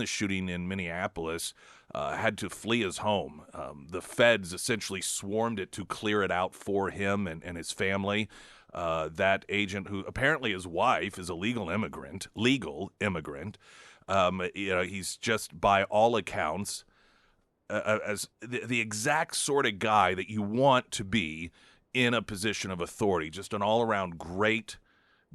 the shooting in Minneapolis had to flee his home. The feds essentially swarmed it to clear it out for him and his family. That agent, who apparently his wife is a legal immigrant, he's just, by all accounts, as the exact sort of guy that you want to be in a position of authority, just an all-around great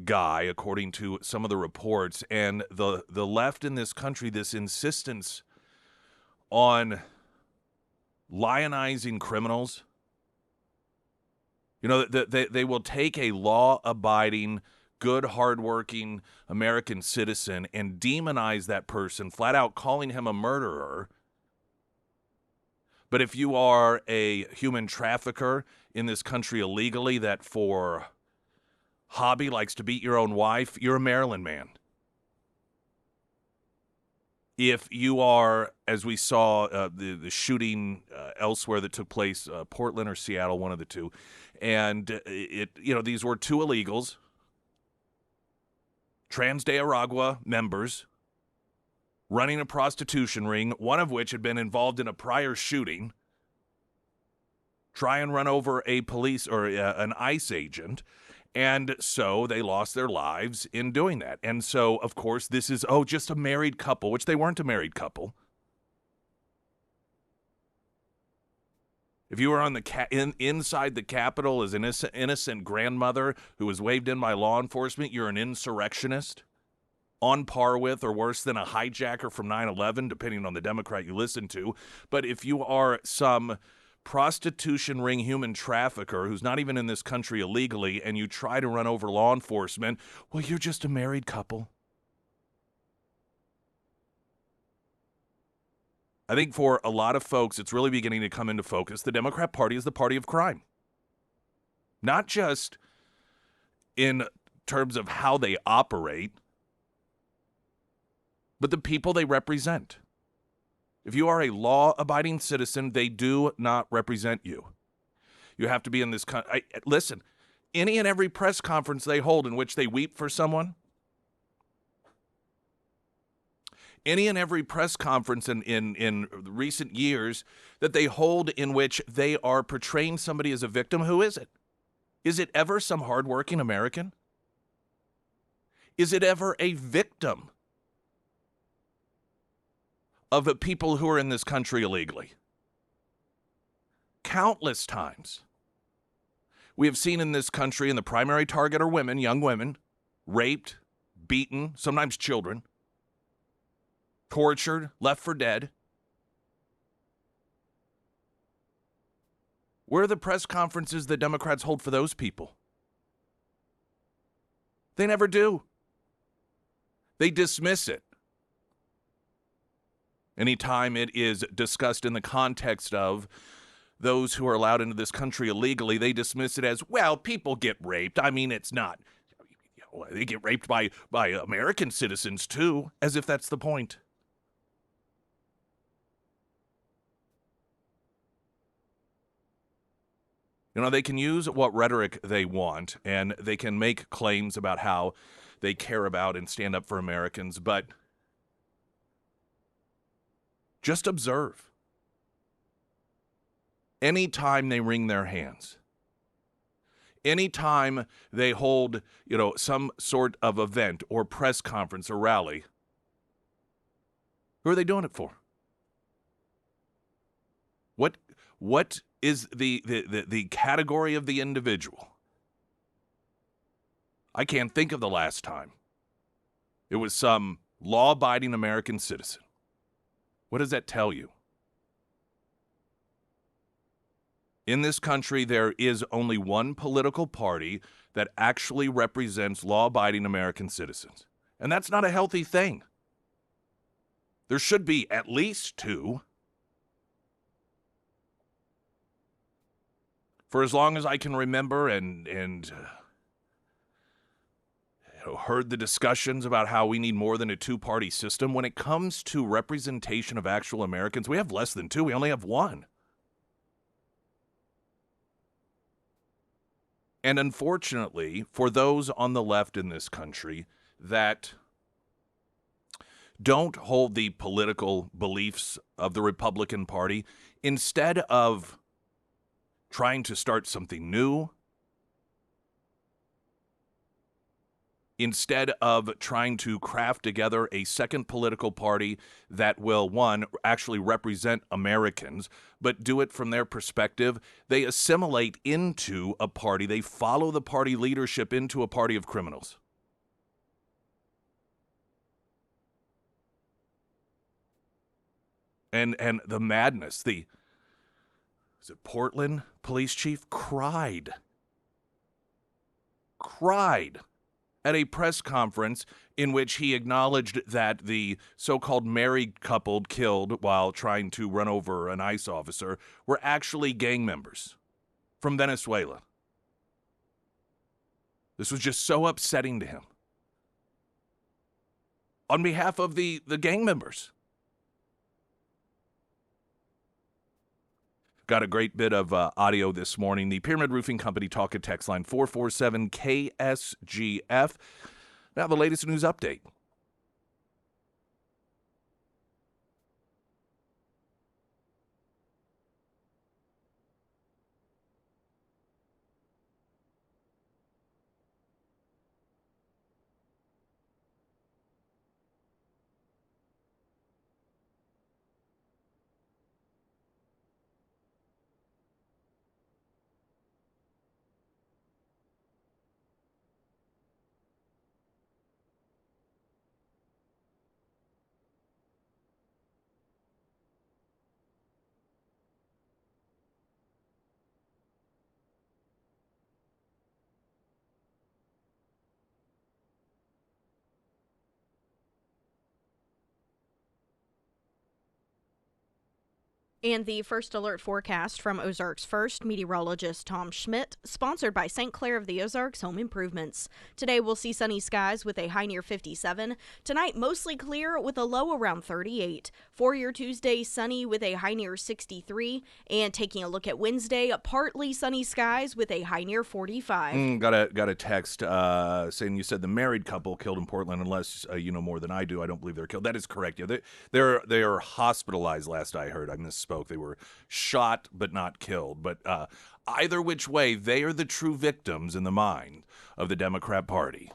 guy, according to some of the reports. And the left in this country, this insistence on lionizing criminals, they will take a law-abiding, good, hardworking American citizen and demonize that person, flat out calling him a murderer. But if you are a human trafficker in this country illegally that for hobby likes to beat your own wife, you're a Maryland man. If you are, as we saw the shooting elsewhere that took place, Portland or Seattle, one of the two, and these were two illegals, Trans de Aragua members, running a prostitution ring, one of which had been involved in a prior shooting, try and run over a police or an ICE agent. And so they lost their lives in doing that. And so, of course, this is, just a married couple, which they weren't a married couple. If you were on the inside the Capitol as an innocent grandmother who was waved in by law enforcement, you're an insurrectionist, on par with or worse than a hijacker from 9/11, depending on the Democrat you listen to. But if you are some prostitution ring human trafficker who's not even in this country illegally and you try to run over law enforcement, well, you're just a married couple. I think for a lot of folks, it's really beginning to come into focus. The Democrat Party is the party of crime. Not just in terms of how they operate, but the people they represent. If you are a law-abiding citizen, they do not represent you. You have to be in this country. Listen, any and every press conference they hold in which they weep for someone, any and every press conference in recent years that they hold in which they are portraying somebody as a victim, who is it? Is it ever some hardworking American? Is it ever a victim of the people who are in this country illegally? Countless times. We have seen in this country, and the primary target are women, young women, raped, beaten, sometimes children, tortured, left for dead. Where are the press conferences the Democrats hold for those people? They never do. They dismiss it. Anytime it is discussed in the context of those who are allowed into this country illegally, they dismiss it as, well, people get raped. I mean, it's not. They get raped by American citizens, too, as if that's the point. They can use what rhetoric they want, and they can make claims about how they care about and stand up for Americans, but just observe. Anytime they wring their hands, anytime they hold, some sort of event or press conference or rally, who are they doing it for? What is the category of the individual? I can't think of the last time. It was some law-abiding American citizen. What does that tell you? In this country, there is only one political party that actually represents law-abiding American citizens. And that's not a healthy thing. There should be at least two. For as long as I can remember and heard the discussions about how we need more than a two-party system, when it comes to representation of actual Americans, we have less than two. We only have one. And unfortunately, for those on the left in this country that Don't hold the political beliefs of the Republican Party. Instead of trying to start something new, instead of trying to craft together a second political party that will, one, actually represent Americans, but do it from their perspective, they assimilate into a party. They follow the party leadership into a party of criminals. And the madness, is it Portland police chief cried at a press conference in which he acknowledged that the so-called married couple killed while trying to run over an ICE officer were actually gang members from Venezuela. This was just so upsetting to him. On behalf of the gang members. Got a great bit of audio this morning. The Pyramid Roofing Company talk and text line 447 KSGF. Now the latest news update. And the first alert forecast from Ozarks First meteorologist Tom Schmidt, sponsored by St. Clair of the Ozarks Home Improvements. Today we'll see sunny skies with a high near 57. Tonight mostly clear with a low around 38. For your Tuesday, sunny with a high near 63. And taking a look at Wednesday, partly sunny skies with a high near 45. Got a text saying you said the married couple killed in Portland. Unless you know more than I do, I don't believe they're killed. That is correct. Yeah, they are hospitalized. Last I heard, I misspoke. They were shot but not killed. But either which way, they are the true victims in the mind of the Democrat Party.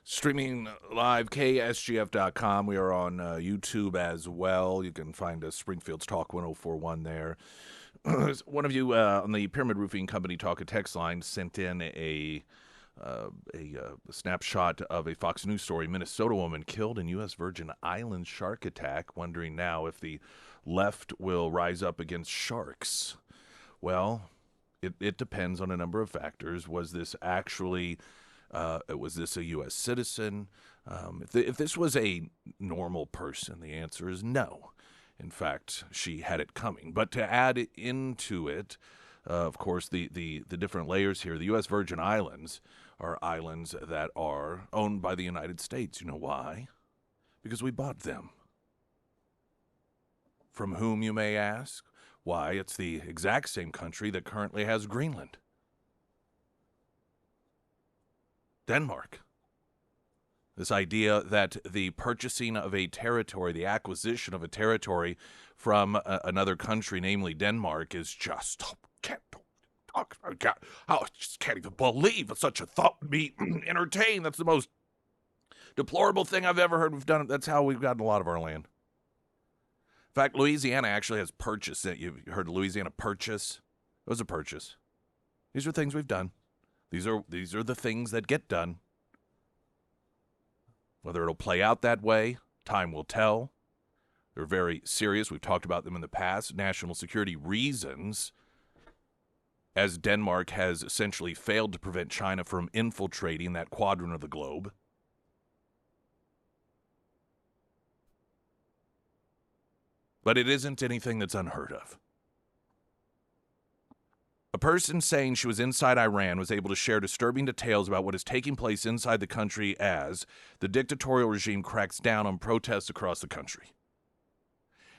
Streaming live, KSGF.com. We are on YouTube as well. You can find us, Springfield's Talk 1041 there. One of you on the Pyramid Roofing Company Talk and Text line sent in a snapshot of a Fox News story. Minnesota woman killed in U.S. Virgin Islands shark attack, wondering now if the left will rise up against sharks. Well, it depends on a number of factors. Was this actually... was this a U.S. citizen? If this was a normal person, the answer is no. In fact, she had it coming. But to add into it, of course, the different layers here, the U.S. Virgin Islands are islands that are owned by the United States. You know why? Because we bought them. From whom, you may ask? Why, it's the exact same country that currently has Greenland. Denmark. This idea that the purchasing of a territory, the acquisition of a territory from another country, namely Denmark, is just, I just can't even believe that such a thought would be entertained. That's the most deplorable thing I've ever heard. We've done it. That's how we've gotten a lot of our land. In fact, Louisiana actually has purchased it. You've heard of Louisiana Purchase? It was a purchase. These are things we've done. These are the things that get done. Whether it'll play out that way, time will tell. They're very serious. We've talked about them in the past. National security reasons, as Denmark has essentially failed to prevent China from infiltrating that quadrant of the globe. But it isn't anything that's unheard of. A person saying she was inside Iran was able to share disturbing details about what is taking place inside the country as the dictatorial regime cracks down on protests across the country.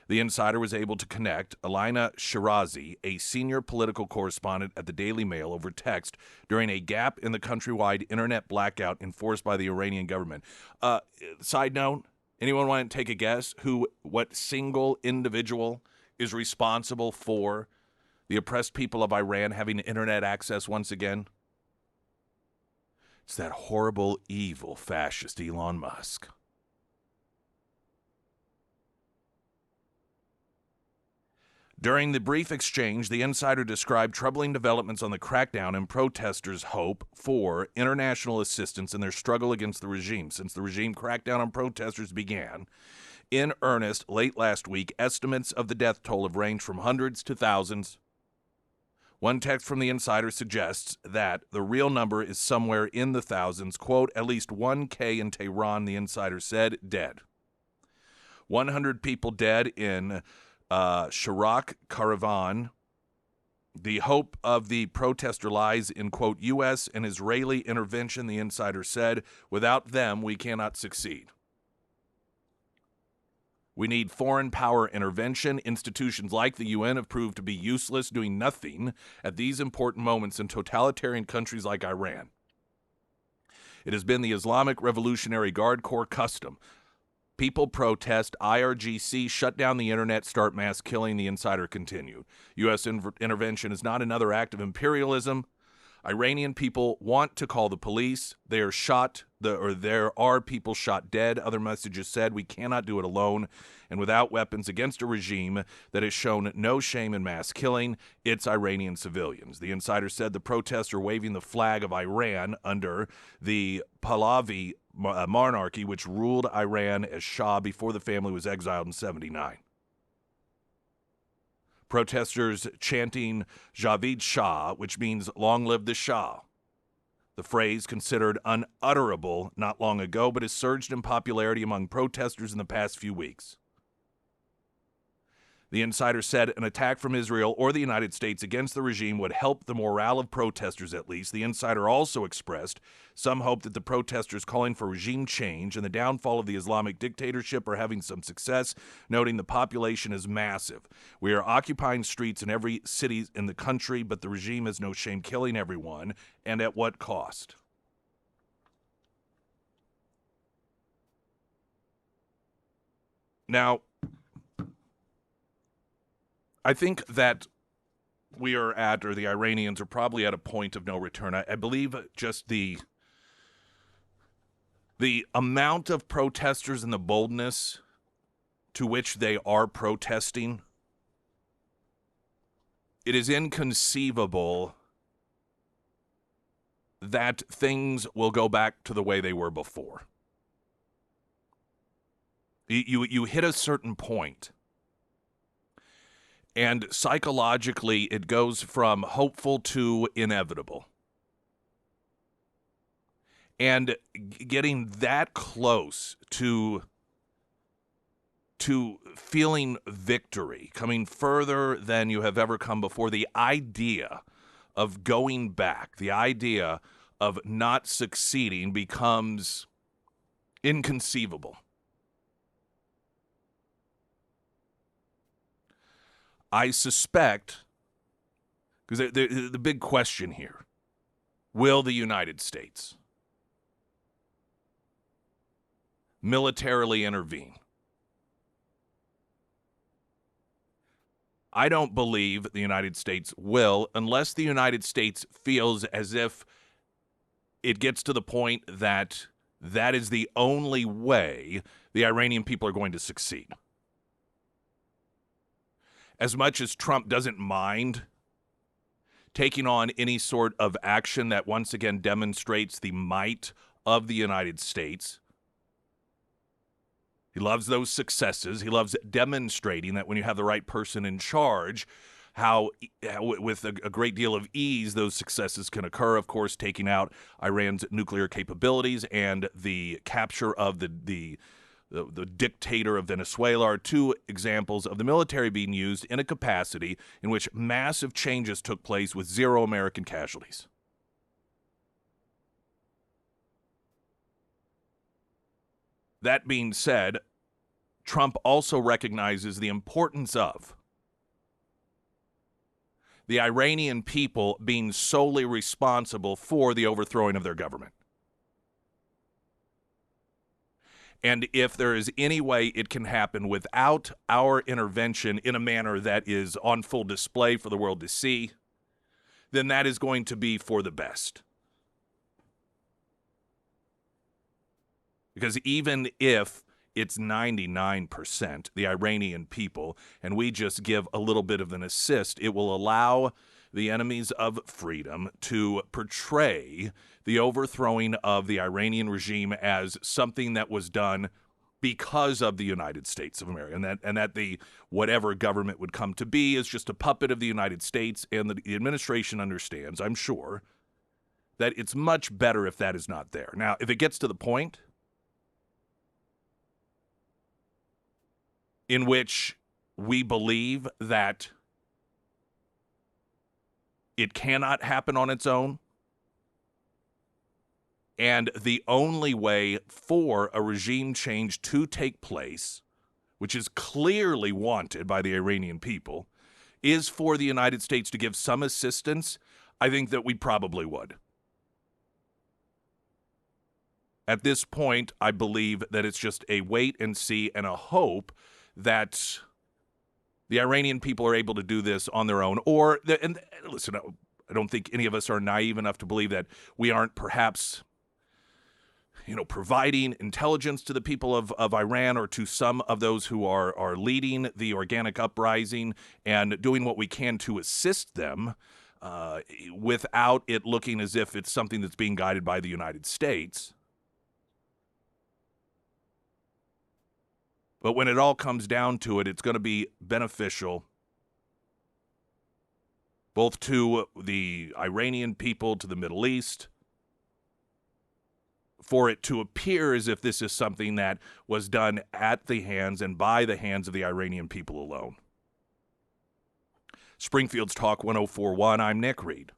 The insider was able to connect Alina Shirazi, a senior political correspondent at the Daily Mail, over text during a gap in the countrywide internet blackout enforced by the Iranian government. Side note, anyone want to take a guess what single individual is responsible for the oppressed people of Iran having internet access once again? It's that horrible, evil fascist Elon Musk. During the brief exchange, the insider described troubling developments on the crackdown and protesters' hope for international assistance in their struggle against the regime. Since the regime crackdown on protesters began in earnest late last week, estimates of the death toll have ranged from hundreds to thousands. One text from the insider suggests that the real number is somewhere in the thousands. Quote, at least 1K in Tehran, the insider said, dead. 100 people dead in Shirak Caravan. The hope of the protester lies in, quote, U.S. and Israeli intervention, the insider said. Without them, we cannot succeed. We need foreign power intervention. Institutions like the UN have proved to be useless, doing nothing at these important moments in totalitarian countries like Iran. It has been the Islamic Revolutionary Guard Corps custom. People protest, IRGC shut down the internet, start mass killing, the insider continued. U.S. intervention is not another act of imperialism. Iranian people want to call the police. They are shot, there are people shot dead. Other messages said we cannot do it alone and without weapons against a regime that has shown no shame in mass killing its Iranian civilians. The insider said the protests are waving the flag of Iran under the Pahlavi monarchy, which ruled Iran as Shah before the family was exiled in 1979. Protesters chanting Javid Shah, which means long live the Shah. The phrase, considered unutterable not long ago, but has surged in popularity among protesters in the past few weeks. The insider said an attack from Israel or the United States against the regime would help the morale of protesters at least. The insider also expressed some hope that the protesters calling for regime change and the downfall of the Islamic dictatorship are having some success, noting the population is massive. We are occupying streets in every city in the country, but the regime has no shame killing everyone, and at what cost? Now, I think that we are at, or the Iranians are probably at a point of no return. I believe just the The amount of protesters and the boldness to which they are protesting, it is inconceivable that things will go back to the way they were before. You hit a certain point, and psychologically it goes from hopeful to inevitable. And getting that close to feeling victory, coming further than you have ever come before, the idea of going back, the idea of not succeeding becomes inconceivable. I suspect, because the big question here, will the United States militarily intervene? I don't believe the United States will, unless the United States feels as if it gets to the point that that is the only way the Iranian people are going to succeed. As much as Trump doesn't mind taking on any sort of action that once again demonstrates the might of the United States, he loves those successes. He loves demonstrating that when you have the right person in charge, how with a great deal of ease those successes can occur. Of course, taking out Iran's nuclear capabilities and the capture of the dictator of Venezuela are two examples of the military being used in a capacity in which massive changes took place with zero American casualties. That being said, Trump also recognizes the importance of the Iranian people being solely responsible for the overthrowing of their government. And if there is any way it can happen without our intervention in a manner that is on full display for the world to see, then that is going to be for the best. Because even if it's 99% the Iranian people, and we just give a little bit of an assist, it will allow the enemies of freedom to portray the overthrowing of the Iranian regime as something that was done because of the United States of America, and that the whatever government would come to be is just a puppet of the United States, and the administration understands, I'm sure, that it's much better if that is not there. Now, if it gets to the point in which we believe that it cannot happen on its own, and the only way for a regime change to take place, which is clearly wanted by the Iranian people, is for the United States to give some assistance, I think that we probably would. At this point, I believe that it's just a wait and see and a hope that the Iranian people are able to do this on their own. And listen, I don't think any of us are naive enough to believe that we aren't perhaps, providing intelligence to the people of Iran or to some of those who are leading the organic uprising and doing what we can to assist them without it looking as if it's something that's being guided by the United States. But when it all comes down to it, it's going to be beneficial both to the Iranian people, to the Middle East, for it to appear as if this is something that was done at the hands and by the hands of the Iranian people alone. Springfield's Talk 104.1, I'm Nick Reed.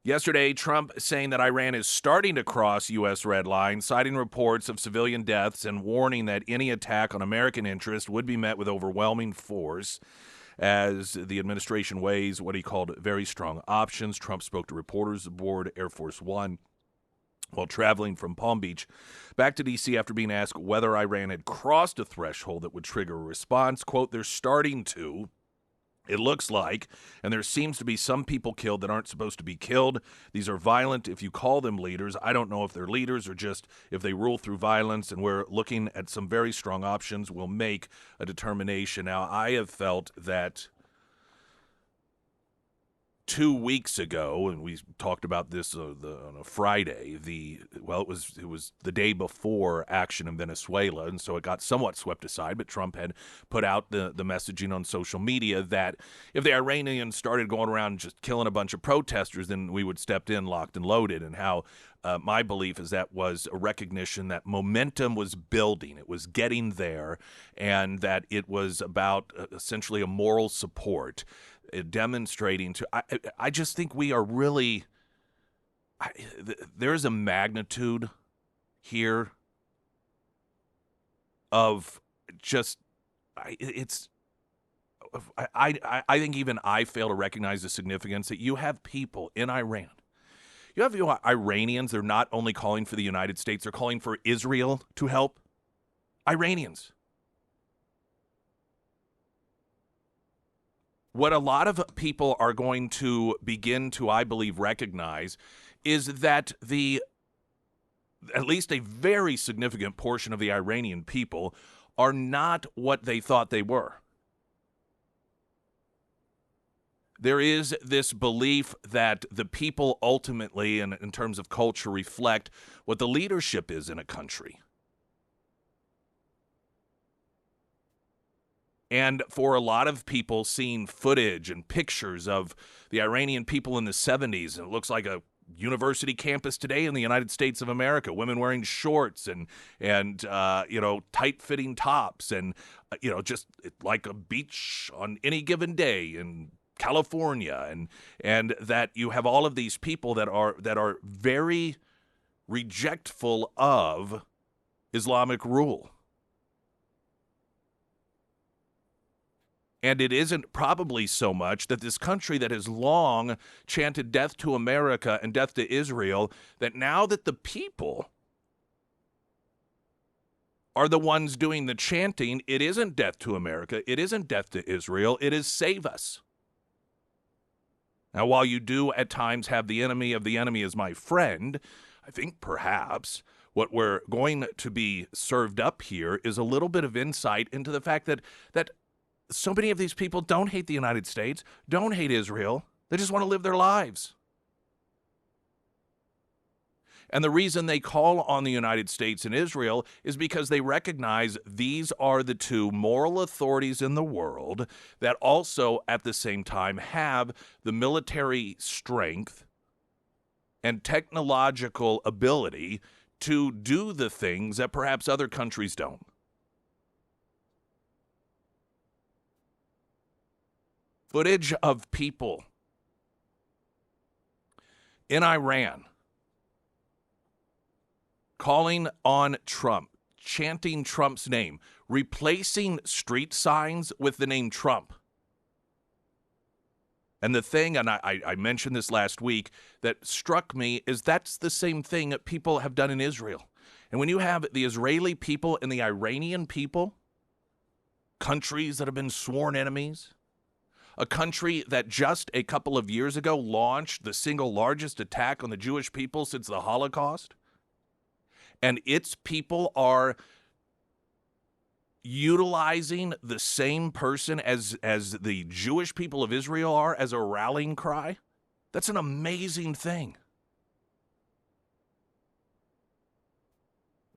Yesterday, Trump saying that Iran is starting to cross U.S. red lines, citing reports of civilian deaths and warning that any attack on American interests would be met with overwhelming force. As the administration weighs what he called very strong options, Trump spoke to reporters aboard Air Force One while traveling from Palm Beach back to D.C. after being asked whether Iran had crossed a threshold that would trigger a response. Quote, they're starting to. It looks like, and there seems to be some people killed that aren't supposed to be killed. These are violent. If you call them leaders, I don't know if they're leaders or just if they rule through violence, and we're looking at some very strong options. We'll make a determination. Now, I have felt that 2 weeks ago, and we talked about this on a Friday. It was the day before action in Venezuela, and so it got somewhat swept aside. But Trump had put out the messaging on social media that if the Iranians started going around just killing a bunch of protesters, then we would step in locked and loaded. And how my belief is that was a recognition that momentum was building, it was getting there, and that it was about essentially a moral support. Demonstrating to, I just think we are really, there's a magnitude here of just, I think even I fail to recognize the significance that you have people in Iran. You have Iranians, they're not only calling for the United States, they're calling for Israel to help. Iranians. What a lot of people are going to begin to, I believe, recognize is that at least a very significant portion of the Iranian people are not what they thought they were. There is this belief that the people ultimately, and in terms of culture, reflect what the leadership is in a country. And for a lot of people, seeing footage and pictures of the Iranian people in the 70s, and it looks like a university campus today in the United States of America, women wearing shorts and tight-fitting tops, and just like a beach on any given day in California, and that you have all of these people that are very rejectful of Islamic rule. And it isn't probably so much that this country that has long chanted death to America and death to Israel, that now that the people are the ones doing the chanting, it isn't death to America, it isn't death to Israel, it is save us. Now, while you do at times have the enemy of the enemy as my friend, I think perhaps what we're going to be served up here is a little bit of insight into the fact that so many of these people don't hate the United States, don't hate Israel. They just want to live their lives. And the reason they call on the United States and Israel is because they recognize these are the two moral authorities in the world that also, at the same time, have the military strength and technological ability to do the things that perhaps other countries don't. Footage of people in Iran calling on Trump, chanting Trump's name, replacing street signs with the name Trump. And the thing, and I mentioned this last week, that struck me is that's the same thing that people have done in Israel. And when you have the Israeli people and the Iranian people, countries that have been sworn enemies, a country that just a couple of years ago launched the single largest attack on the Jewish people since the Holocaust, and its people are utilizing the same person as the Jewish people of Israel are as a rallying cry, that's an amazing thing.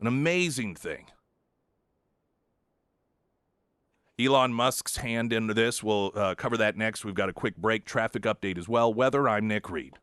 An amazing thing. Elon Musk's hand into this. We'll cover that next. We've got a quick break, traffic update as well. Weather, I'm Nick Reed.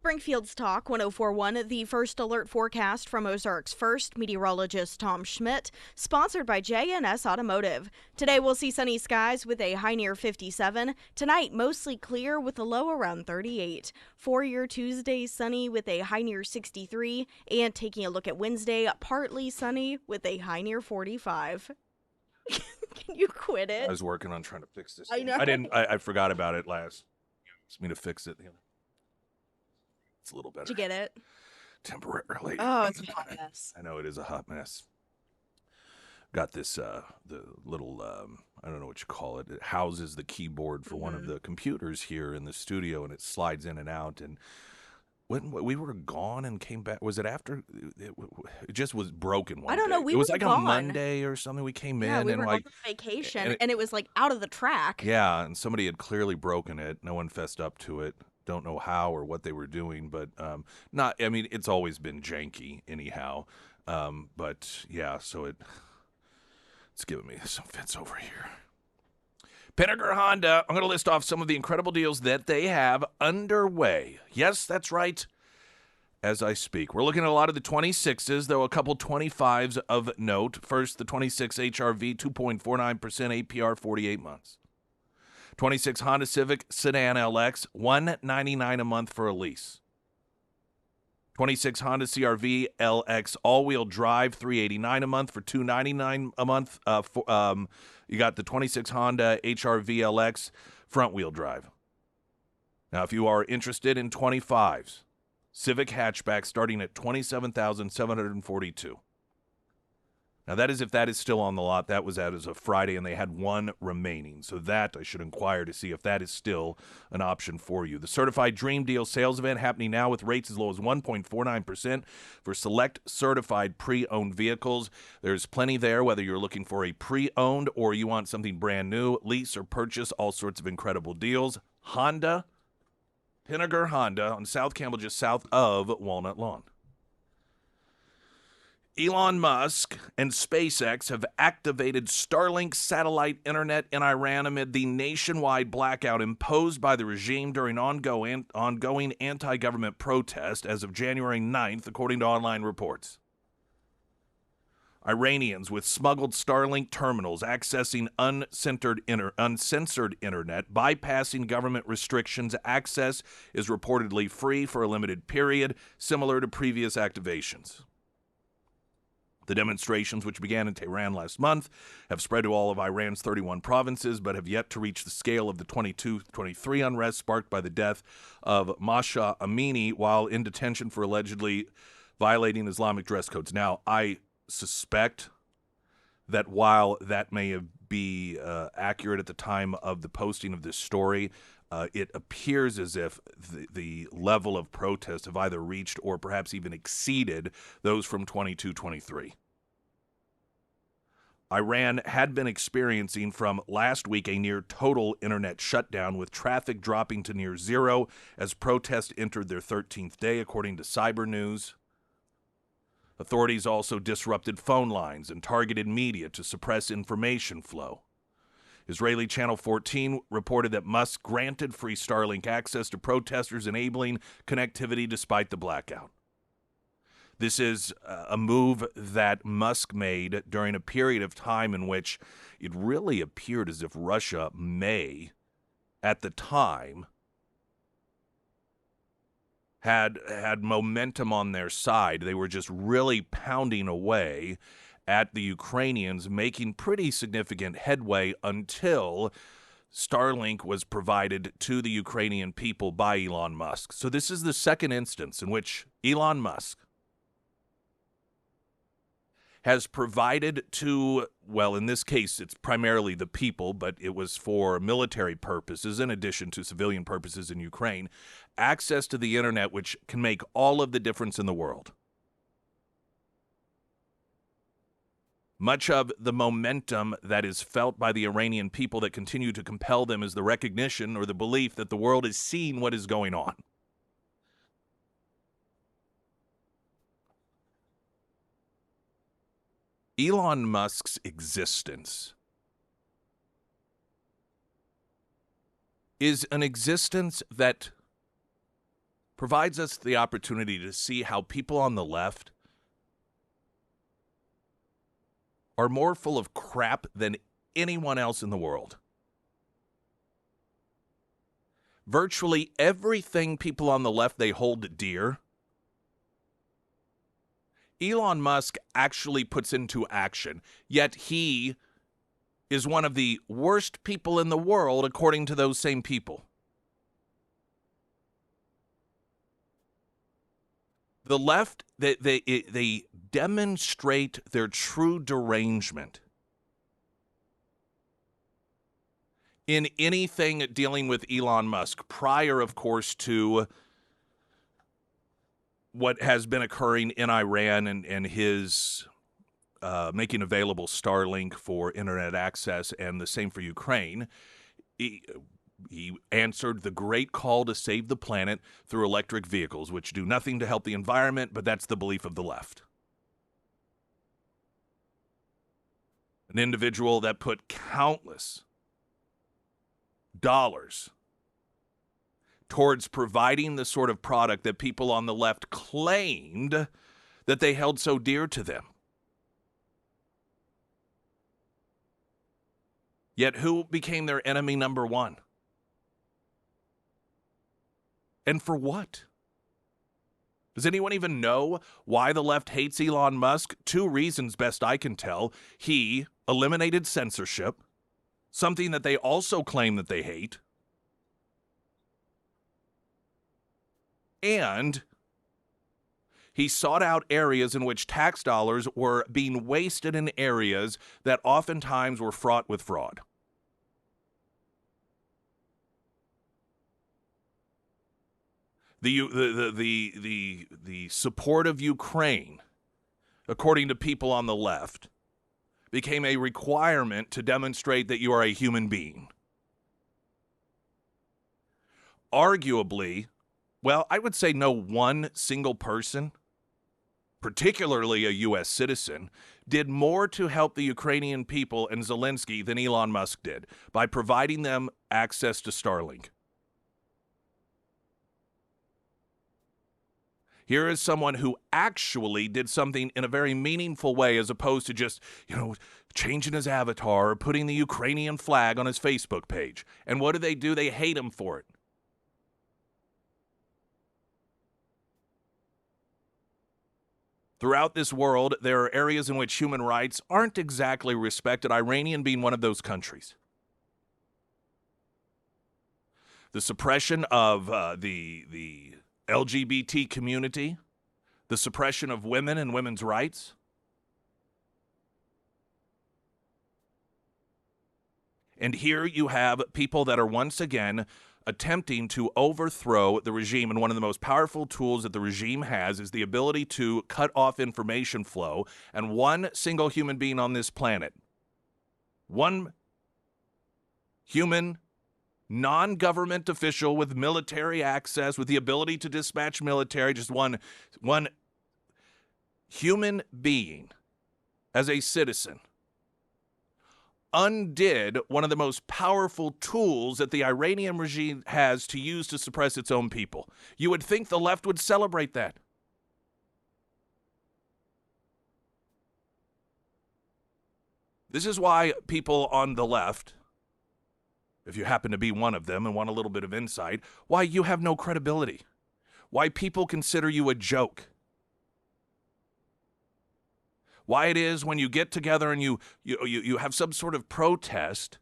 Springfield's Talk 1041, the first alert forecast from Ozarks First, meteorologist Tom Schmidt, sponsored by J&S Automotive. Today we'll see sunny skies with a high near 57. Tonight, mostly clear with a low around 38. For your Tuesday, sunny with a high near 63. And taking a look at Wednesday, partly sunny with a high near 45. Can you quit it? I was working on trying to fix this. I know. I forgot about it last. Asked me to fix it. It's a little better. Did you get it? Temporarily. Oh, it's a hot mess. I know it is a hot mess. Got this, the little, I don't know what you call it. It houses the keyboard for one of the computers here in the studio, and it slides in and out. And when we were gone and came back, was it after? It just was broken one day. I don't know. We it was were like gone. a Monday or something. We came in we and were like on vacation, and it was like out of the track. Yeah, and somebody had clearly broken it. No one fessed up to it. Don't know how or what they were doing, but not. I mean, it's always been janky anyhow. But yeah, so it's giving me some fits over here. Pinnaker Honda. I'm going to list off some of the incredible deals that they have underway. Yes, that's right. As I speak, we're looking at a lot of the 26s, though a couple 25s of note. First, the 26 HRV, 2.49% APR, 48 months. 26 Honda Civic Sedan LX, $199 a month for a lease. 26 Honda CRV LX all-wheel drive, $389 a month for $299 a month. You got the 26 Honda HRV LX front-wheel drive. Now, if you are interested in 25s, Civic hatchback starting at $27,742. Now, that is if that is still on the lot. That was as of Friday, and they had one remaining. So that I should inquire to see if that is still an option for you. The Certified Dream Deal sales event happening now with rates as low as 1.49% for select certified pre-owned vehicles. There's plenty there, whether you're looking for a pre-owned or you want something brand new, lease or purchase, all sorts of incredible deals. Honda, Pinnaker Honda on South Campbell, just south of Walnut Lawn. Elon Musk and SpaceX have activated Starlink satellite internet in Iran amid the nationwide blackout imposed by the regime during ongoing anti-government protest as of January 9th, according to online reports. Iranians with smuggled Starlink terminals accessing uncensored internet, bypassing government restrictions. Access is reportedly free for a limited period, similar to previous activations. The demonstrations, which began in Tehran last month, have spread to all of Iran's 31 provinces, but have yet to reach the scale of the 22-23 unrest sparked by the death of Masha Amini while in detention for allegedly violating Islamic dress codes. Now, I suspect that while that may be accurate at the time of the posting of this story, it appears as if the level of protest have either reached or perhaps even exceeded those from 22-23. Iran had been experiencing from last week a near total internet shutdown, with traffic dropping to near zero as protests entered their 13th day, according to Cyber News. Authorities also disrupted phone lines and targeted media to suppress information flow. Israeli Channel 14 reported that Musk granted free Starlink access to protesters, enabling connectivity despite the blackout. This is a move that Musk made during a period of time in which it really appeared as if Russia may, at the time, had momentum on their side. They were just really pounding away at the Ukrainians, making pretty significant headway until Starlink was provided to the Ukrainian people by Elon Musk. So this is the second instance in which Elon Musk has provided to, well, in this case, it's primarily the people, but it was for military purposes, in addition to civilian purposes in Ukraine, access to the internet, which can make all of the difference in the world. Much of the momentum that is felt by the Iranian people that continue to compel them is the recognition or the belief that the world is seeing what is going on. Elon Musk's existence is an existence that provides us the opportunity to see how people on the left are more full of crap than anyone else in the world. Virtually everything people on the left they hold dear, Elon Musk actually puts into action, yet he is one of the worst people in the world according to those same people. The left, they demonstrate their true derangement in anything dealing with Elon Musk, prior, of course, to what has been occurring in Iran and his making available Starlink for internet access, and the same for Ukraine. He answered the great call to save the planet through electric vehicles, which do nothing to help the environment, but that's the belief of the left. An individual that put countless dollars towards providing the sort of product that people on the left claimed that they held so dear to them. Yet who became their enemy number one? And for what? Does anyone even know why the left hates Elon Musk? 2 reasons, best I can tell. He eliminated censorship, something that they also claim that they hate. And he sought out areas in which tax dollars were being wasted in areas that oftentimes were fraught with fraud. The support of Ukraine, according to people on the left, became a requirement to demonstrate that you are a human being. Arguably, well, I would say no one single person, particularly a U.S. citizen, did more to help the Ukrainian people and Zelensky than Elon Musk did by providing them access to Starlink. Here is someone who actually did something in a very meaningful way, as opposed to just, changing his avatar or putting the Ukrainian flag on his Facebook page. And what do? They hate him for it. Throughout this world, there are areas in which human rights aren't exactly respected, Iranian being one of those countries. The suppression of the LGBT community, the suppression of women and women's rights. And here you have people that are once again attempting to overthrow the regime. And one of the most powerful tools that the regime has is the ability to cut off information flow. And one single human being on this planet, one human non-government official with military access, with the ability to dispatch military, just one human being as a citizen, undid one of the most powerful tools that the Iranian regime has to use to suppress its own people. You would think the left would celebrate that. This is why people on the left, if you happen to be one of them and want a little bit of insight, why you have no credibility, why people consider you a joke, why it is when you get together and you have some sort of protest,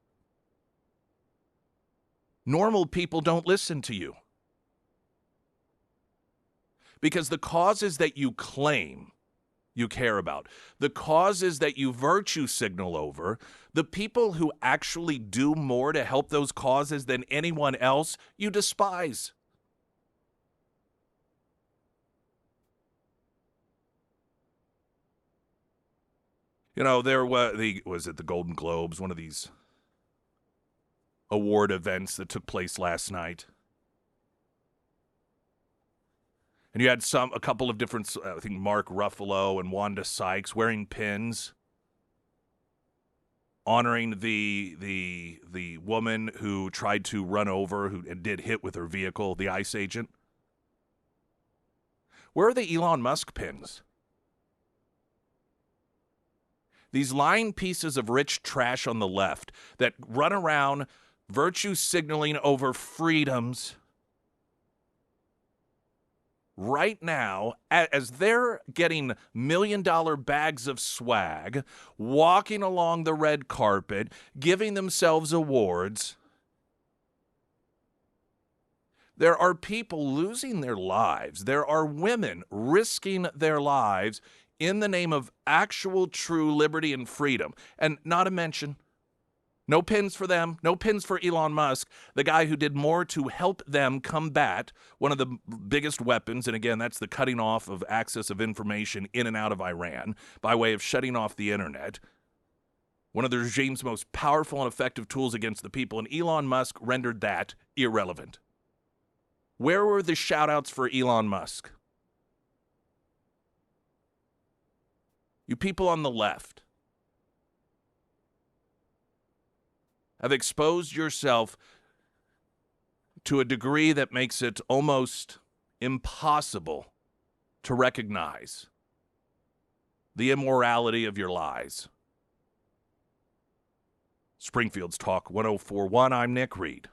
normal people don't listen to you. Because the causes that you claim you care about, the causes that you virtue signal over, the people who actually do more to help those causes than anyone else, you despise. There was it the Golden Globes, one of these award events that took place last night. And you had a couple of different, I think Mark Ruffalo and Wanda Sykes wearing pins, honoring the woman who tried to run over, who did hit with her vehicle, the ICE agent. Where are the Elon Musk pins? These lying pieces of rich trash on the left that run around virtue signaling over freedoms right now, as they're getting million-dollar bags of swag, walking along the red carpet, giving themselves awards, there are people losing their lives. There are women risking their lives in the name of actual true liberty and freedom. And not to mention, no pins for them, no pins for Elon Musk, the guy who did more to help them combat one of the biggest weapons, and again, that's the cutting off of access of information in and out of Iran by way of shutting off the internet, one of the regime's most powerful and effective tools against the people, and Elon Musk rendered that irrelevant. Where were the shout-outs for Elon Musk? You people on the left have exposed yourself to a degree that makes it almost impossible to recognize the immorality of your lies. Springfield's Talk 1041, I'm Nick Reed.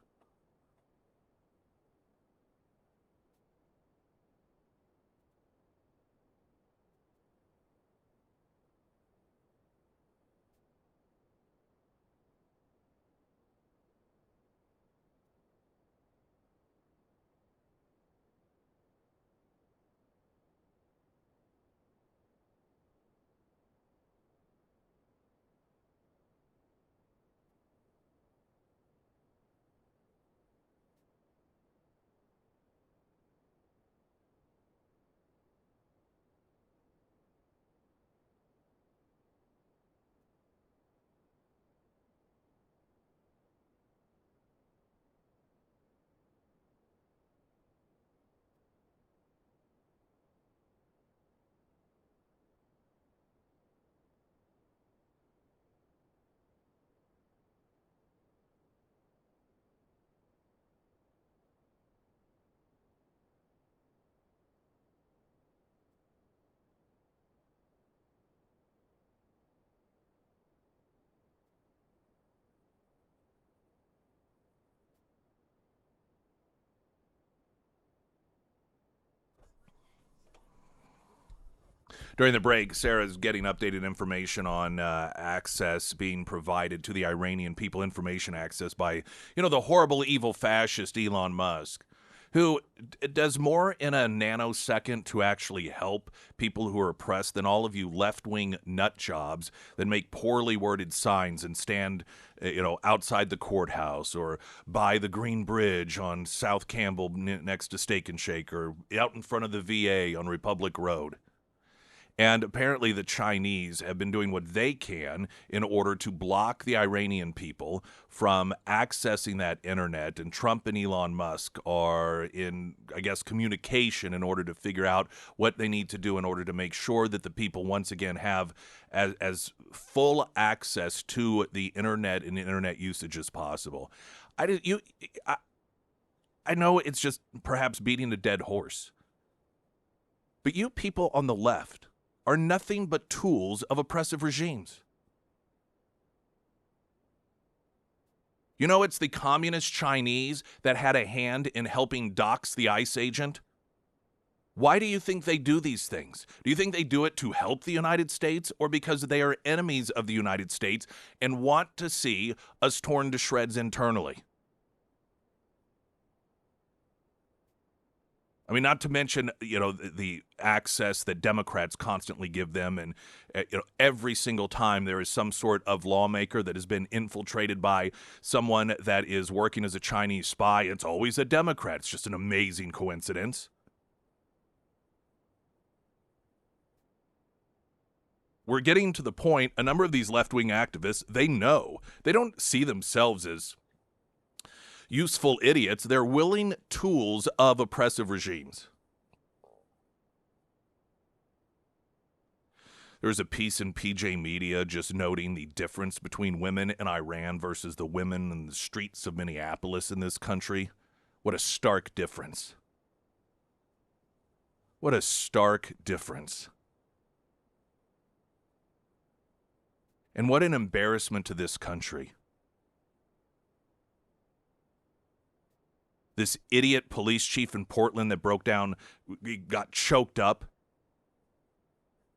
During the break, Sarah's getting updated information on access being provided to the Iranian people, information access by, the horrible, evil fascist Elon Musk, who does more in a nanosecond to actually help people who are oppressed than all of you left-wing nut jobs that make poorly worded signs and stand, outside the courthouse or by the Green Bridge on South Campbell next to Steak and Shake or out in front of the VA on Republic Road. And apparently the Chinese have been doing what they can in order to block the Iranian people from accessing that internet. And Trump and Elon Musk are in, communication in order to figure out what they need to do in order to make sure that the people once again have as full access to the internet and internet usage as possible. I know it's just perhaps beating a dead horse, but you people on the left are nothing but tools of oppressive regimes. It's the communist Chinese that had a hand in helping dox the ICE agent. Why do you think they do these things? Do you think they do it to help the United States or because they are enemies of the United States and want to see us torn to shreds internally? I mean, not to mention, the access that Democrats constantly give them. And, every single time there is some sort of lawmaker that has been infiltrated by someone that is working as a Chinese spy, it's always a Democrat. It's just an amazing coincidence. We're getting to the point, a number of these left-wing activists, they don't see themselves as useful idiots. They're willing tools of oppressive regimes. There's a piece in PJ Media just noting the difference between women in Iran versus the women in the streets of Minneapolis in this country. What a stark difference. What a stark difference. And what an embarrassment to this country. This idiot police chief in Portland that broke down, he got choked up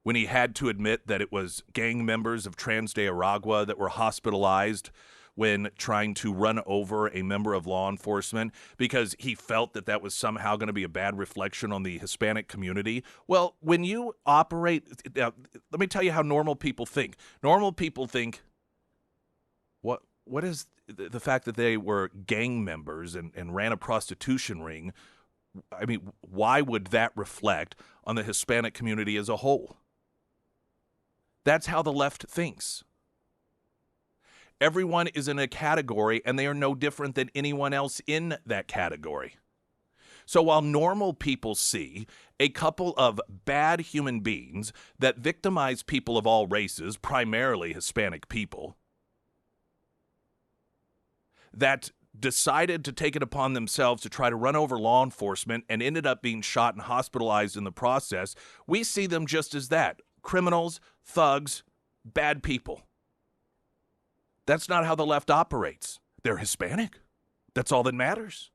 when he had to admit that it was gang members of Trans de Aragua that were hospitalized when trying to run over a member of law enforcement because he felt that that was somehow going to be a bad reflection on the Hispanic community. Well, when you operate, let me tell you how normal people think. Normal people think, what is the fact that they were gang members and ran a prostitution ring? I mean, why would that reflect on the Hispanic community as a whole? That's how the left thinks. Everyone is in a category, and they are no different than anyone else in that category. So while normal people see a couple of bad human beings that victimize people of all races, primarily Hispanic people, that decided to take it upon themselves to try to run over law enforcement and ended up being shot and hospitalized in the process, we see them just as that. Criminals, thugs, bad people. That's not how the left operates. They're Hispanic. That's all that matters.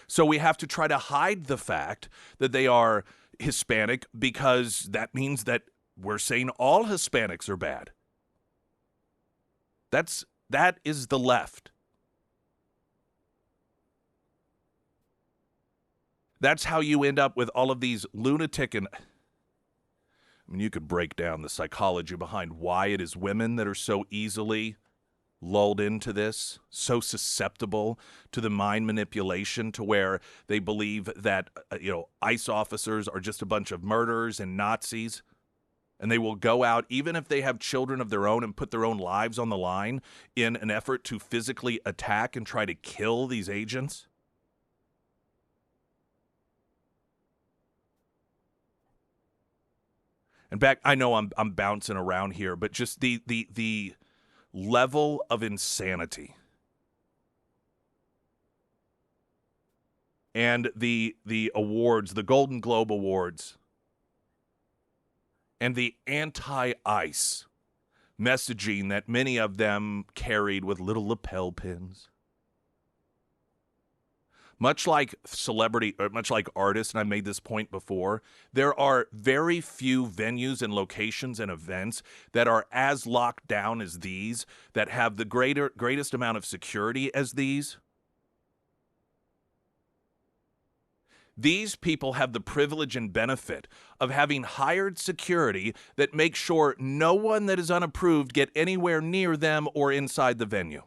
So we have to try to hide the fact that they are Hispanic because that means that we're saying all Hispanics are bad. That is the left. That's how you end up with all of these lunatic and... I mean, you could break down the psychology behind why it is women that are so easily lulled into this, so susceptible to the mind manipulation to where they believe that, ICE officers are just a bunch of murderers and Nazis. And they will go out, even if they have children of their own, and put their own lives on the line in an effort to physically attack and try to kill these agents. And back, I know I'm bouncing around here, but just the level of insanity and the awards, the Golden Globe Awards, and the anti-ICE messaging that many of them carried with little lapel pins. Much like much like artists, and I made this point before, there are very few venues and locations and events that are as locked down as these, that have the greatest amount of security as these. These people have the privilege and benefit of having hired security that makes sure no one that is unapproved get anywhere near them or inside the venue.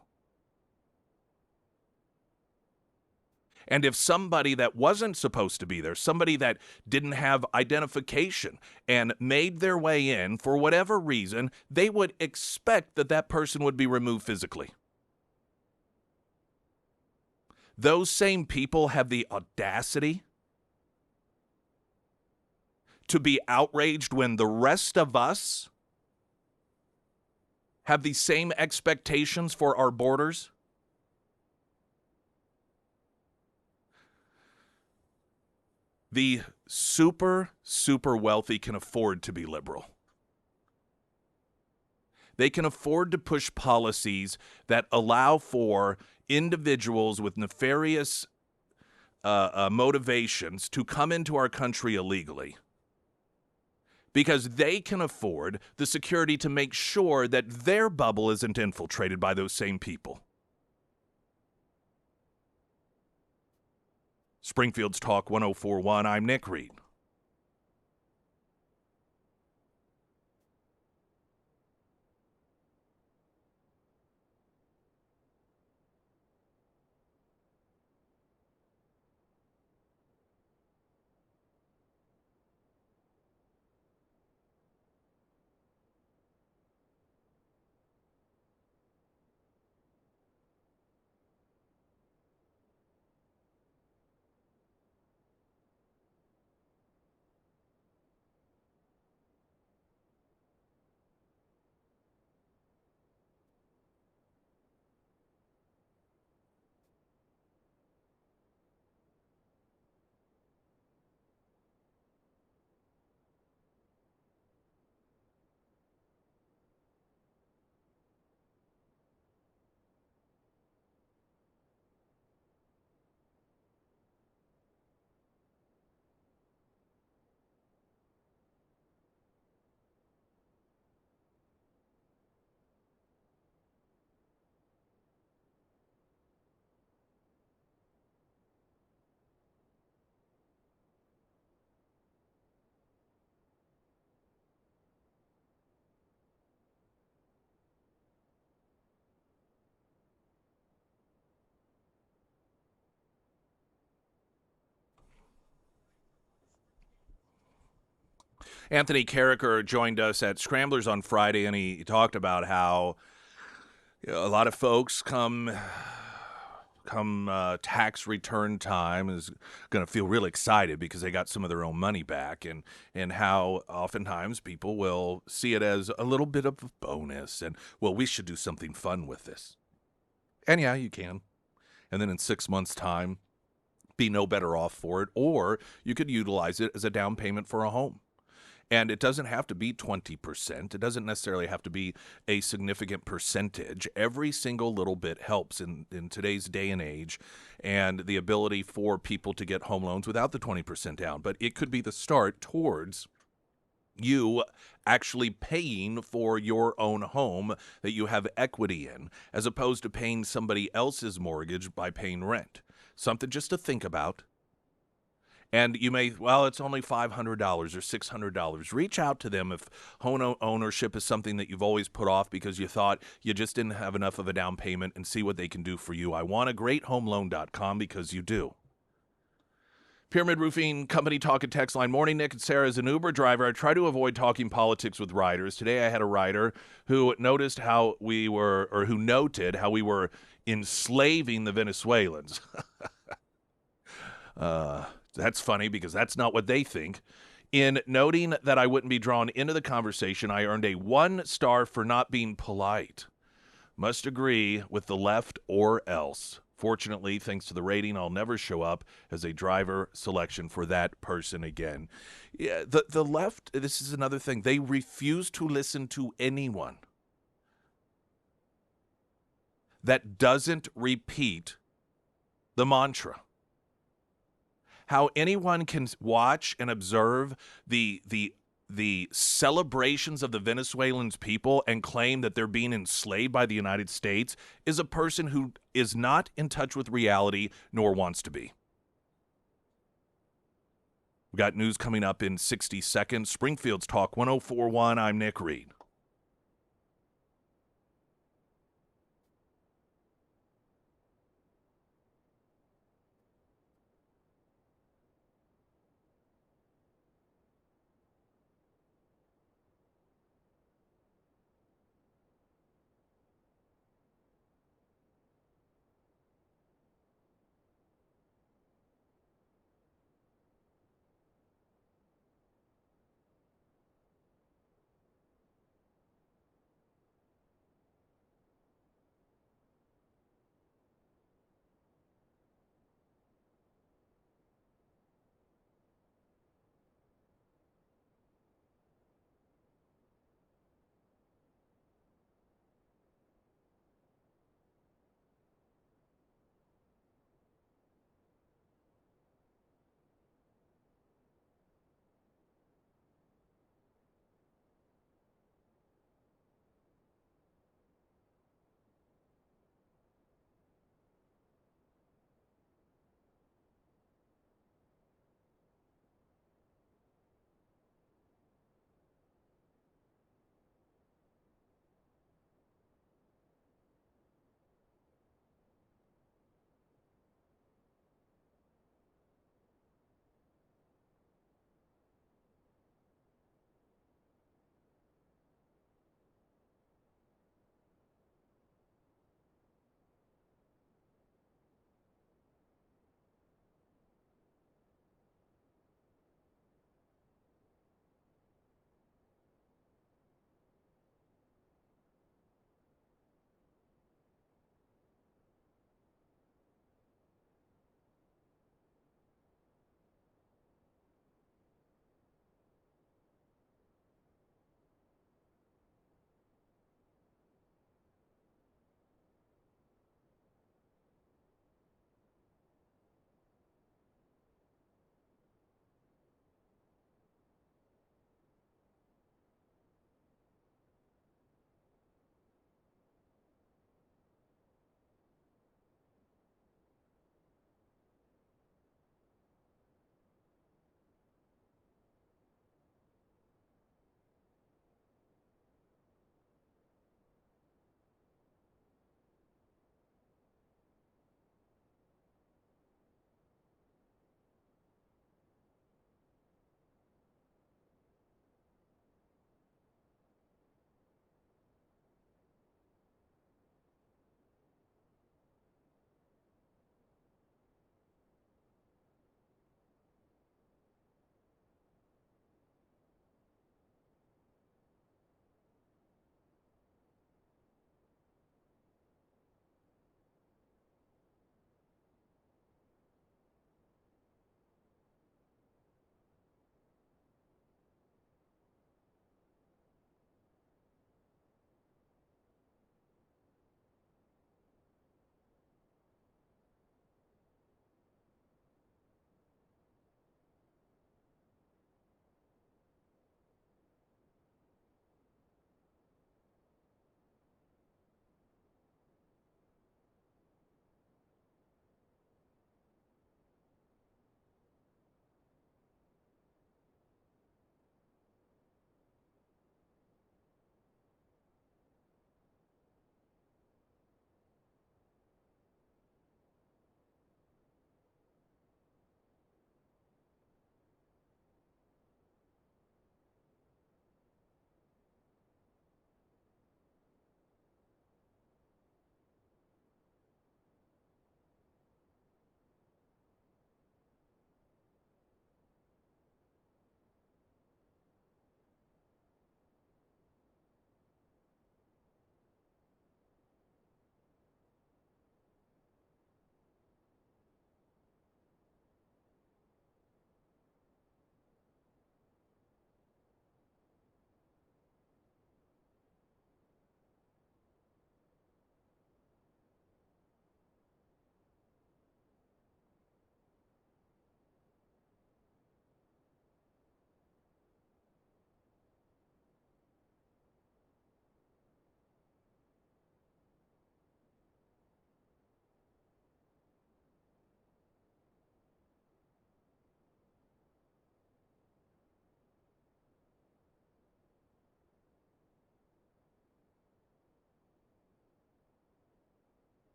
And if somebody that wasn't supposed to be there, somebody that didn't have identification and made their way in for whatever reason, they would expect that that person would be removed physically. Those same people have the audacity to be outraged when the rest of us have the same expectations for our borders. The super, super wealthy can afford to be liberal. They can afford to push policies that allow for individuals with nefarious motivations to come into our country illegally, because they can afford the security to make sure that their bubble isn't infiltrated by those same people. Springfield's Talk 104.1, I'm Nick Reed. Anthony Carricker joined us at Scramblers on Friday, and he talked about how a lot of folks come tax return time is going to feel really excited because they got some of their own money back, and how oftentimes people will see it as a little bit of a bonus, and, well, we should do something fun with this. And yeah, you can. And then in 6 months' time, be no better off for it, or you could utilize it as a down payment for a home. And it doesn't have to be 20%. It doesn't necessarily have to be a significant percentage. Every single little bit helps in today's day and age, and the ability for people to get home loans without the 20% down. But it could be the start towards you actually paying for your own home that you have equity in, as opposed to paying somebody else's mortgage by paying rent. Something just to think about. And you may, well, it's only $500 or $600. Reach out to them if home ownership is something that you've always put off because you thought you just didn't have enough of a down payment, and see what they can do for you. I want a greathomeloan.com, because you do. Pyramid Roofing Company talk and text line. Morning, Nick and Sarah. As an Uber driver, I try to avoid talking politics with riders. Today I had a rider who noted how we were enslaving the Venezuelans. That's funny because that's not what they think. In noting that I wouldn't be drawn into the conversation, I earned a 1 star for not being polite. Must agree with the left or else. Fortunately, thanks to the rating, I'll never show up as a driver selection for that person again. Yeah, the left, this is another thing. They refuse to listen to anyone that doesn't repeat the mantra. How anyone can watch and observe the celebrations of the Venezuelans people and claim that they're being enslaved by the United States is a person who is not in touch with reality nor wants to be. We got news coming up in 60 seconds. Springfield's Talk 104.1. I'm Nick Reed.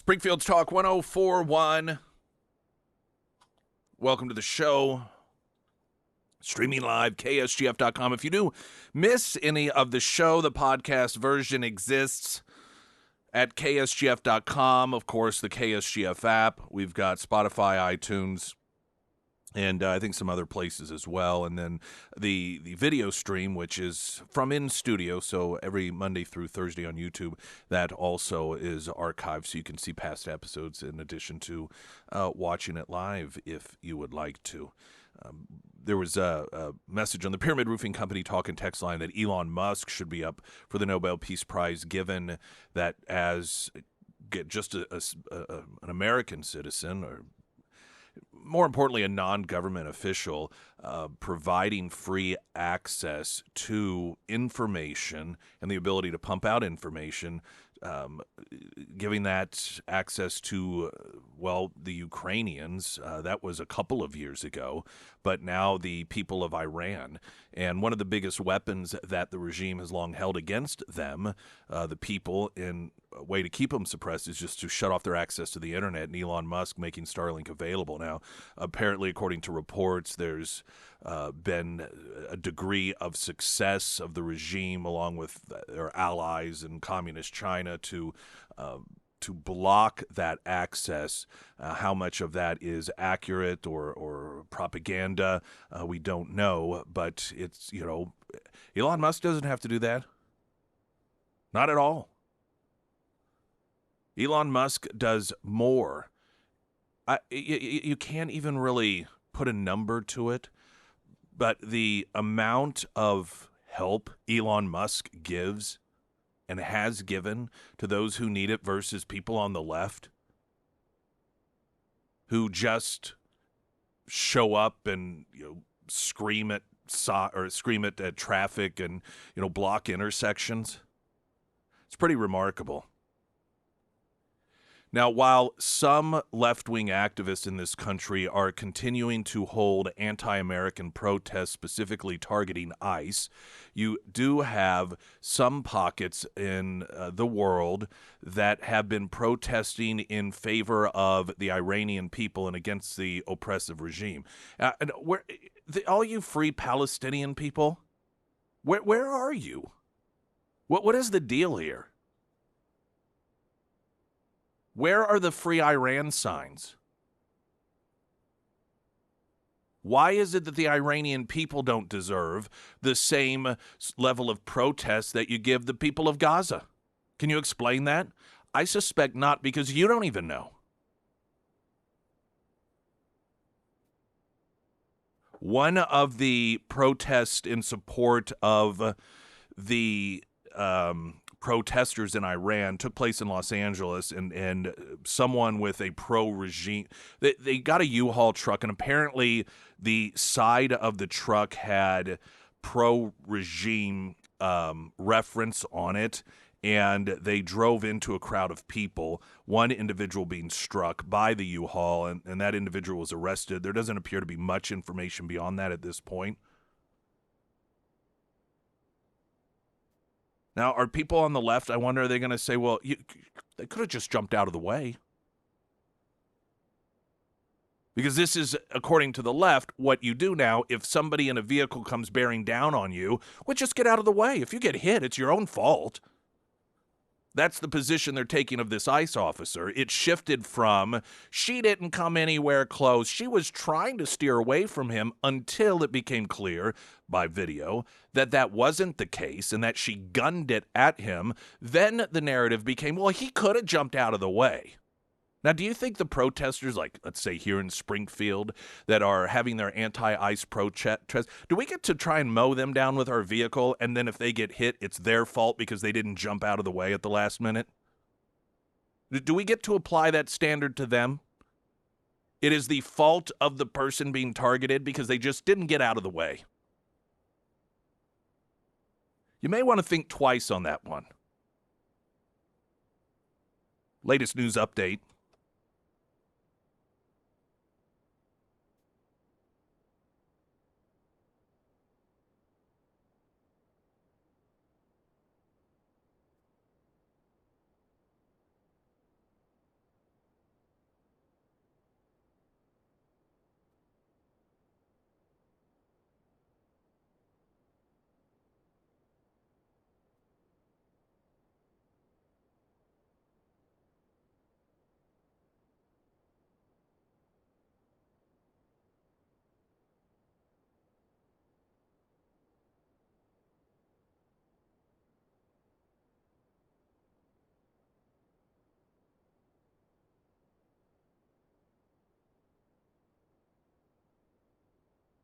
Springfield's Talk 1041. Welcome to the show. Streaming live, KSGF.com. If you do miss any of the show, the podcast version exists at KSGF.com. Of course, the KSGF app. We've got Spotify, iTunes, and I think some other places as well. And then the video stream, which is from in studio, so every Monday through Thursday on YouTube, that also is archived, so you can see past episodes in addition to watching it live if you would like to. There was a message on the Pyramid Roofing Company talk and text line that Elon Musk should be up for the Nobel Peace Prize, given that as just an American citizen, or more importantly, a non-government official, providing free access to information and the ability to pump out information, giving that access to, the Ukrainians. That was a couple of years ago, but now the people of Iran. And one of the biggest weapons that the regime has long held against them, the people, in a way to keep them suppressed, is just to shut off their access to the internet, and Elon Musk making Starlink available. Now, apparently, according to reports, there's been a degree of success of the regime, along with their allies in communist China, to block that access. How much of that is accurate or propaganda, we don't know. But it's, Elon Musk doesn't have to do that. Not at all. Elon Musk does more. You can't even really put a number to it, but the amount of help Elon Musk gives and has given to those who need it versus people on the left who just show up and scream at traffic and block intersections. It's pretty remarkable. Now, while some left-wing activists in this country are continuing to hold anti-American protests, specifically targeting ICE, you do have some pockets in the world that have been protesting in favor of the Iranian people and against the oppressive regime. All you free Palestinian people, where are you? What is the deal here? Where are the free Iran signs? Why is it that the Iranian people don't deserve the same level of protest that you give the people of Gaza? Can you explain that? I suspect not, because you don't even know. One of the protests in support of the protesters in Iran took place in Los Angeles, and someone with a pro-regime, they got a U-Haul truck, and apparently the side of the truck had pro-regime reference on it, and they drove into a crowd of people, one individual being struck by the U-Haul, and that individual was arrested. There doesn't appear to be much information beyond that at this point. Now, are people on the left, I wonder, are they going to say, well, they could have just jumped out of the way? Because this is, according to the left, what you do now. If somebody in a vehicle comes bearing down on you, well, just get out of the way. If you get hit, it's your own fault. That's the position they're taking of this ICE officer. It shifted from, she didn't come anywhere close. She was trying to steer away from him until it became clear by video that that wasn't the case and that she gunned it at him. Then the narrative became, well, he could have jumped out of the way. Now, do you think the protesters, like, let's say here in Springfield, that are having their anti-ICE protest, do we get to try and mow them down with our vehicle, and then if they get hit, it's their fault because they didn't jump out of the way at the last minute? Do we get to apply that standard to them? It is the fault of the person being targeted because they just didn't get out of the way. You may want to think twice on that one. Latest news update.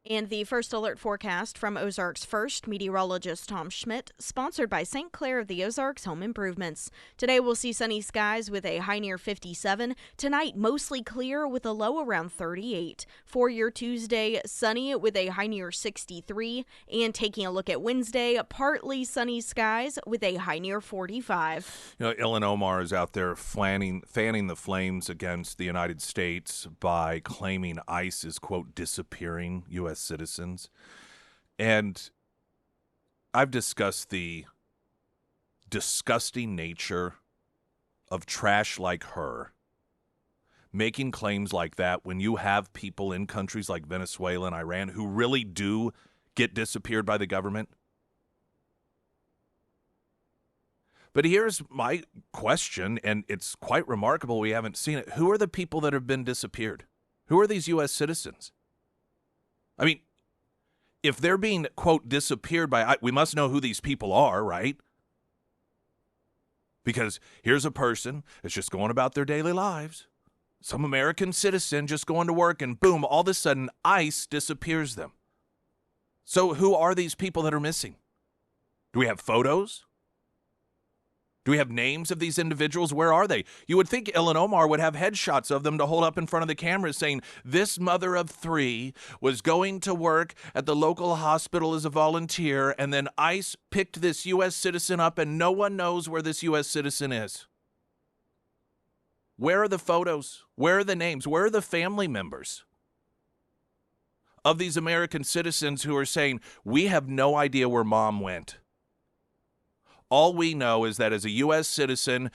And the first alert forecast from Ozarks First meteorologist Tom Schmidt, sponsored by St. Clair of the Ozarks Home Improvements. Today we'll see sunny skies with a high near 57. Tonight, mostly clear with a low around 38. For your Tuesday, sunny with a high near 63. And taking a look at Wednesday, partly sunny skies with a high near 45. Ilhan Omar is out there fanning the flames against the United States by claiming ICE is, quote, disappearing U.S. citizens. And I've discussed the disgusting nature of trash like her making claims like that when you have people in countries like Venezuela and Iran who really do get disappeared by the government. But here's my question, and it's quite remarkable we haven't seen it. Who are the people that have been disappeared? Who are these U.S. citizens? I mean, if they're being, quote, disappeared by, we must know who these people are, right? Because here's a person that's just going about their daily lives, some American citizen just going to work, and boom, all of a sudden, ICE disappears them. So who are these people that are missing? Do we have photos? Do we have names of these individuals? Where are they? You would think Ilhan Omar would have headshots of them to hold up in front of the camera saying, this mother of three was going to work at the local hospital as a volunteer, and then ICE picked this U.S. citizen up, and no one knows where this U.S. citizen is. Where are the photos? Where are the names? Where are the family members of these American citizens who are saying, we have no idea where mom went? All we know is that as a U.S. citizen,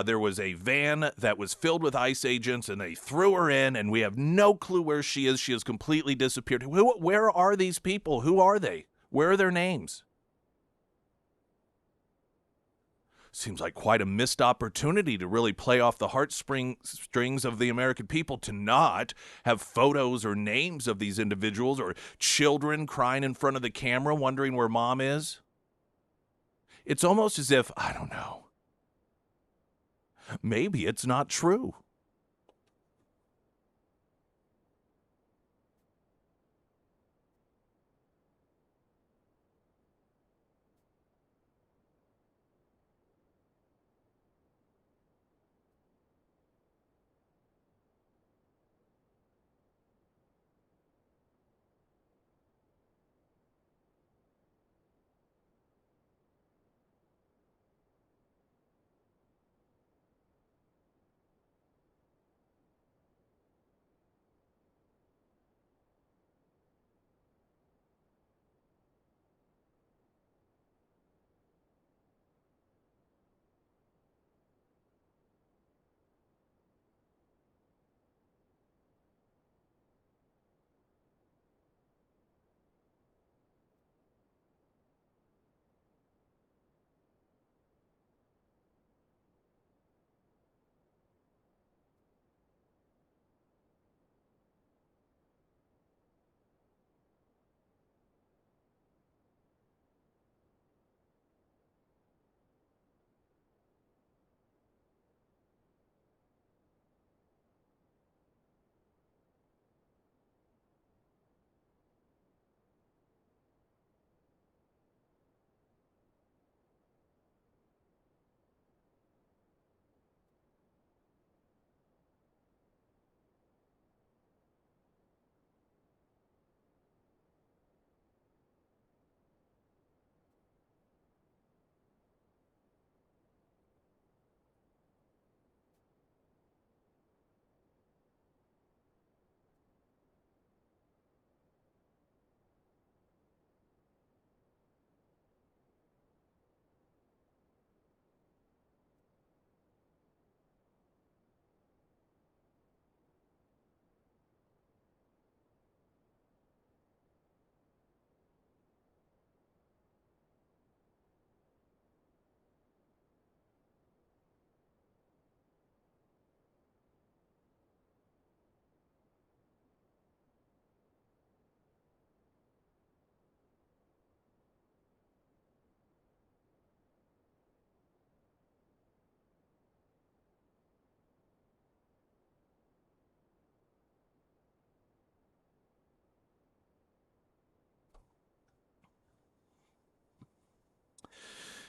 there was a van that was filled with ICE agents, and they threw her in, and we have no clue where she is. She has completely disappeared. Where are these people? Who are they? Where are their names? Seems like quite a missed opportunity to really play off the heartstrings of the American people to not have photos or names of these individuals, or children crying in front of the camera wondering where mom is. It's almost as if, I don't know, maybe it's not true.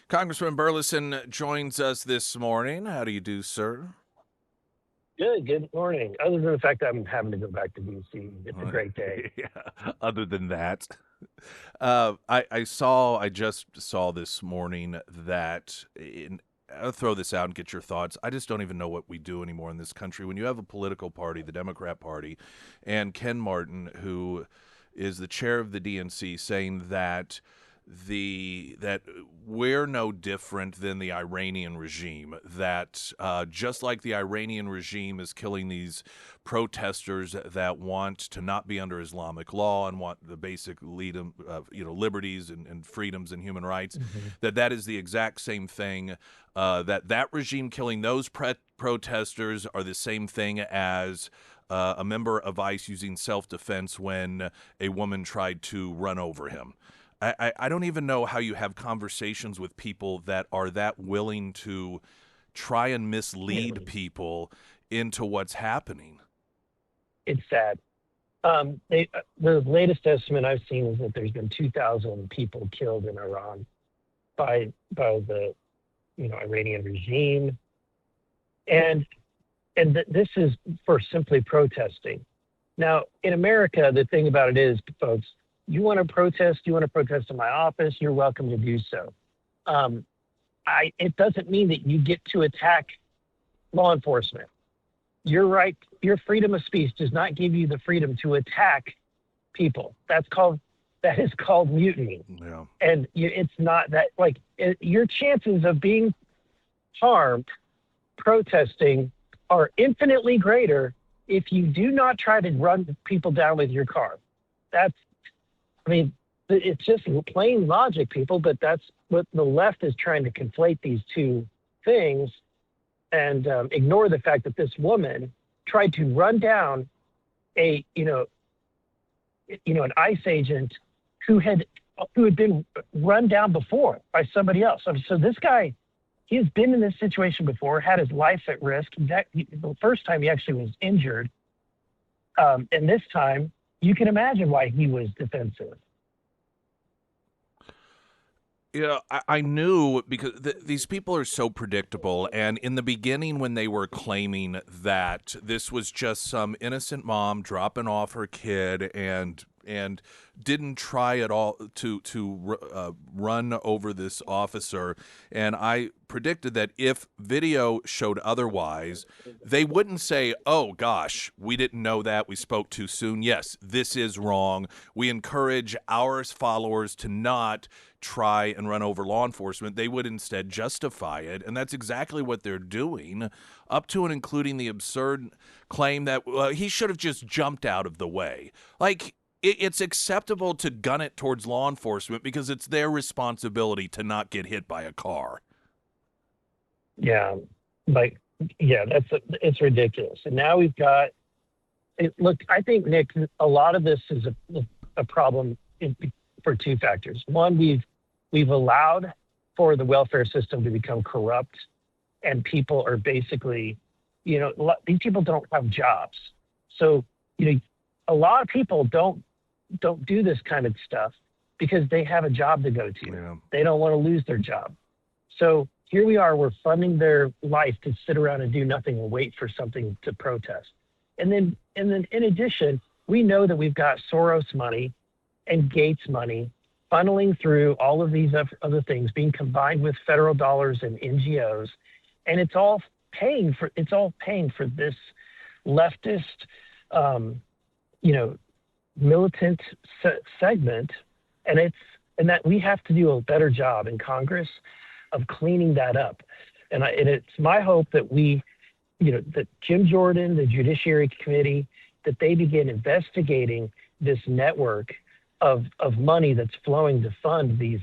Congressman Burleson joins us this morning. How do you do, sir? Good morning. Other than the fact that I'm having to go back to DC, it's a great day. Yeah. Other than that, I just saw this morning that I'll throw this out and get your thoughts. I just don't even know what we do anymore in this country. When you have a political party, the Democrat Party, and Ken Martin, who is the chair of the DNC, saying that that we're no different than the Iranian regime, that just like the Iranian regime is killing these protesters that want to not be under Islamic law and want the basic liberties and freedoms and human rights, that is the exact same thing, that regime killing those protesters are the same thing as a member of ICE using self-defense when a woman tried to run over him. I don't even know how you have conversations with people that are that willing to try and mislead people into what's happening. It's sad. The latest estimate I've seen is that there's been 2,000 people killed in Iran by the Iranian regime, and this is for simply protesting. Now, in America, the thing about it is, folks, you want to protest in my office, you're welcome to do so. It doesn't mean that you get to attack law enforcement. Your right, your freedom of speech does not give you the freedom to attack people. That is called mutiny. Yeah. And it's not that, your chances of being harmed protesting are infinitely greater if you do not try to run people down with your car. It's just plain logic, people, but that's what the left is trying to conflate these two things and ignore the fact that this woman tried to run down an ICE agent who had been run down before by somebody else. So this guy, he has been in this situation before, had his life at risk. The first time he actually was injured, and this time, you can imagine why he was defensive. Yeah, I knew because these people are so predictable. And in the beginning, when they were claiming that this was just some innocent mom dropping off her kid and didn't try at all to run over this officer, and I predicted that if video showed otherwise, they wouldn't say, oh gosh, we didn't know that, we spoke too soon. Yes, this is wrong. We encourage our followers to not try and run over law enforcement. They would instead justify it, and that's exactly what they're doing, up to and including the absurd claim that he should have just jumped out of the way. It's acceptable to gun it towards law enforcement because it's their responsibility to not get hit by a car. Yeah, it's ridiculous. And now we've got, look, I think, Nick, a lot of this is a problem for two factors. One, we've allowed for the welfare system to become corrupt, and people are basically, these people don't have jobs. So, a lot of people don't do this kind of stuff because they have a job to go to. Yeah. They don't want to lose their job. So here we are, we're funding their life to sit around and do nothing and wait for something to protest. And then in addition, we know that we've got Soros money and Gates money funneling through all of these other things, being combined with federal dollars and NGOs, and it's all paying for this leftist, militant segment, and that we have to do a better job in Congress of cleaning that up. And it's my hope that that Jim Jordan, the Judiciary Committee, that they begin investigating this network of money that's flowing to fund these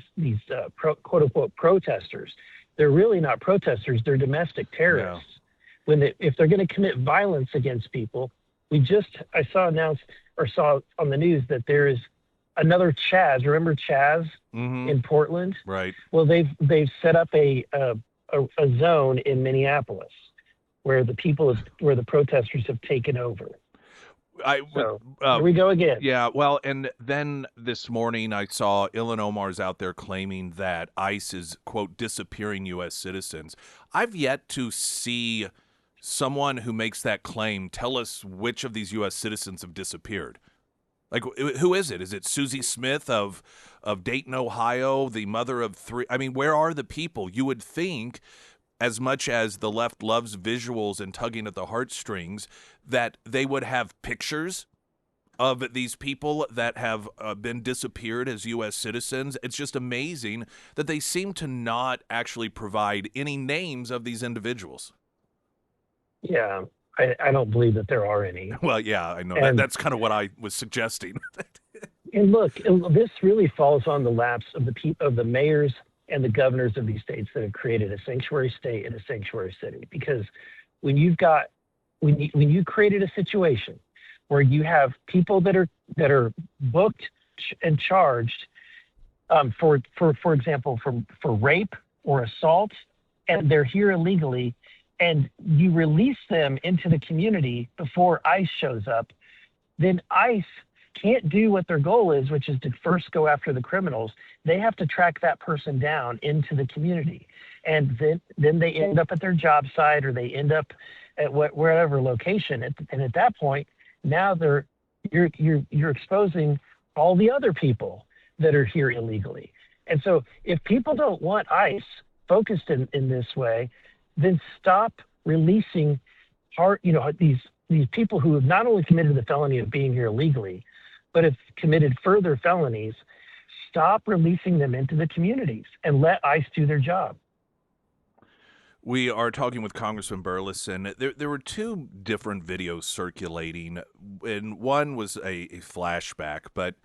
quote unquote protesters. They're really not protesters; they're domestic terrorists. Yeah. If they're going to commit violence against people, I saw on the news that there is another Chaz. Remember Chaz in Portland? Right. Well, they've set up a zone in Minneapolis where the protesters have taken over. So here we go again. Yeah, well, and then this morning I saw Ilhan Omar's out there claiming that ICE is, quote, disappearing U.S. citizens. I've yet to see someone who makes that claim tell us which of these U.S. citizens have disappeared. Like, who is it? Is it Susie Smith of Dayton, Ohio, the mother of three? I mean, where are the people? You would think, as much as the left loves visuals and tugging at the heartstrings, that they would have pictures of these people that have been disappeared as U.S. citizens. It's just amazing that they seem to not actually provide any names of these individuals. Yeah, I don't believe that there are any. Well, yeah, I know. That's kind of what I was suggesting. And look, this really falls on the laps of the mayors and the governors of these states that have created a sanctuary state and a sanctuary city. Because when you created a situation where you have people that are booked and charged for example, for rape or assault, and they're here illegally, and you release them into the community before ICE shows up, then ICE can't do what their goal is, which is to first go after the criminals. They have to track that person down into the community. And then they end up at their job site, or they end up at wherever location. And at that point, now you're exposing all the other people that are here illegally. And so if people don't want ICE focused in this way, then stop releasing these people who have not only committed the felony of being here illegally, but have committed further felonies. Stop releasing them into the communities and let ICE do their job. We are talking with Congressman Burleson. There were two different videos circulating, and one was a flashback, but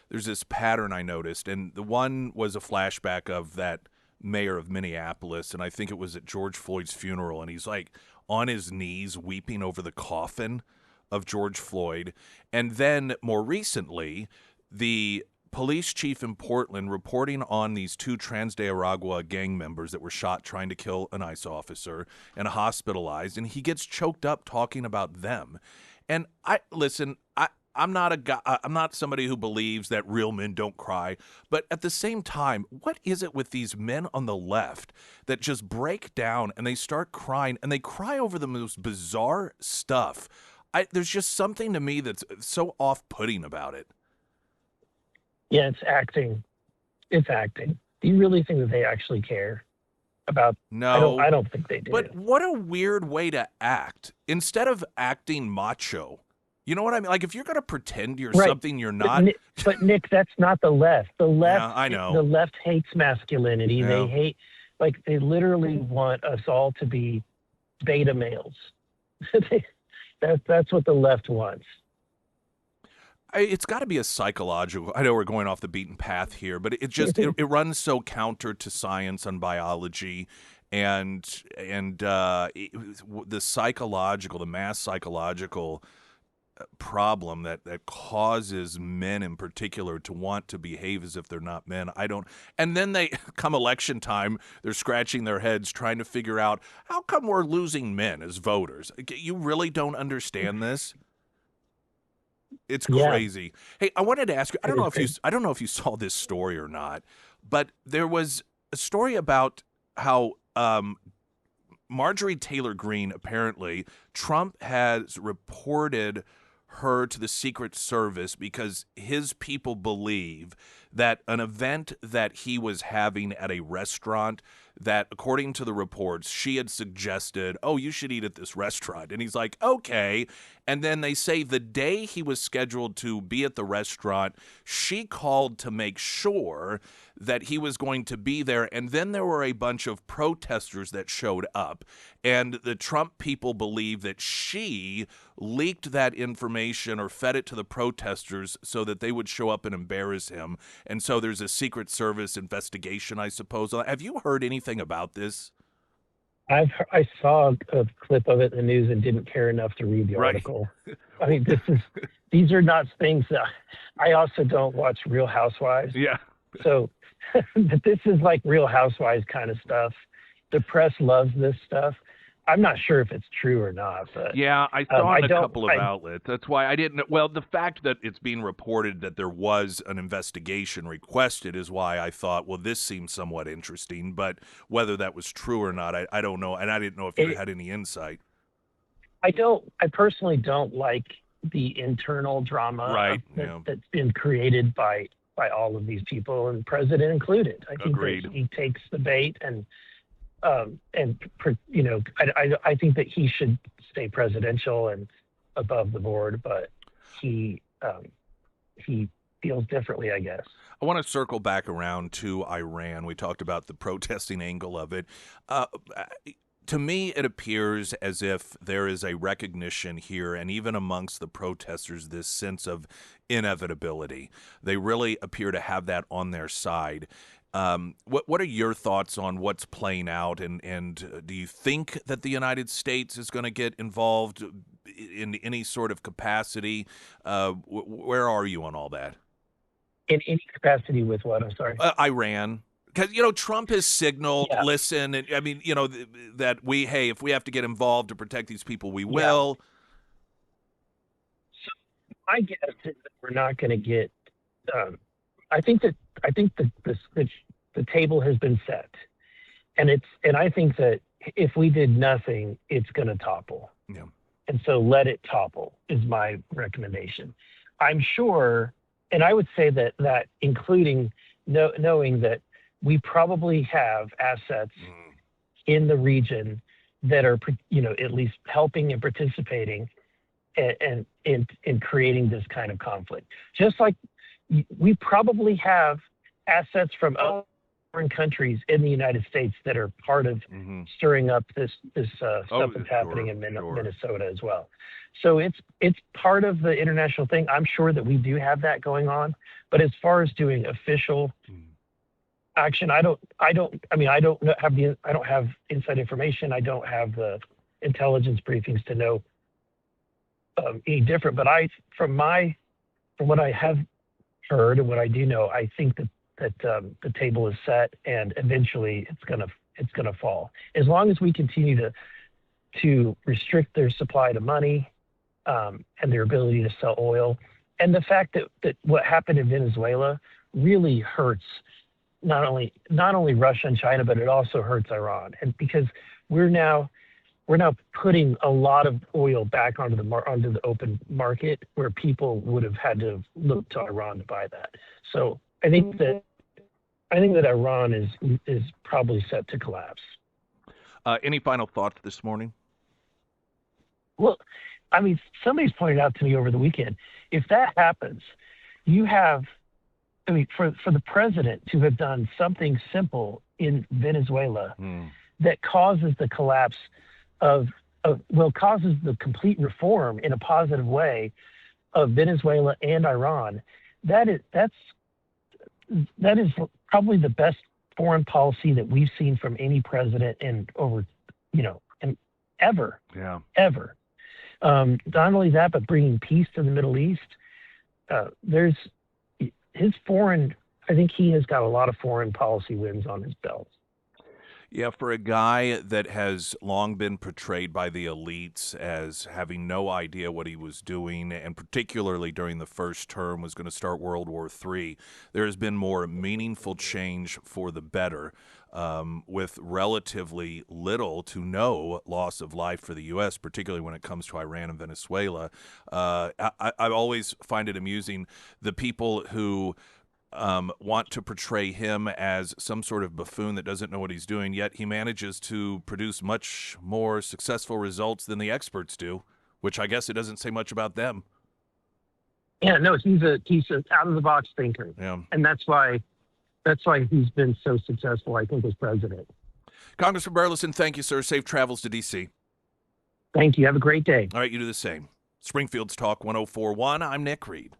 there's this pattern I noticed, and the one was a flashback of that mayor of Minneapolis, and I think it was at George Floyd's funeral, and he's like on his knees weeping over the coffin of George Floyd. And then more recently, the police chief in Portland reporting on these two Trans de Aragua gang members that were shot trying to kill an ICE officer and hospitalized, and he gets choked up talking about them. And I'm not a guy, I'm not somebody who believes that real men don't cry, but at the same time, what is it with these men on the left that just break down and they start crying, and they cry over the most bizarre stuff? There's just something to me that's so off-putting about it. Yeah, it's acting. It's acting. Do you really think that they actually care about? No, I don't think they do. But what a weird way to act. Instead of acting macho, you know what I mean? Like, if you're going to pretend you're something you're not. But Nick, that's not the left. The left, yeah, I know. The left hates masculinity. Yeah. They hate, they literally want us all to be beta males. That's what the left wants. It's got to be a psychological. I know we're going off the beaten path here, but it runs so counter to science and biology, and the mass psychological problem that causes men in particular to want to behave as if they're not men. And then they come election time, they're scratching their heads trying to figure out how come we're losing men as voters. You really don't understand this? It's crazy. Yeah. Hey, I wanted to ask you, I don't know if you saw this story or not, but there was a story about how Marjorie Taylor Greene, apparently Trump has reported her to the Secret Service because his people believe that an event that he was having at a restaurant, that according to the reports, she had suggested, oh, you should eat at this restaurant. And he's like, okay. And then they say the day he was scheduled to be at the restaurant, she called to make sure that he was going to be there. And then there were a bunch of protesters that showed up. And the Trump people believe that she leaked that information or fed it to the protesters so that they would show up and embarrass him. And so there's a Secret Service investigation, I suppose. Have you heard anything about this? I saw a clip of it in the news and didn't care enough to read the article. I mean, these are not things that I also don't watch Real Housewives. Yeah. So, but this is like Real Housewives kind of stuff. The press loves this stuff. I'm not sure if it's true or not, but Yeah, I saw I in a don't. couple of outlets. That's why I didn't. Well, the fact that it's being reported that there was an investigation requested is why I thought, well, this seems somewhat interesting. But whether that was true or not, I don't know. And I didn't know if you It, had any insight. I don't. I personally don't like the internal drama Right. that, Yeah. that's been created by all of these people, and the president included. I think that Agreed. he takes the bait, I think that he should stay presidential and above the board, but he he feels differently, I guess. I want to circle back around to Iran. We talked about the protesting angle of it. Uh, to me, it appears as if there is a recognition here, and even amongst the protesters, this sense of inevitability. They really appear to have that on their side. What are your thoughts on what's playing out, and do you think that the United States is going to get involved in any sort of capacity? Where are you on all that? In any capacity with what? I'm sorry. Iran. Because, Trump has signaled, Yeah, listen, and I mean, that if we have to get involved to protect these people, we yeah. will. So my guess is that we're not going to get. Um, I think the table has been set, and I think that if we did nothing, it's going to topple. Yeah. And so let it topple is my recommendation. I'm sure, and I would say that including knowing that we probably have assets in the region that are, at least helping and participating and in creating this kind of conflict. Just like we probably have assets from other foreign countries in the United States that are part of stirring up this stuff that's happening in Minnesota as well. So it's part of the international thing. I'm sure that we do have that going on, but as far as doing official action, I don't have inside information. I don't have the intelligence briefings to know any different. But from what I have heard and what I do know, I think that the table is set, and eventually it's gonna fall. As long as we continue to restrict their supply to money and their ability to sell oil, and the fact that what happened in Venezuela really hurts not only Russia and China, but it also hurts Iran, and because we're now putting a lot of oil back onto the open market where people would have had to look to Iran to buy that. So I think that Iran is probably set to collapse. Any final thoughts this morning? Well, I mean, somebody's pointed out to me over the weekend, if that happens, for the president to have done something simple in Venezuela that causes the collapse causes the complete reform in a positive way of Venezuela and Iran, that is probably the best foreign policy that we've seen from any president in over, and ever. Yeah. Ever. Not only that, but bringing peace to the Middle East. I think he has got a lot of foreign policy wins on his belt. Yeah, for a guy that has long been portrayed by the elites as having no idea what he was doing, and particularly during the first term was going to start World War III, there has been more meaningful change for the better, with relatively little to no loss of life for the U.S., particularly when it comes to Iran and Venezuela. I always find it amusing, the people who want to portray him as some sort of buffoon that doesn't know what he's doing, yet he manages to produce much more successful results than the experts do, which I guess it doesn't say much about them. Yeah, no, he's an out of the box thinker. Yeah. And that's why he's been so successful, I think, as president. Congressman Burleson, thank you, sir. Safe travels to D.C. Thank you. Have a great day. All right, you do the same. Springfield's Talk 104.1. I'm Nick Reed.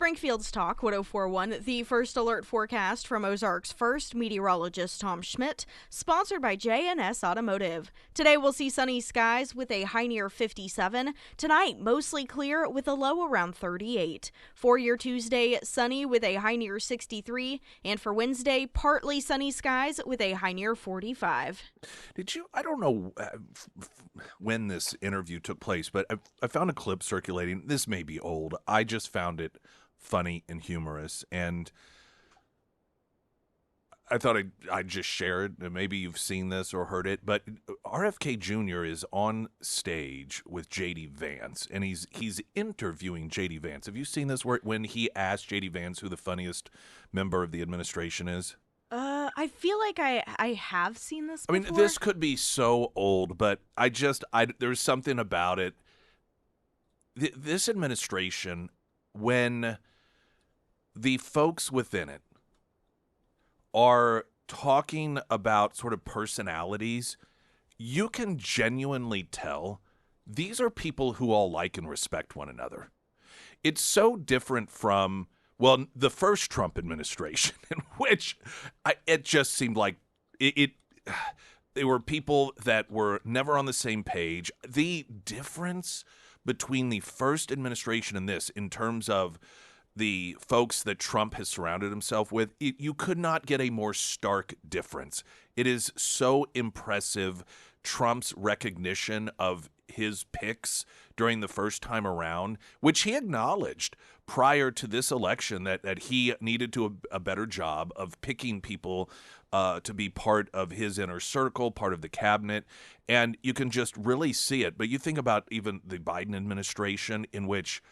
Springfield's Talk 1041, the first alert forecast from Ozarks First meteorologist Tom Schmidt, sponsored by J&S Automotive. Today we'll see sunny skies with a high near 57. Tonight, mostly clear with a low around 38. For your Tuesday, sunny with a high near 63. And for Wednesday, partly sunny skies with a high near 45. I don't know when this interview took place, but I found a clip circulating. This may be old. I just found it funny and humorous, and I thought I'd just share it. Maybe you've seen this or heard it, but RFK Jr. is on stage with J.D. Vance, and he's interviewing J.D. Vance. Have you seen this when he asked J.D. Vance who the funniest member of the administration is? I feel like I have seen this before. I mean, this could be so old, but there's something about it. This administration, when the folks within it are talking about sort of personalities, you can genuinely tell these are people who all like and respect one another. It's so different from, well, the first Trump administration, in which it just seemed like they were people that were never on the same page. The difference between the first administration and this, in terms of the folks that Trump has surrounded himself with, you could not get a more stark difference. It is so impressive, Trump's recognition of his picks during the first time around, which he acknowledged prior to this election that he needed to a better job of picking people to be part of his inner circle, part of the cabinet, and you can just really see it. But you think about even the Biden administration, in which,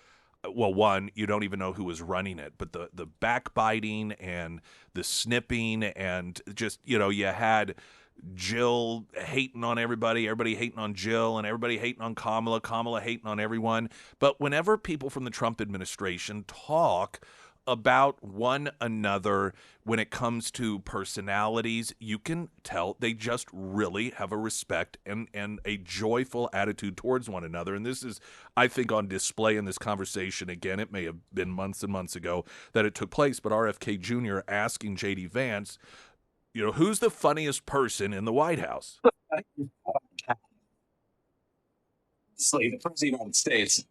well, one, you don't even know who was running it, but the backbiting and the snipping, and just, you had Jill hating on everybody hating on Jill, and everybody hating on Kamala hating on everyone. But whenever people from the Trump administration talk about one another when it comes to personalities, you can tell they just really have a respect and a joyful attitude towards one another. And this is, I think, on display in this conversation. Again, it may have been months and months ago that it took place, but RFK Jr. asking J.D. Vance, who's the funniest person in the White House? The President of the United States.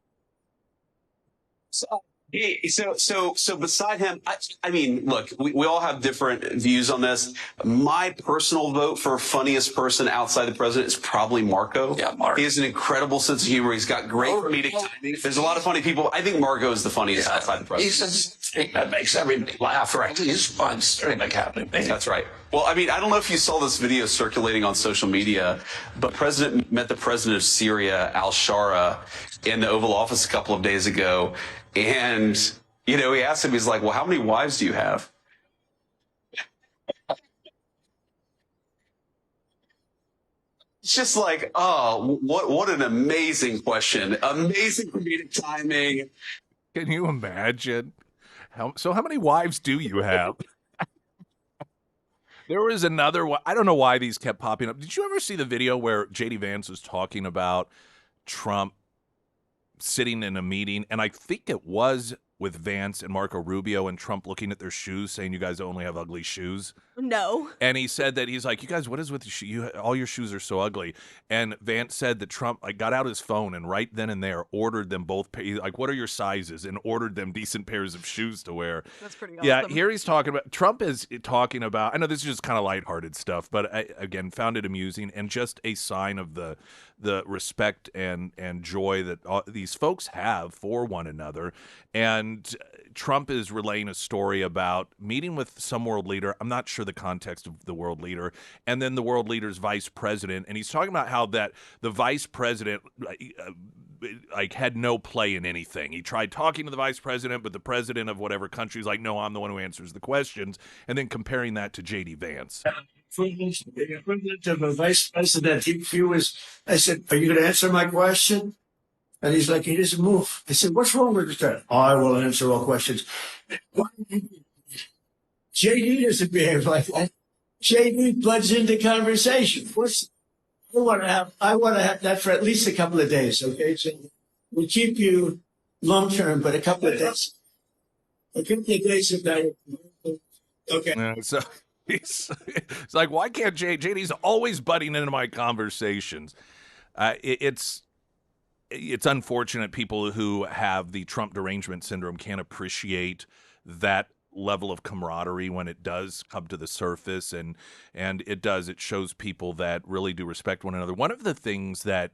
So beside him, I mean, look, we all have different views on this. My personal vote for funniest person outside the president is probably Marco. Yeah, Marco. He has an incredible sense of humor. He's got great comedic timing. There's a lot of funny people. I think Marco is the funniest outside the president. He's the thing that makes everybody laugh, right? He's fun, stream accounting. That's right. Well, I mean, I don't know if you saw this video circulating on social media, but President met the president of Syria, al-Shara, in the Oval Office a couple of days ago. And, he asked him, he's like, well, how many wives do you have? It's just like, oh, what an amazing question. Amazing comedic timing. Can you imagine? How many wives do you have? There was another one. I don't know why these kept popping up. Did you ever see the video where J.D. Vance was talking about Trump sitting in a meeting, and I think it was with Vance and Marco Rubio, and Trump looking at their shoes, saying, you guys only have ugly shoes? No. And he said that, he's like, you guys, what is with you? All your shoes are so ugly. And Vance said that Trump got out his phone and right then and there ordered them both, like, what are your sizes? And ordered them decent pairs of shoes to wear. That's pretty awesome. Yeah, here he's talking about, Trump is talking about, I know this is just kind of lighthearted stuff, but I, again, found it amusing and just a sign of the respect and joy that these folks have for one another. And Trump is relaying a story about meeting with some world leader. I'm not sure the context of the world leader, and then the world leader's vice president. And he's talking about how that the vice president had no play in anything. He tried talking to the vice president, but the president of whatever country is like, no, I'm the one who answers the questions. And then comparing that to J.D. Vance. The equivalent of a vice president, I said, are you going to answer my question? And he's like, he doesn't move. I said, what's wrong with this? I will answer all questions. JD doesn't behave like that. JD blends into conversation. I want to have that for at least a couple of days. Okay. So we'll keep you long term, but a couple of days. A couple of days ago. Okay. So it's like, why can't JD's always butting into my conversations? It's unfortunate people who have the Trump derangement syndrome can't appreciate that level of camaraderie when it does come to the surface, and it shows people that really do respect one another. One of the things that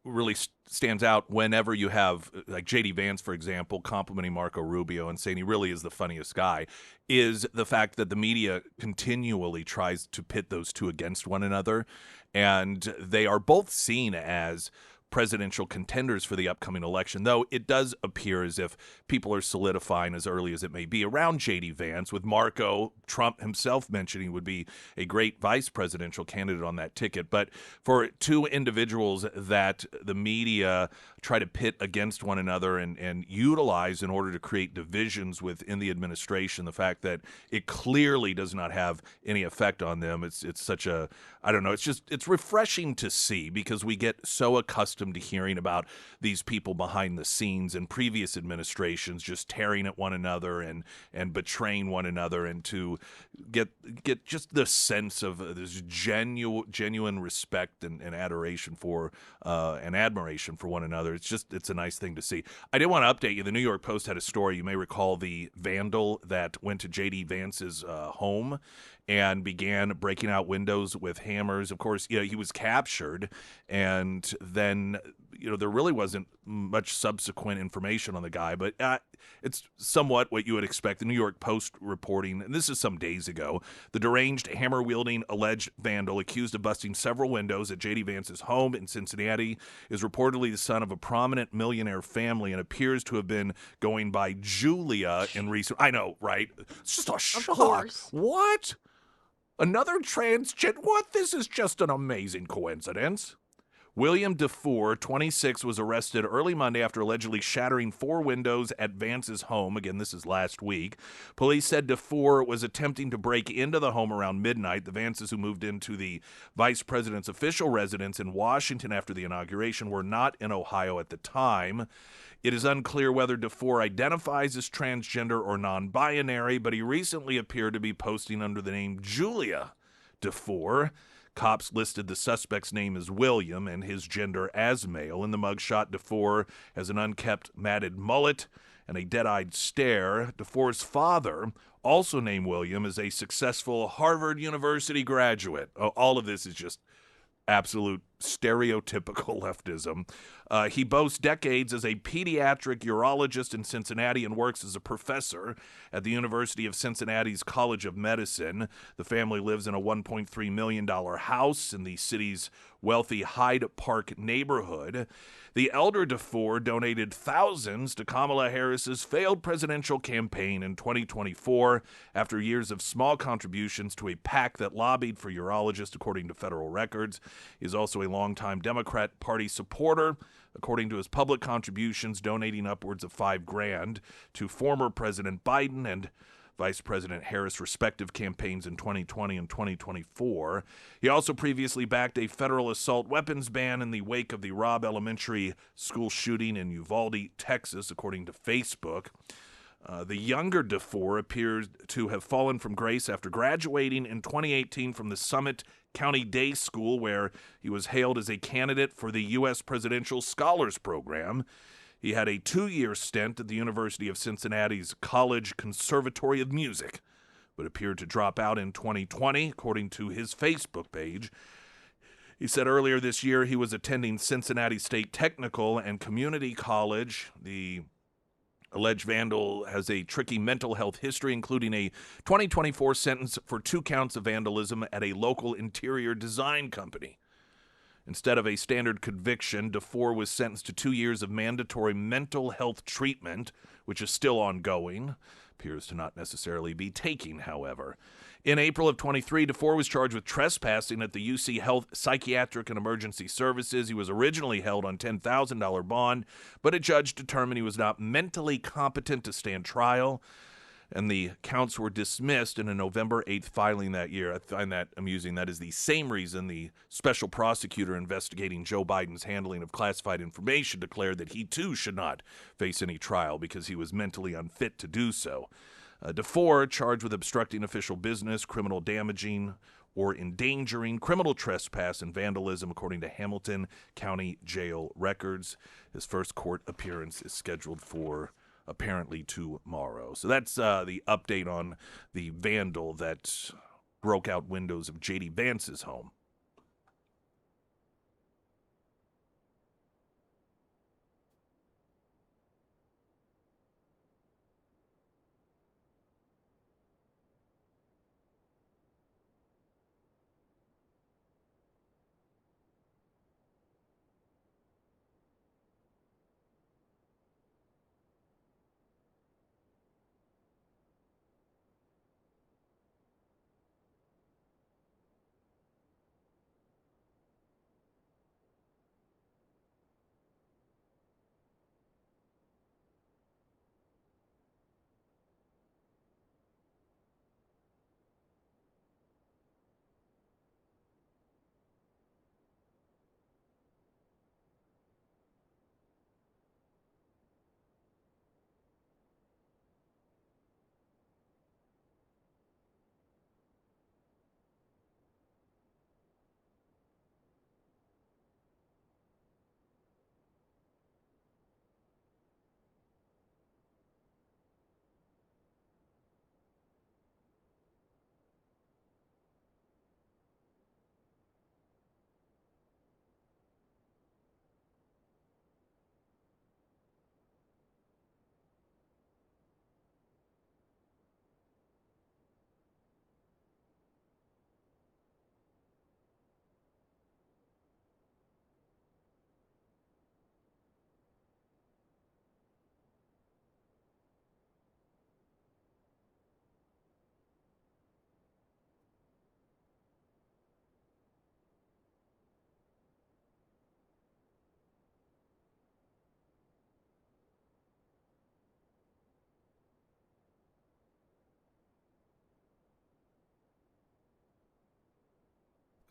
really stands out whenever you have like JD Vance, for example, complimenting Marco Rubio and saying he really is the funniest guy, is the fact that the media continually tries to pit those two against one another, and they are both seen as presidential contenders for the upcoming election, though it does appear as if people are solidifying as early as it may be around J.D. Vance, with Marco Trump himself mentioning would be a great vice presidential candidate on that ticket. But for two individuals that the media try to pit against one another and utilize in order to create divisions within the administration, the fact that it clearly does not have any effect on them, it's such a, I don't know, it's refreshing to see, because we get so accustomed to hearing about these people behind the scenes in previous administrations just tearing at one another and betraying one another, and to get just the sense of this genuine respect and adoration for and admiration for one another. It's a nice thing to see. I did want to update you. The New York Post had a story. You may recall the vandal that went to J.D. Vance's home and began breaking out windows with hammers. Of course, he was captured, and then there really wasn't much subsequent information on the guy, but it's somewhat what you would expect. The New York Post reporting, and this is some days ago, the deranged, hammer-wielding alleged vandal accused of busting several windows at J.D. Vance's home in Cincinnati is reportedly the son of a prominent millionaire family and appears to have been going by Julia in recent... I know, right? It's just a shock. Of course. What? Another transgender? What? This is just an amazing coincidence. William DeFore, 26, was arrested early Monday after allegedly shattering 4 windows at Vance's home. Again, this is last week. Police said DeFore was attempting to break into the home around midnight. The Vances, who moved into the vice president's official residence in Washington after the inauguration, were not in Ohio at the time. It is unclear whether DeFore identifies as transgender or non-binary, but he recently appeared to be posting under the name Julia DeFore. Cops listed the suspect's name as William and his gender as male. In the mugshot, DeFore has an unkempt, matted mullet and a dead-eyed stare. DeFore's father, also named William, is a successful Harvard University graduate. All of this is just absolute stereotypical leftism. He boasts decades as a pediatric urologist in Cincinnati and works as a professor at the University of Cincinnati's College of Medicine. The family lives in a $1.3 million house in the city's wealthy Hyde Park neighborhood. The elder DeFore donated thousands to Kamala Harris's failed presidential campaign in 2024 after years of small contributions to a PAC that lobbied for urologists, according to federal records. He is also a longtime Democrat Party supporter, according to his public contributions, donating upwards of $5,000 to former President Biden and Vice President Harris' respective campaigns in 2020 and 2024. He also previously backed a federal assault weapons ban in the wake of the Robb Elementary School shooting in Uvalde, Texas, according to Facebook. The younger DeFore appears to have fallen from grace after graduating in 2018 from the Summit County Day School, where he was hailed as a candidate for the U.S. Presidential Scholars Program. He had a 2-year stint at the University of Cincinnati's College Conservatory of Music, but appeared to drop out in 2020, according to his Facebook page. He said earlier this year he was attending Cincinnati State Technical and Community College. The alleged vandal has a tricky mental health history, including a 2024 sentence for 2 counts of vandalism at a local interior design company. Instead of a standard conviction, DeFore was sentenced to 2 years of mandatory mental health treatment, which is still ongoing. Appears to not necessarily be taking, however. In April of 23, DeFore was charged with trespassing at the UC Health Psychiatric and Emergency Services. He was originally held on $10,000 bond, but a judge determined he was not mentally competent to stand trial. and the counts were dismissed in a November 8th filing that year. I find that amusing. That is the same reason the special prosecutor investigating Joe Biden's handling of classified information declared that he too should not face any trial because he was mentally unfit to do so. DeFore, charged with obstructing official business, criminal damaging or endangering, criminal trespass, and vandalism, according to Hamilton County Jail records. His first court appearance is scheduled for apparently tomorrow. So that's the update on the vandal that broke out windows of J.D. Vance's home.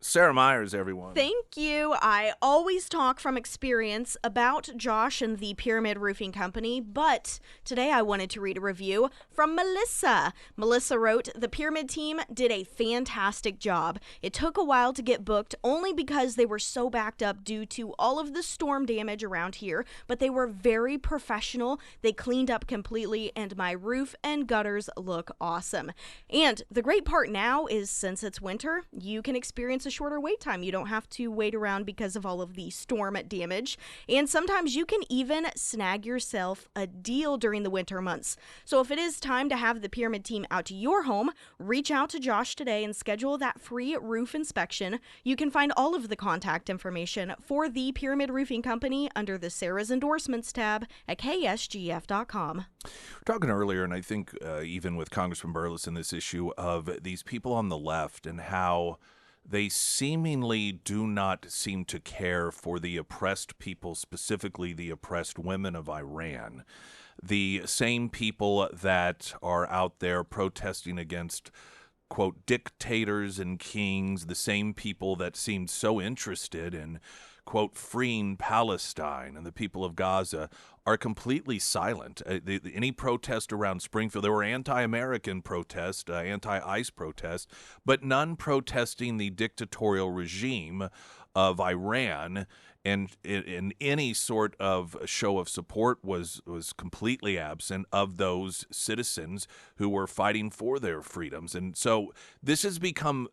Sarah Myers, everyone. Thank you. I always talk from experience about Josh and the Pyramid Roofing Company, but today I wanted to read a review from Melissa. Melissa wrote, "The Pyramid team did a fantastic job. It took a while to get booked only because they were so backed up due to all of the storm damage around here, but they were very professional. They cleaned up completely, and my roof and gutters look awesome. And the great part now is since it's winter, you can experience a shorter wait time. You don't have to wait around because of all of the storm damage. And sometimes you can even snag yourself a deal during the winter months. So if it is time to have the Pyramid team out to your home, reach out to Josh today and schedule that free roof inspection. You can find all of the contact information for the Pyramid Roofing Company under the Sarah's Endorsements tab at ksgf.com. We were talking earlier, and I think even with Congressman Burleson, this issue of these people on the left and how they seemingly do not seem to care for the oppressed people, specifically the oppressed women of Iran. The same people that are out there protesting against, quote, dictators and kings, the same people that seemed so interested in, quote, freeing Palestine and the people of Gaza are completely silent. Any protest around Springfield, there were anti-American protests, anti-ICE protests, but none protesting the dictatorial regime of Iran. And in any sort of show of support was completely absent of those citizens who were fighting for their freedoms. And so this has become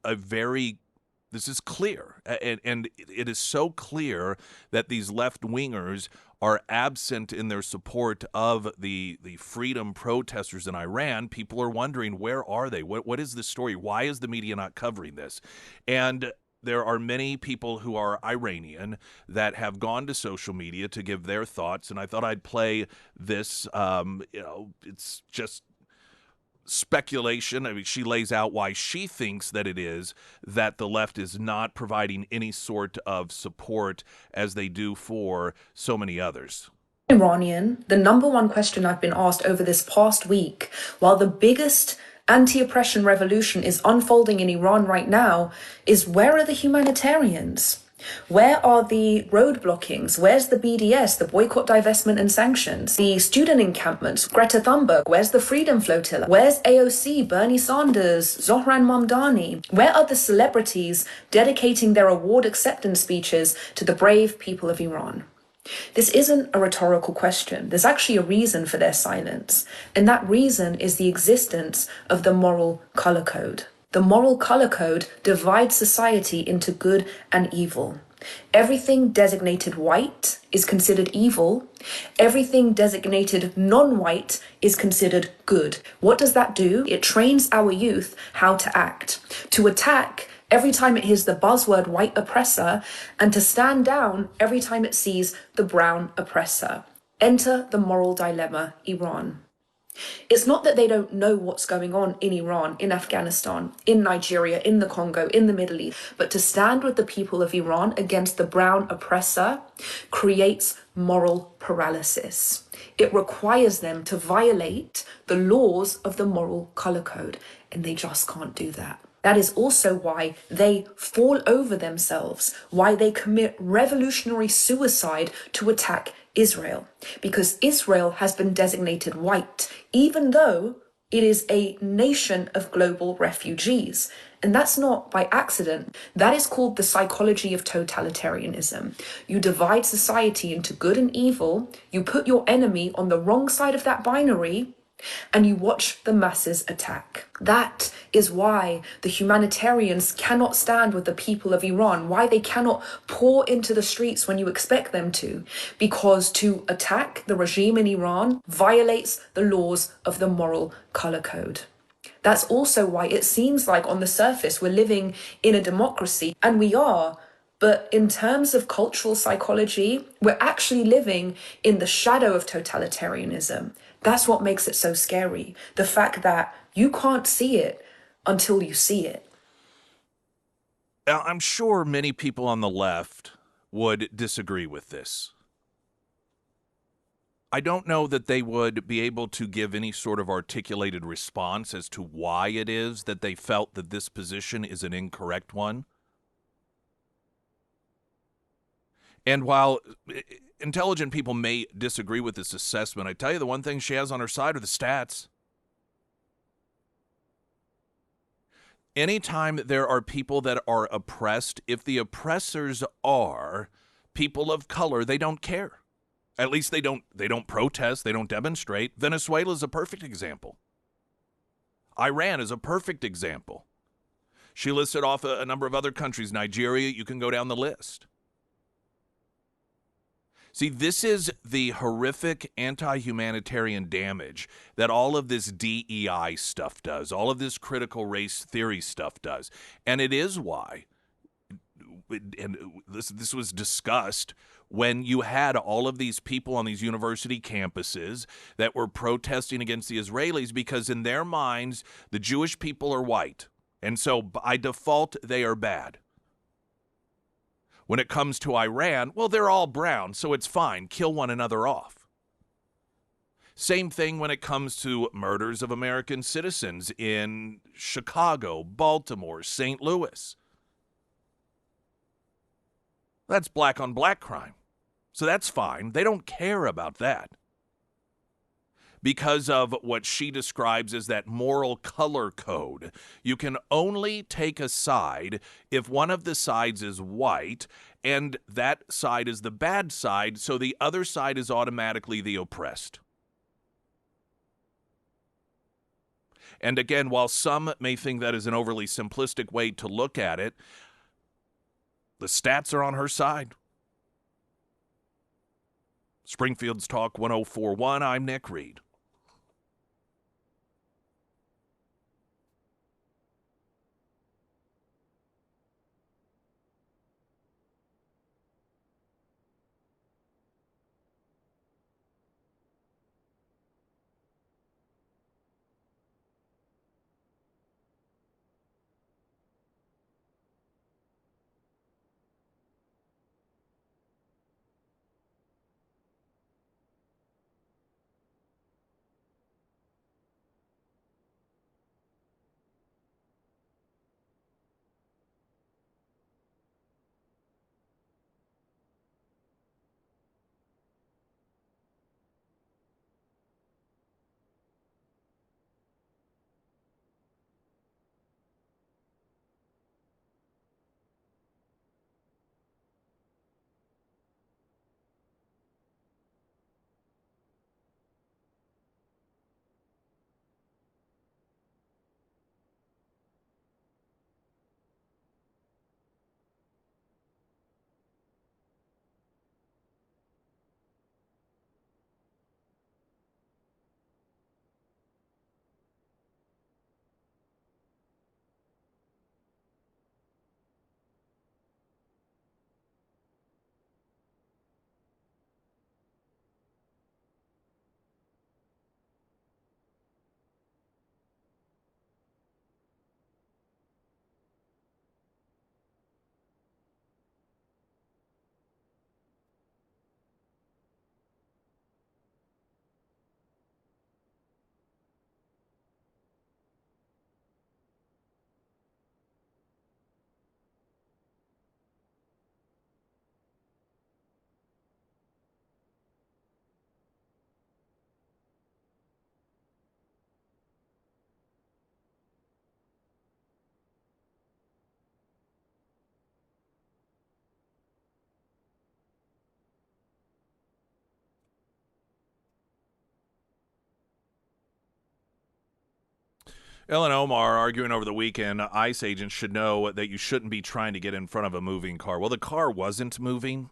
this is clear, and it is so clear that these left-wingers are absent in their support of the freedom protesters in Iran. People are wondering, where are they? What is the story? Why is the media not covering this? And there are many people who are Iranian that have gone to social media to give their thoughts, and I thought I'd play this. It's just speculation. I mean, she lays out why she thinks that it is that the left is not providing any sort of support as they do for so many others. Iranian, the number one question I've been asked over this past week, while the biggest anti-oppression revolution is unfolding in Iran right now, is where are the humanitarians? Where are the road blockings? Where's the BDS, the boycott, divestment and sanctions? The student encampments, Greta Thunberg, where's the Freedom Flotilla? Where's AOC, Bernie Sanders, Zohran Mamdani? Where are the celebrities dedicating their award acceptance speeches to the brave people of Iran? This isn't a rhetorical question. There's actually a reason for their silence, and that reason is the existence of the moral color code. The moral color code divides society into good and evil. Everything designated white is considered evil. Everything designated non-white is considered good. What does that do? It trains our youth how to act. To attack every time it hears the buzzword white oppressor, and to stand down every time it sees the brown oppressor. Enter the moral dilemma, Iran. It's not that they don't know what's going on in Iran, in Afghanistan, in Nigeria, in the Congo, in the Middle East, but to stand with the people of Iran against the brown oppressor creates moral paralysis. It requires them to violate the laws of the moral color code, and they just can't do that. That is also why they fall over themselves, why they commit revolutionary suicide to attack Israel, because Israel has been designated white, even though it is a nation of global refugees. And that's not by accident. That is called the psychology of totalitarianism. You divide society into good and evil, you put your enemy on the wrong side of that binary, and you watch the masses attack. That is why the humanitarians cannot stand with the people of Iran, why they cannot pour into the streets when you expect them to, because to attack the regime in Iran violates the laws of the moral color code. That's also why it seems like on the surface we're living in a democracy, and we are. But in terms of cultural psychology, we're actually living in the shadow of totalitarianism. That's what makes it so scary. The fact that you can't see it until you see it. Now, I'm sure many people on the left would disagree with this. I don't know that they would be able to give any sort of articulated response as to why it is that they felt that this position is an incorrect one. And while intelligent people may disagree with this assessment, I tell you the one thing she has on her side are the stats. Anytime there are people that are oppressed, if the oppressors are people of color, they don't care. At least they don't protest, they don't demonstrate. Venezuela is a perfect example. Iran is a perfect example. She listed off a number of other countries, Nigeria, you can go down the list. See, this is the horrific anti-humanitarian damage that all of this DEI stuff does, all of this critical race theory stuff does. And it is why, and this was discussed when you had all of these people on these university campuses that were protesting against the Israelis, because in their minds, the Jewish people are white. And so by default, they are bad. When it comes to Iran, well, they're all brown, so it's fine. Kill one another off. Same thing when it comes to murders of American citizens in Chicago, Baltimore, St. Louis. That's black on black crime. So that's fine. They don't care about that, because of what she describes as that moral color code. You can only take a side if one of the sides is white, and that side is the bad side, so the other side is automatically the oppressed. And again, while some may think that is an overly simplistic way to look at it, the stats are on her side. Springfield's Talk 1041, I'm Nick Reed. Ellen Omar arguing over the weekend, ICE agents should know that you shouldn't be trying to get in front of a moving car. Well, the car wasn't moving.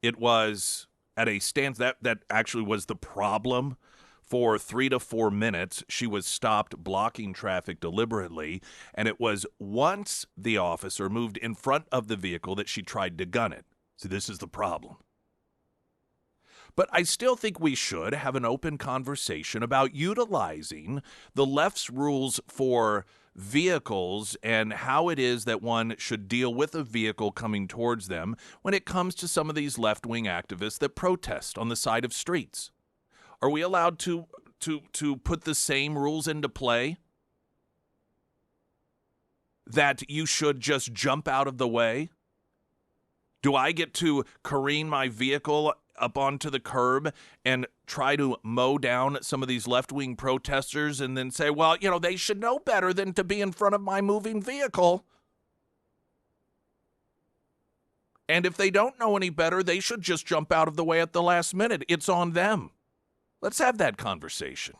It was at a stance. That actually was the problem. For 3 to 4 minutes, she was stopped blocking traffic deliberately, and it was once the officer moved in front of the vehicle that she tried to gun it. So this is the problem. But I still think we should have an open conversation about utilizing the left's rules for vehicles and how it is that one should deal with a vehicle coming towards them when it comes to some of these left-wing activists that protest on the side of streets. Are we allowed to put the same rules into play? That you should just jump out of the way? Do I get to careen my vehicle up onto the curb and try to mow down some of these left-wing protesters and then say, well, they should know better than to be in front of my moving vehicle? And if they don't know any better, they should just jump out of the way at the last minute. It's on them. Let's have that conversation.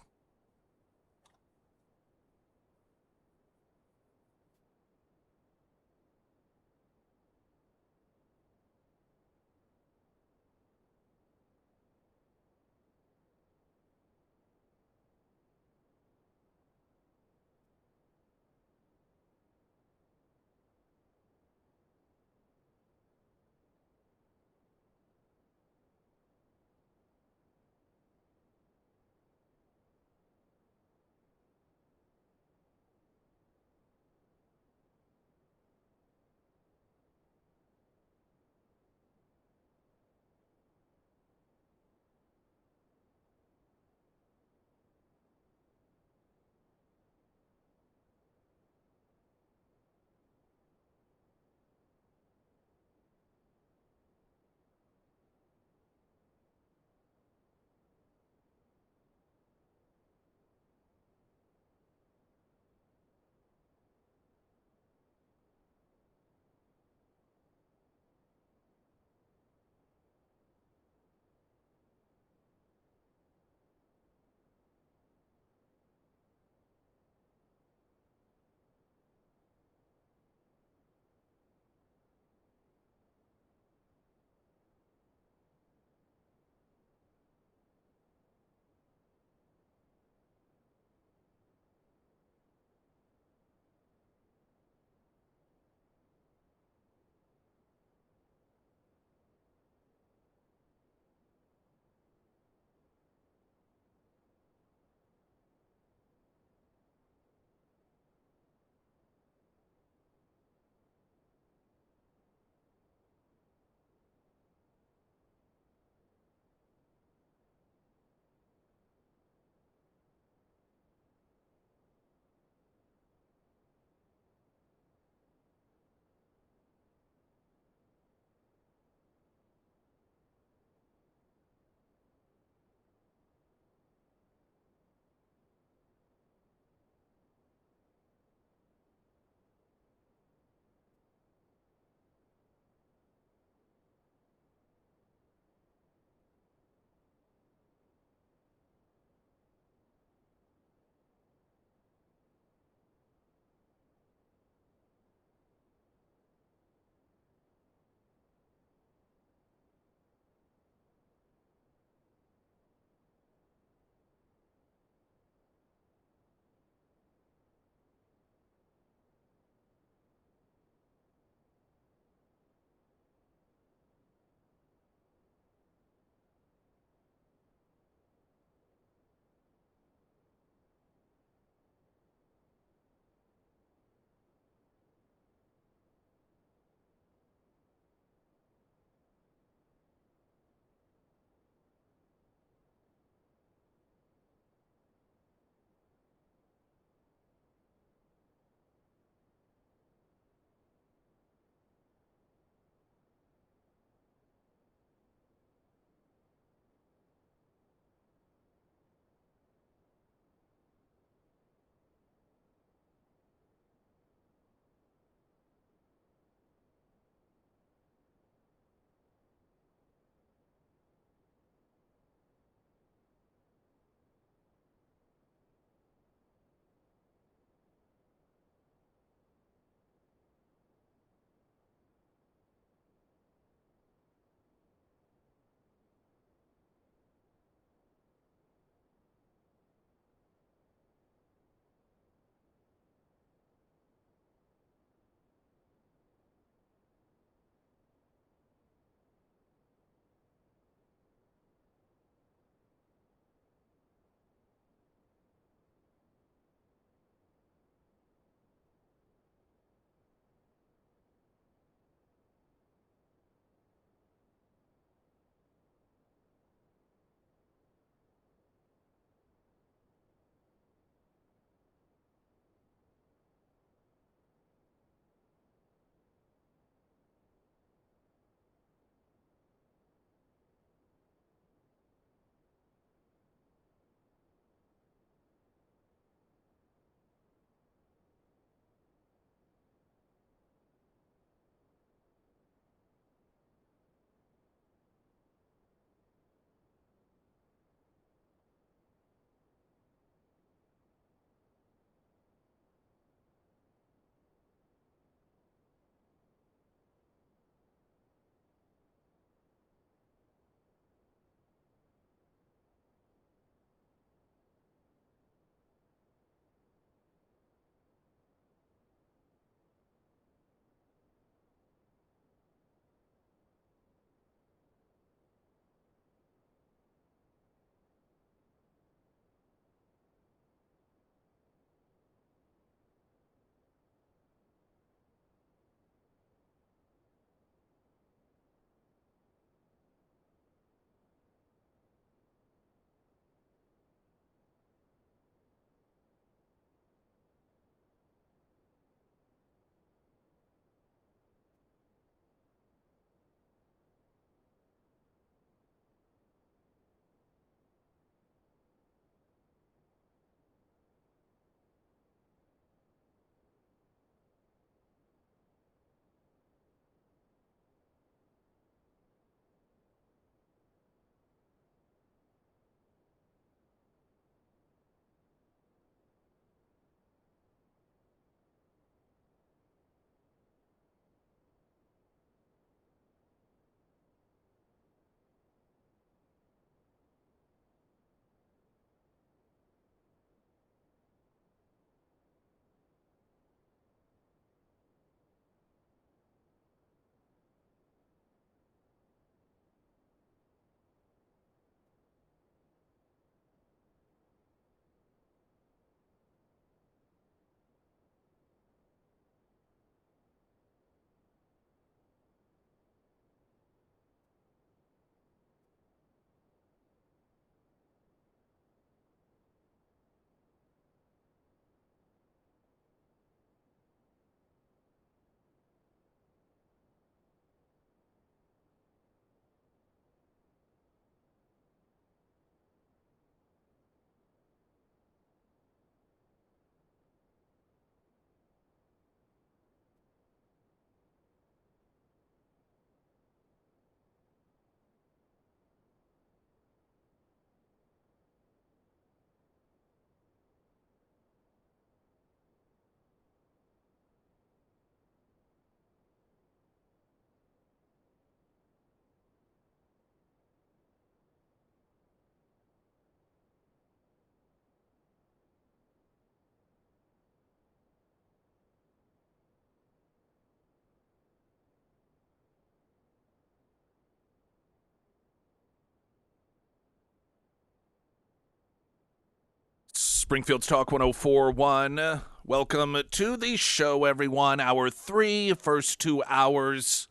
Springfield's Talk 104.1. Welcome to the show, everyone. Hour 3, first 2 hours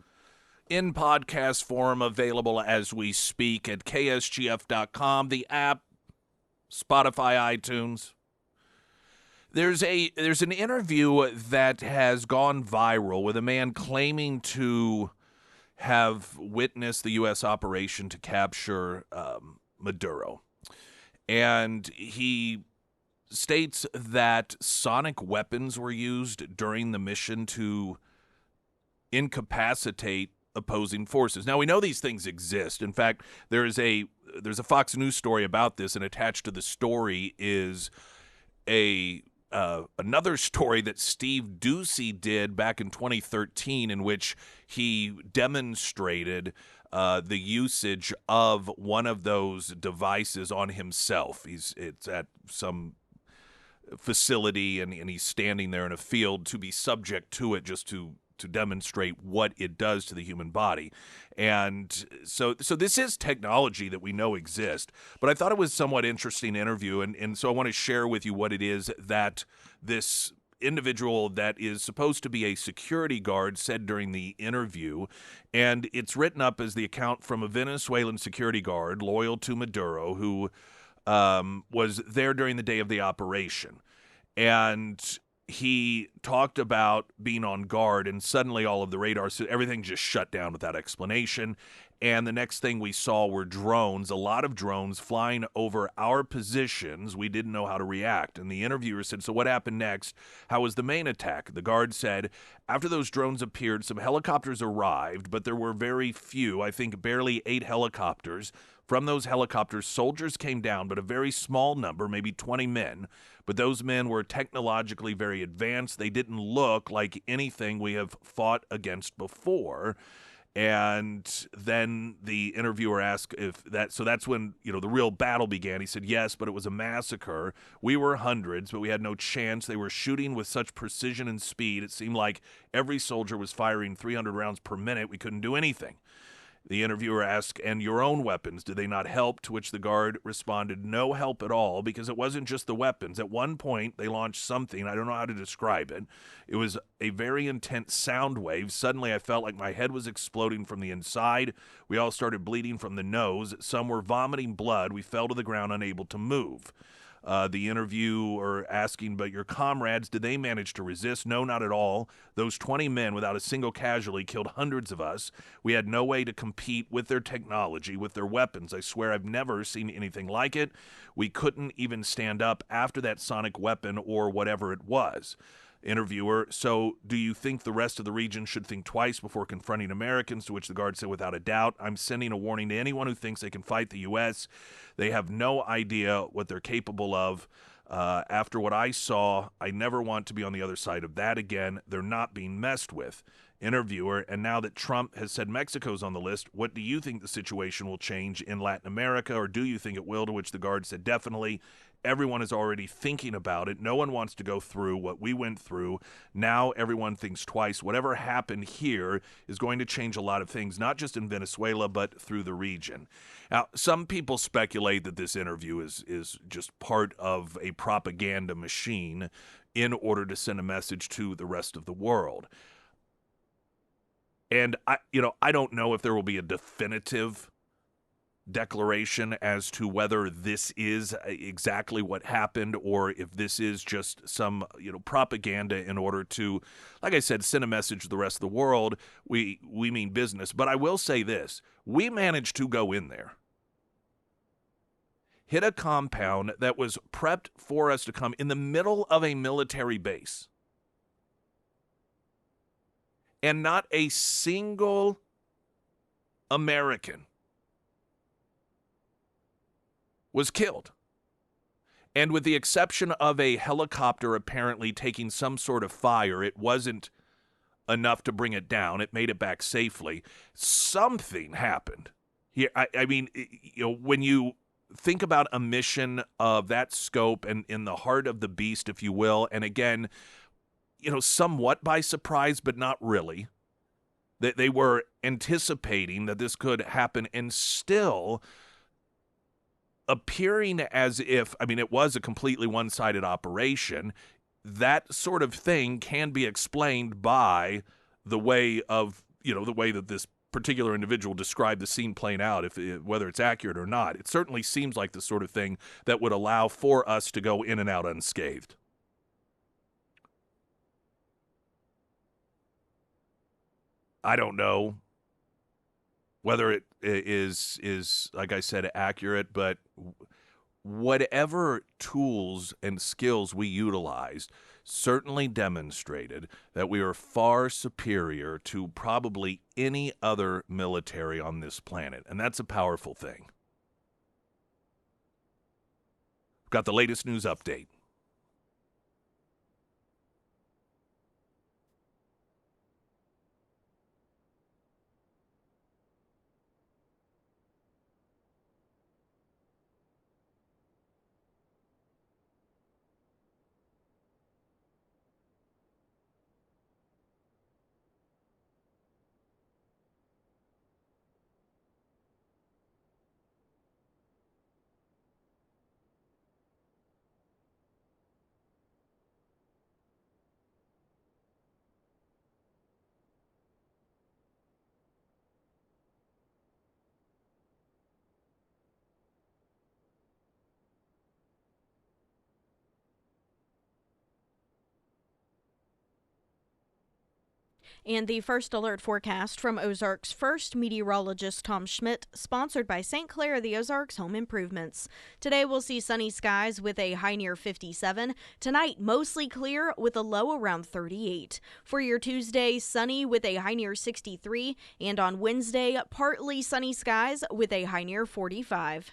in podcast form, available as we speak at ksgf.com, the app, Spotify, iTunes. There's an interview that has gone viral with a man claiming to have witnessed the U.S. operation to capture Maduro. And he states that sonic weapons were used during the mission to incapacitate opposing forces. Now, we know these things exist. In fact, there's a Fox News story about this, and attached to the story is another story that Steve Ducey did back in 2013, in which he demonstrated the usage of one of those devices on himself. It's at some facility, and he's standing there in a field to be subject to it, just to demonstrate what it does to the human body. And so this is technology that we know exists, but I thought it was a somewhat interesting interview, and so I want to share with you what it is that this individual that is supposed to be a security guard said during the interview. And it's written up as the account from a Venezuelan security guard loyal to Maduro, who was there during the day of the operation. And he talked about being on guard, and suddenly all of the radar, everything just shut down without explanation. And the next thing we saw were drones, a lot of drones flying over our positions. We didn't know how to react. And the interviewer said, "So what happened next? How was the main attack?" The guard said, "After those drones appeared, some helicopters arrived, but there were very few, I think barely 8 helicopters. From those helicopters, soldiers came down, but a very small number, maybe 20 men. But those men were technologically very advanced. They didn't look like anything we have fought against before." And then the interviewer asked if that, so that's when, the real battle began. He said, "Yes, but it was a massacre. We were hundreds, but we had no chance. They were shooting with such precision and speed. It seemed like every soldier was firing 300 rounds per minute. We couldn't do anything." The interviewer asked, "And your own weapons, did they not help?" To which the guard responded, "No help at all, because it wasn't just the weapons. At one point, they launched something. I don't know how to describe it. It was a very intense sound wave. Suddenly, I felt like my head was exploding from the inside. We all started bleeding from the nose. Some were vomiting blood. We fell to the ground, unable to move." The interviewer asking, "But your comrades, did they manage to resist?" "No, not at all. Those 20 men, without a single casualty, killed hundreds of us. We had no way to compete with their technology, with their weapons. I swear I've never seen anything like it. We couldn't even stand up after that sonic weapon or whatever it was." Interviewer, "So do you think the rest of the region should think twice before confronting Americans?" To which the guard said, "Without a doubt. I'm sending a warning to anyone who thinks they can fight the U.S. They have no idea what they're capable of. After what I saw, I never want to be on the other side of that again. They're not being messed with." Interviewer, "And now that Trump has said Mexico's on the list, what do you think the situation will change in Latin America, or do you think it will?" To which the guard said, "Definitely. Everyone is already thinking about it. No one wants to go through what we went through. Now everyone thinks twice. Whatever happened here is going to change a lot of things, not just in Venezuela, but through the region." Now, some people speculate that this interview is just part of a propaganda machine in order to send a message to the rest of the world. And I don't know if there will be a definitive declaration as to whether this is exactly what happened, or if this is just some propaganda in order to, like I said, send a message to the rest of the world. We mean business. But I will say this: we managed to go in there, hit a compound that was prepped for us to come in the middle of a military base, and not a single American was killed. And with the exception of a helicopter apparently taking some sort of fire, it wasn't enough to bring it down. It made it back safely. Something happened here. I mean, when you think about a mission of that scope and in the heart of the beast, if you will, and again, somewhat by surprise, but not really, that they were anticipating that this could happen, and still appearing as if, I mean, it was a completely one-sided operation. That sort of thing can be explained by the way of, the way that this particular individual described the scene playing out, whether it's accurate or not. It certainly seems like the sort of thing that would allow for us to go in and out unscathed. I don't know whether it is like I said, accurate, but whatever tools and skills we utilized certainly demonstrated that we are far superior to probably any other military on this planet, and that's a powerful thing. Got the latest news update. And the first alert forecast from Ozarks First meteorologist Tom Schmidt, sponsored by St. Clair of the Ozarks Home Improvements. Today we'll see sunny skies with a high near 57. Tonight, mostly clear with a low around 38. For your Tuesday, sunny with a high near 63. And on Wednesday, partly sunny skies with a high near 45.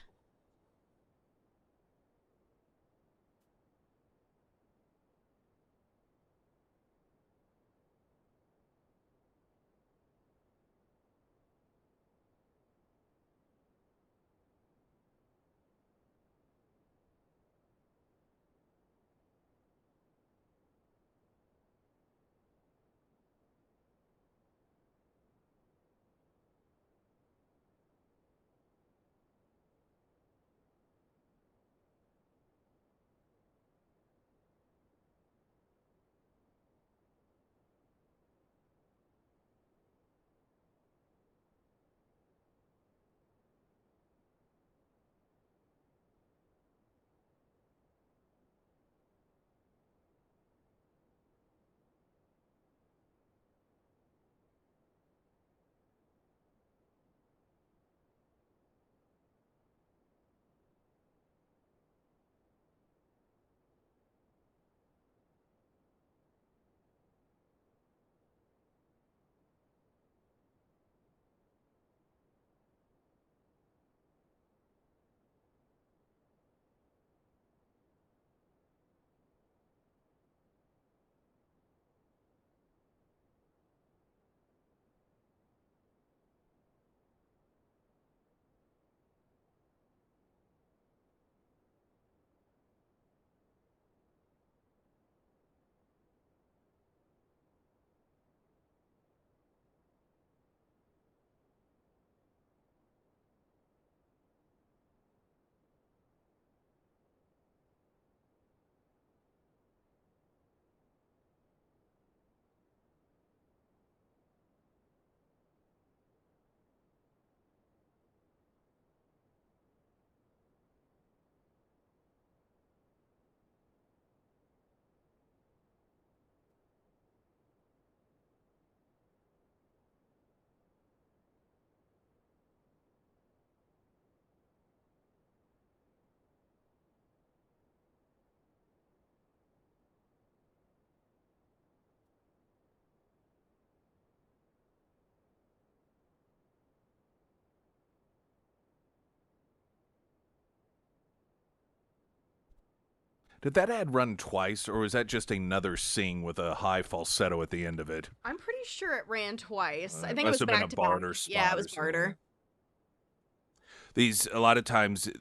Did that ad run twice, or was that just another sing with a high falsetto at the end of it? I'm pretty sure it ran twice. I think it Must was have been back a to barter back. spot Yeah, it or was something. barter. A lot of times,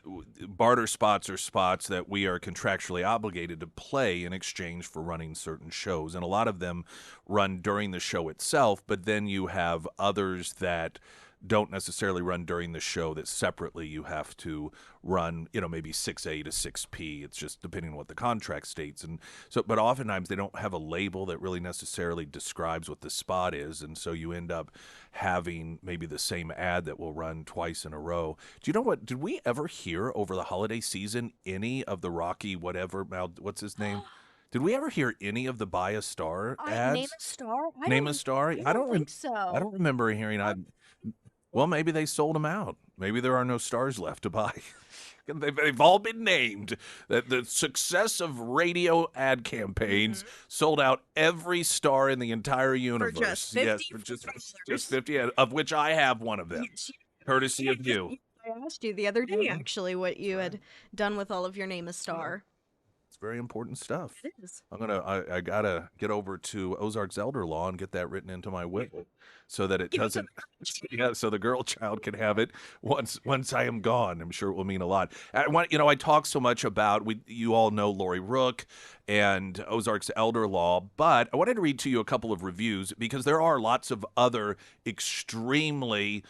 barter spots are spots that we are contractually obligated to play in exchange for running certain shows. And a lot of them run during the show itself, but then you have others that don't necessarily run during the show, that separately you have to run, maybe 6A to 6P. It's just depending on what the contract states. And so, but oftentimes they don't have a label that really necessarily describes what the spot is. And so you end up having maybe the same ad that will run twice in a row. Do you know what? Did we ever hear over the holiday season any of the Rocky what's his name? Did we ever hear any of the Buy a Star ads? Name a star? Name a Star? I don't think so. I don't remember hearing. Well, maybe they sold them out. Maybe there are no stars left to buy. They've all been named. The success of radio ad campaigns sold out every star in the entire universe. For just 50 yes, for just 50, of which I have one of them, courtesy of you. I asked you the other day, actually, what you had done with all of your Name a Star. It's very important stuff. It is. I gotta get over to Ozark's elder law and get that written into my will, so that it doesn't. So the girl child can have it once I am gone. I'm sure it will mean a lot. I talk so much about you all know Lori Rook and Ozark's elder law, but I wanted to read to you a couple of reviews because there are lots of other extremely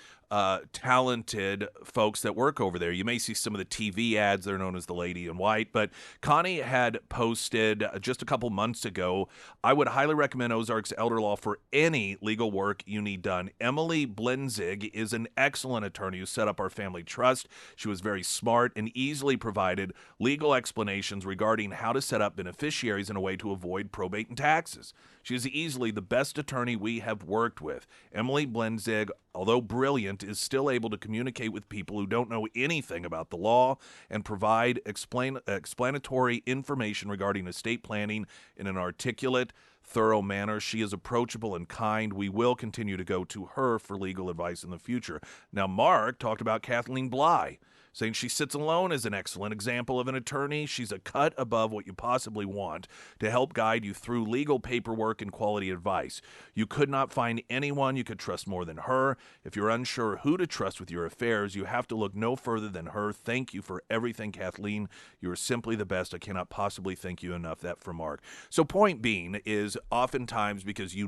talented folks that work over there. You may see some of the TV ads. They're known as the Lady in White. But Connie had posted just a couple months ago, I would highly recommend Ozark's Elder Law for any legal work you need done. Emily Blenzig is an excellent attorney who set up our family trust. She was very smart and easily provided legal explanations regarding how to set up beneficiaries in a way to avoid probate and taxes. She is easily the best attorney we have worked with. Emily Blenzig, although brilliant, is still able to communicate with people who don't know anything about the law and provide explanatory information regarding estate planning in an articulate, thorough manner. She is approachable and kind. We will continue to go to her for legal advice in the future. Now, Mark talked about Kathleen Bly, saying she sits alone as an excellent example of an attorney. She's a cut above what you possibly want to help guide you through legal paperwork and quality advice. You could not find anyone you could trust more than her. If you're unsure who to trust with your affairs, you have to look no further than her. Thank you for everything, Kathleen. You are simply the best. I cannot possibly thank you enough. That from Mark. So point being is oftentimes because you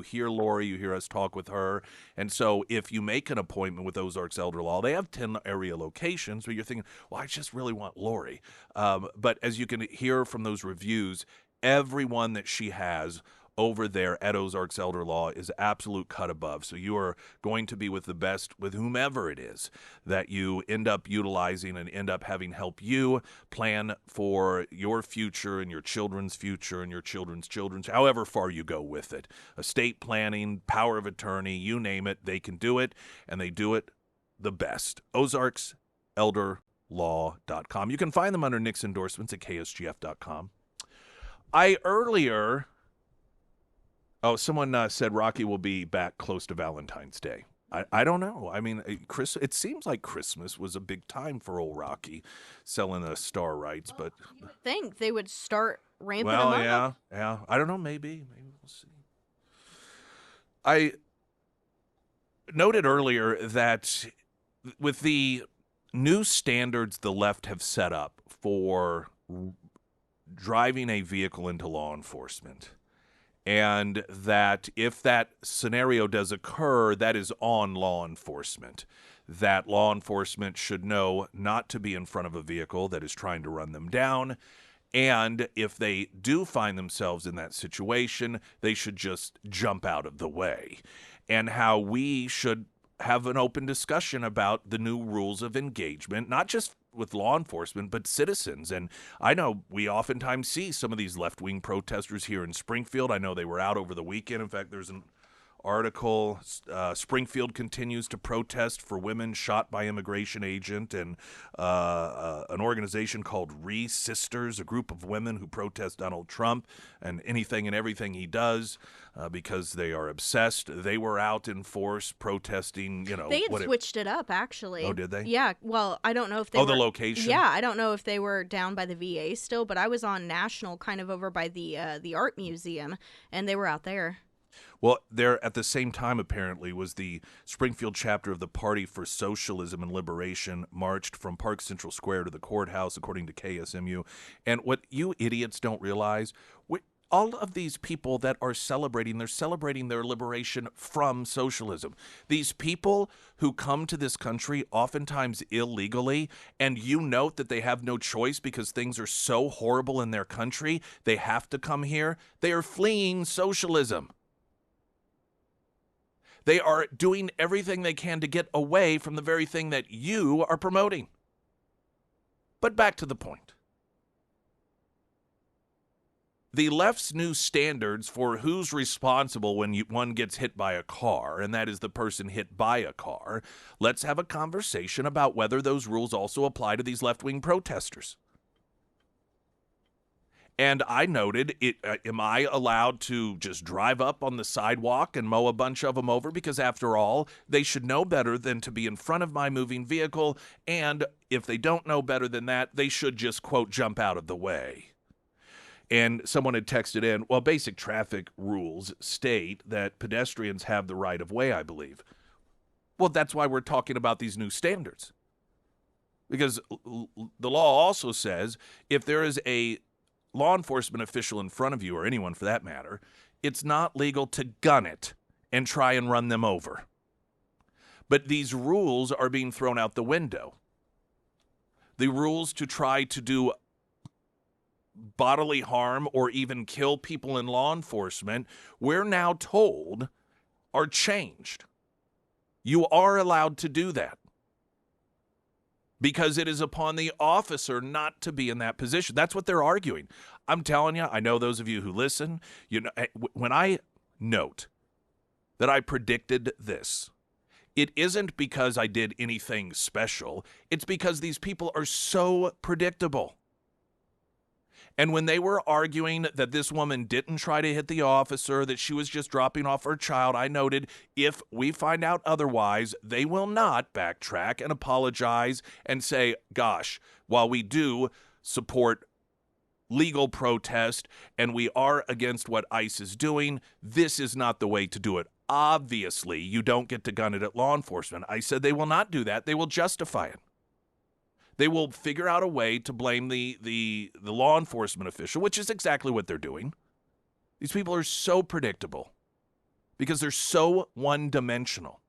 hear Lori, you hear us talk with her, and so if you make an appointment with Ozark's Elder Law, they have 10 area locations. But you're thinking, well, I just really want Lori. But as you can hear from those reviews, everyone that she has over there at Ozark's Elder Law is absolute cut above. So you are going to be with the best, with whomever it is that you end up utilizing and end up having help you plan for your future and your children's future and your children's, however far you go with it. Estate planning, power of attorney, you name it, they can do it, and they do it the best. Ozark's elderlaw.com. You can find them under Nick's endorsements at ksgf.com. Someone said Rocky will be back close to Valentine's Day. I don't know. I mean, it seems like Christmas was a big time for old Rocky selling the star rights, but you would think they would start ramping them up. Yeah. I don't know. Maybe we'll see. I noted earlier that with the new standards the left have set up for driving a vehicle into law enforcement, and that if that scenario does occur, that is on law enforcement. That law enforcement should know not to be in front of a vehicle that is trying to run them down, and if they do find themselves in that situation, they should just jump out of the way. And how we should have an open discussion about the new rules of engagement, not just with law enforcement, but citizens. And I know we oftentimes see some of these left-wing protesters here in Springfield. I know they were out over the weekend. In fact, there's an article, Springfield continues to protest for women shot by immigration agent, and an organization called Sisters, a group of women who protest Donald Trump and anything and everything he does because they are obsessed. They were out in force protesting, They had switched it up, actually. Oh, did they? Yeah. Well, I don't know if they were... the location? Yeah, I don't know if they were down by the VA still, but I was on National, kind of over by the Art Museum, and they were out there. Well, there at the same time, apparently, was the Springfield chapter of the Party for Socialism and Liberation marched from Park Central Square to the courthouse, according to KSMU. And what you idiots don't realize, all of these people that are celebrating, they're celebrating their liberation from socialism. These people who come to this country oftentimes illegally, and you note that they have no choice because things are so horrible in their country, they have to come here. They are fleeing socialism. They are doing everything they can to get away from the very thing that you are promoting. But back to the point. The left's new standards for who's responsible when one gets hit by a car, and that is the person hit by a car, let's have a conversation about whether those rules also apply to these left-wing protesters. And I noted, am I allowed to just drive up on the sidewalk and mow a bunch of them over? Because after all, they should know better than to be in front of my moving vehicle, and if they don't know better than that, they should just, quote, jump out of the way. And someone had texted in, well, basic traffic rules state that pedestrians have the right of way, I believe. Well, that's why we're talking about these new standards. Because the law also says if there is a law enforcement official in front of you, or anyone for that matter, it's not legal to gun it and try and run them over. But these rules are being thrown out the window. The rules to try to do bodily harm or even kill people in law enforcement, we're now told, are changed. You are allowed to do that because it is upon the officer not to be in that position. That's what they're arguing. I'm telling you, I know those of you who listen, you know, when I note that I predicted this, it isn't because I did anything special. It's because these people are so predictable. And when they were arguing that this woman didn't try to hit the officer, that she was just dropping off her child, I noted, if we find out otherwise, they will not backtrack and apologize and say, gosh, while we do support legal protest and we are against what ICE is doing, this is not the way to do it. Obviously, you don't get to gun it at law enforcement. I said they will not do that. They will justify it. They will figure out a way to blame the law enforcement official, which is exactly what they're doing. These people are so predictable because they're so one-dimensional.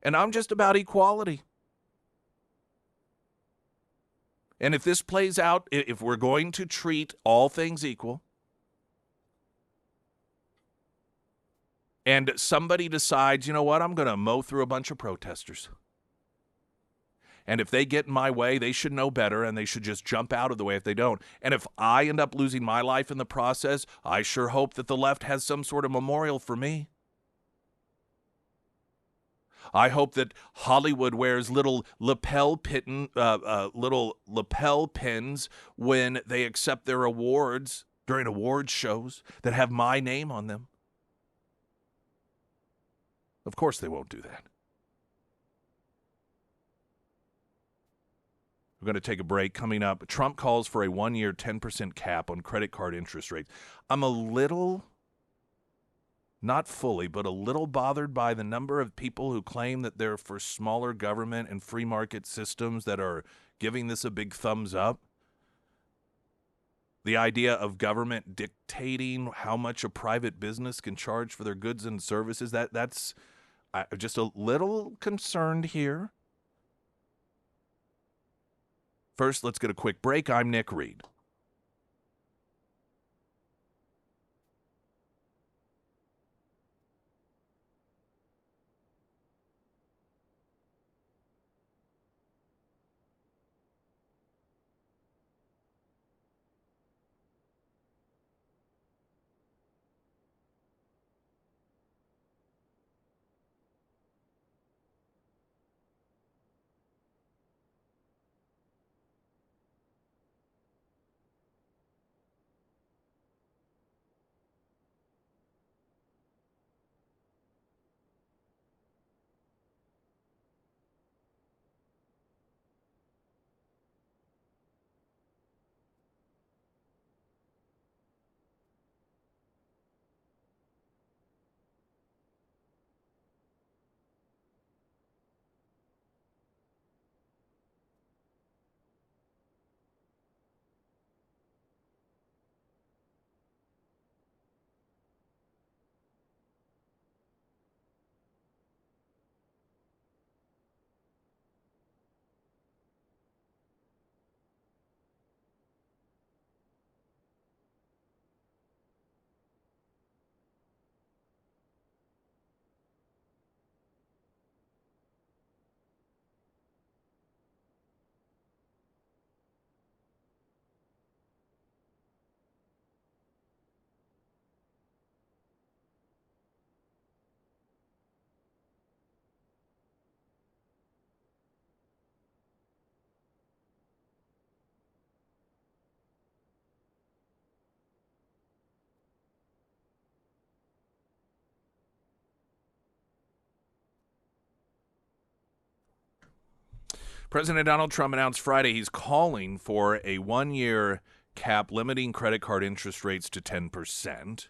And I'm just about equality. And if this plays out, if we're going to treat all things equal, and somebody decides, you know what, I'm going to mow through a bunch of protesters. And if they get in my way, they should know better, and they should just jump out of the way if they don't. And if I end up losing my life in the process, I sure hope that the left has some sort of memorial for me. I hope that Hollywood wears little lapel pins when they accept their awards during award shows that have my name on them. Of course they won't do that. We're going to take a break. Coming up, Trump calls for a 1-year 10% cap on credit card interest rates. I'm a little, not fully, but a little bothered by the number of people who claim that they're for smaller government and free market systems that are giving this a big thumbs up. The idea of government dictating how much a private business can charge for their goods and services, that's I'm just a little concerned here. First, let's get a quick break. I'm Nick Reed. President Donald Trump announced Friday he's calling for a one-year cap limiting credit card interest rates to 10%.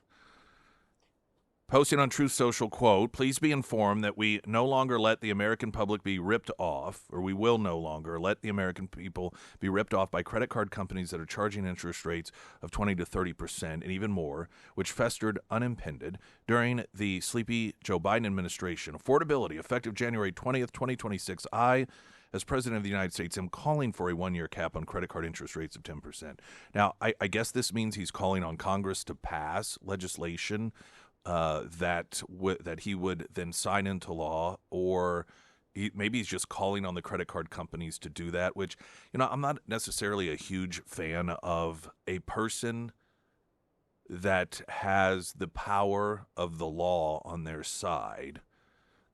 Posting on Truth Social, quote, "Please be informed that we no longer let the American public be ripped off, or we will no longer let the American people be ripped off by credit card companies that are charging interest rates of 20 to 30% and even more, which festered unimpeded during the sleepy Joe Biden administration. Affordability, effective January 20th, 2026. I, as President of the United States, am calling for a one-year cap on credit card interest rates of 10%. Now, I guess this means he's calling on Congress to pass legislation that he would then sign into law, or maybe he's just calling on the credit card companies to do that, which, I'm not necessarily a huge fan of a person that has the power of the law on their side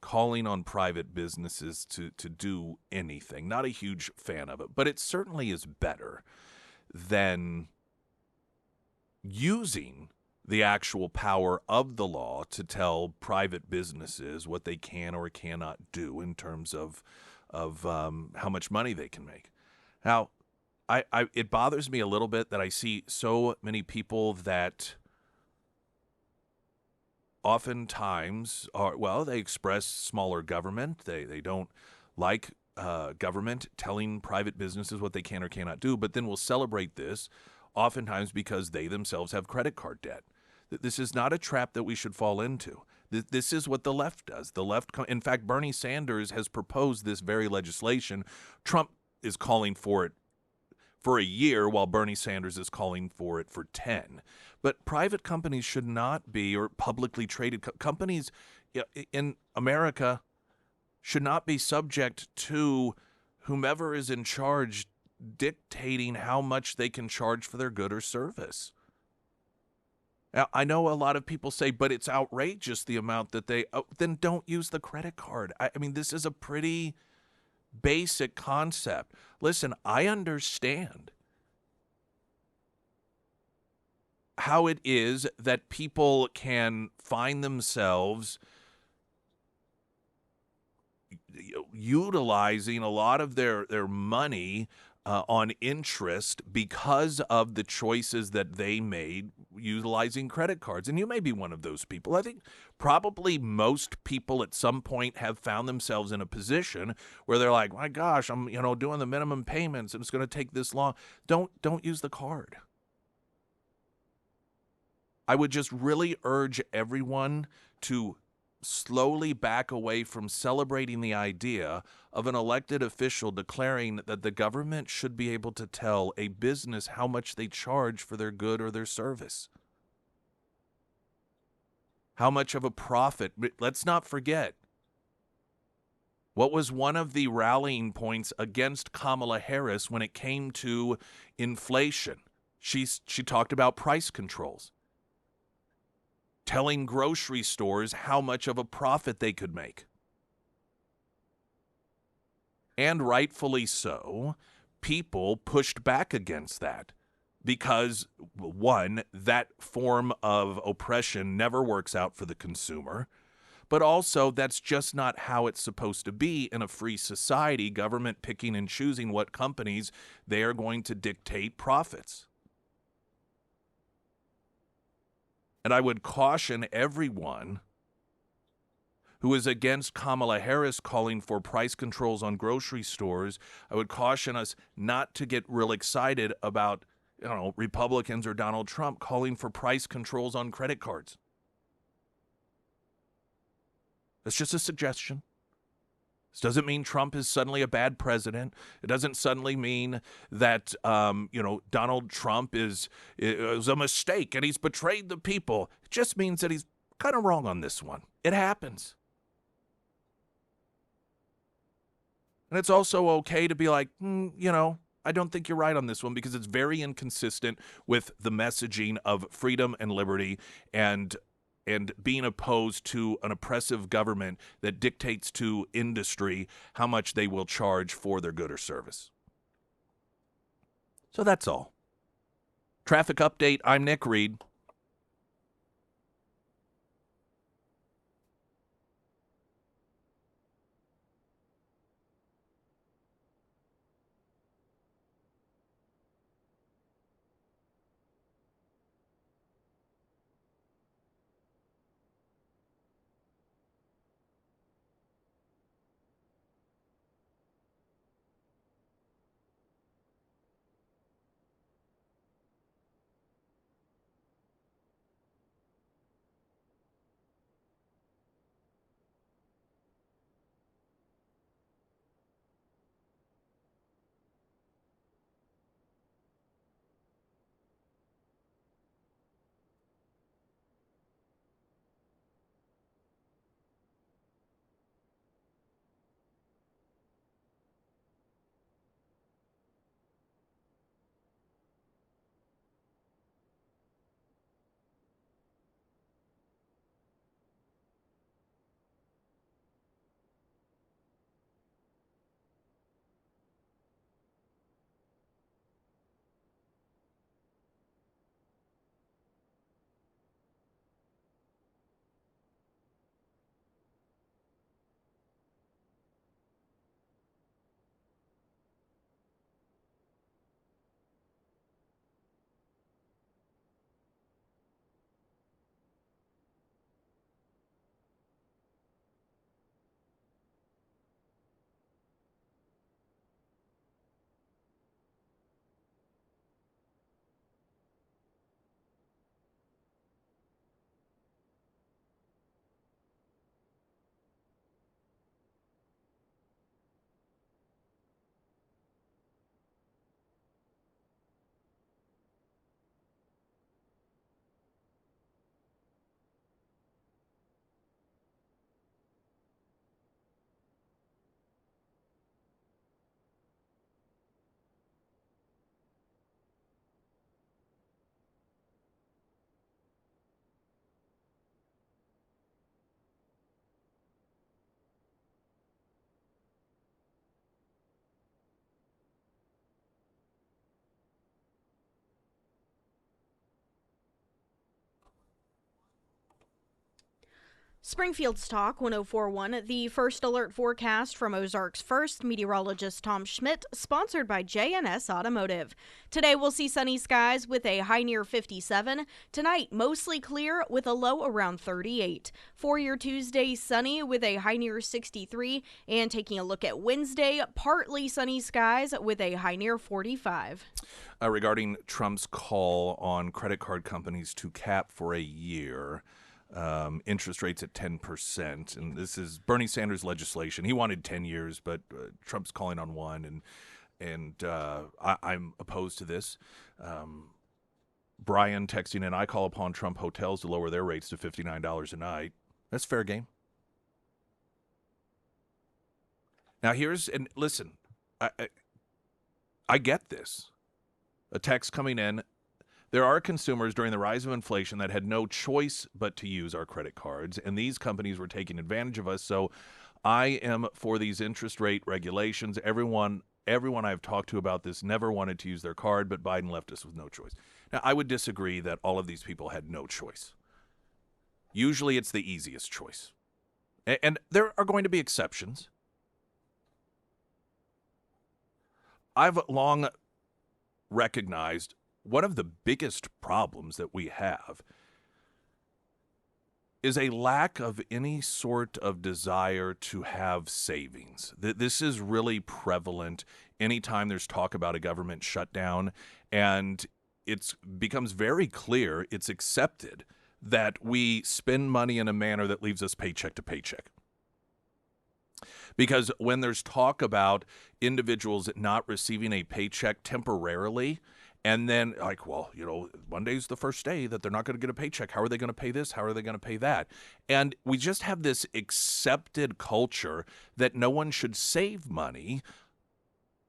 calling on private businesses to do anything. Not a huge fan of it, but it certainly is better than using the actual power of the law to tell private businesses what they can or cannot do in terms of how much money they can make. Now, it bothers me a little bit that I see so many people that oftentimes they express smaller government. They don't like government telling private businesses what they can or cannot do, but then will celebrate this oftentimes because they themselves have credit card debt. This is not a trap that we should fall into. This is what the left does. In fact, Bernie Sanders has proposed this very legislation. Trump is calling for it for a year, while Bernie Sanders is calling for it for 10. But private companies should not be, or publicly traded companies in America should not be subject to whomever is in charge dictating how much they can charge for their good or service. Now, I know a lot of people say, but it's outrageous the amount that then don't use the credit card. I mean, this is a pretty basic concept. Listen, I understand how it is that people can find themselves utilizing a lot of their money on interest because of the choices that they made utilizing credit cards. And you may be one of those people. I think probably most people at some point have found themselves in a position where they're like, my gosh, I'm doing the minimum payments and it's going to take this long. Don't use the card. I would just really urge everyone to slowly back away from celebrating the idea of an elected official declaring that the government should be able to tell a business how much they charge for their good or their service. How much of a profit. Let's not forget what was one of the rallying points against Kamala Harris when it came to inflation. She talked about price controls, telling grocery stores how much of a profit they could make. And rightfully so, people pushed back against that because, one, that form of oppression never works out for the consumer, but also that's just not how it's supposed to be in a free society, government picking and choosing what companies they are going to dictate profits. And I would caution everyone who is against Kamala Harris calling for price controls on grocery stores. I would caution us not to get real excited about, Republicans or Donald Trump calling for price controls on credit cards. That's just a suggestion. This doesn't mean Trump is suddenly a bad president. It doesn't suddenly mean that, Donald Trump is a mistake and he's betrayed the people. It just means that he's kind of wrong on this one. It happens. And it's also okay to be like, I don't think you're right on this one because it's very inconsistent with the messaging of freedom and liberty and being opposed to an oppressive government that dictates to industry how much they will charge for their good or service. So that's all. Traffic update, I'm Nick Reed. Springfield's Talk 1041, the first alert forecast from Ozarks First, meteorologist Tom Schmidt, sponsored by J&S Automotive. Today we'll see sunny skies with a high near 57. Tonight, mostly clear with a low around 38. For your Tuesday, sunny with a high near 63. And taking a look at Wednesday, partly sunny skies with a high near 45. Regarding Trump's call on credit card companies to cap for a year, interest rates at 10%, and this is Bernie Sanders legislation. He wanted 10 years, but Trump's calling on one, and I'm opposed to this. Brian texting in, I call upon Trump hotels to lower their rates to $59 a night. That's fair game. Now and listen, I get this. A text coming in. There are consumers during the rise of inflation that had no choice but to use our credit cards, and these companies were taking advantage of us. So I am for these interest rate regulations. Everyone I've talked to about this never wanted to use their card, but Biden left us with no choice. Now, I would disagree that all of these people had no choice. Usually it's the easiest choice. And there are going to be exceptions. I've long recognized one of the biggest problems that we have is a lack of any sort of desire to have savings. This is really prevalent anytime there's talk about a government shutdown, and it becomes very clear, it's accepted, that we spend money in a manner that leaves us paycheck to paycheck. Because when there's talk about individuals not receiving a paycheck temporarily, and then, Monday's the first day that they're not going to get a paycheck. How are they going to pay this? How are they going to pay that? And we just have this accepted culture that no one should save money,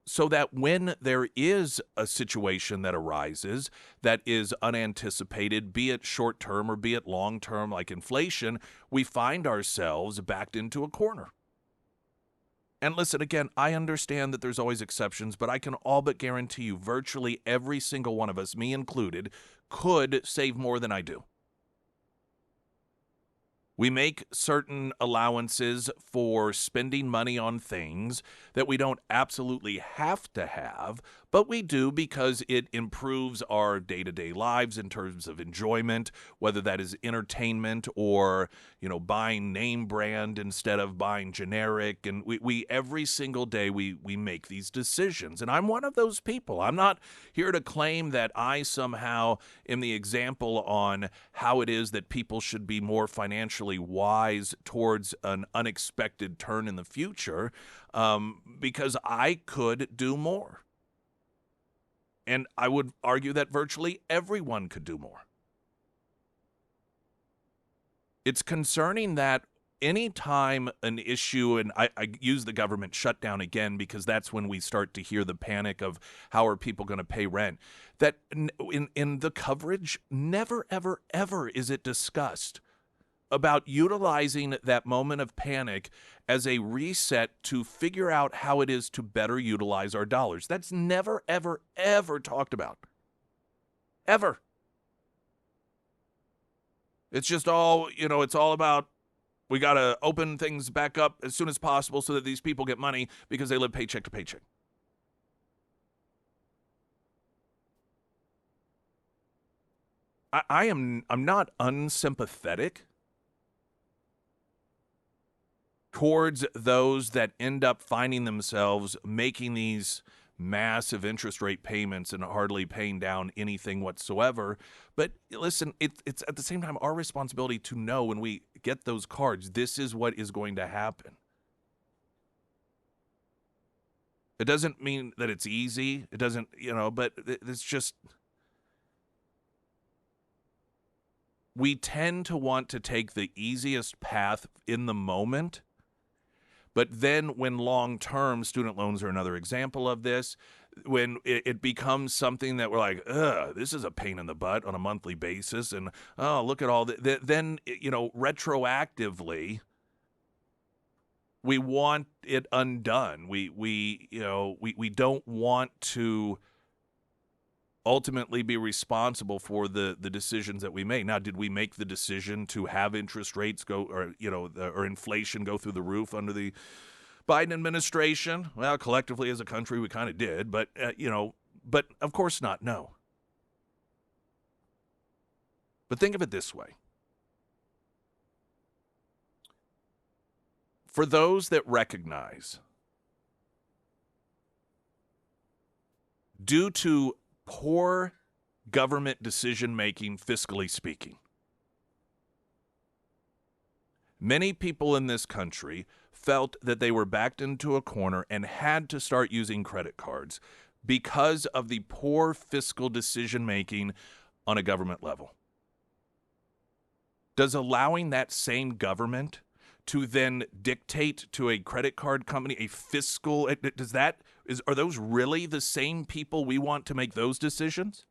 so that when there is a situation that arises that is unanticipated, be it short-term or be it long-term, like inflation, we find ourselves backed into a corner. And listen, again, I understand that there's always exceptions, but I can all but guarantee you virtually every single one of us, me included, could save more than I do. We make certain allowances for spending money on things that we don't absolutely have to have, but we do because it improves our day-to-day lives in terms of enjoyment, whether that is entertainment or, buying name brand instead of buying generic. And we every single day we make these decisions. And I'm one of those people. I'm not here to claim that I somehow am the example on how it is that people should be more financially wise towards an unexpected turn in the future, because I could do more. And I would argue that virtually everyone could do more. It's concerning that anytime an issue, and I use the government shutdown again because that's when we start to hear the panic of how are people going to pay rent, that in the coverage, never, ever, ever is it discussed about utilizing that moment of panic as a reset to figure out how it is to better utilize our dollars. That's never, ever, ever talked about. Ever. It's just all, it's all about we got to open things back up as soon as possible so that these people get money because they live paycheck to paycheck. I'm not unsympathetic towards those that end up finding themselves making these massive interest rate payments and hardly paying down anything whatsoever. But listen, it's at the same time our responsibility to know when we get those cards, this is what is going to happen. It doesn't mean that it's easy. It doesn't, but it's just, we tend to want to take the easiest path in the moment. But then when long-term, student loans are another example of this, when it becomes something that we're like, this is a pain in the butt on a monthly basis, and, look at all that. Then, retroactively, we want it undone. We don't want to ultimately be responsible for the decisions that we make. Now, did we make the decision to have interest rates go, or or inflation go through the roof under the Biden administration? Well, collectively as a country, we kind of did, but but of course not. No. But think of it this way. For those that recognize, due to poor government decision-making, fiscally speaking, many people in this country felt that they were backed into a corner and had to start using credit cards because of the poor fiscal decision-making on a government level. Does allowing that same government to then dictate to a credit card company a fiscal, are those really the same people we want to make those decisions?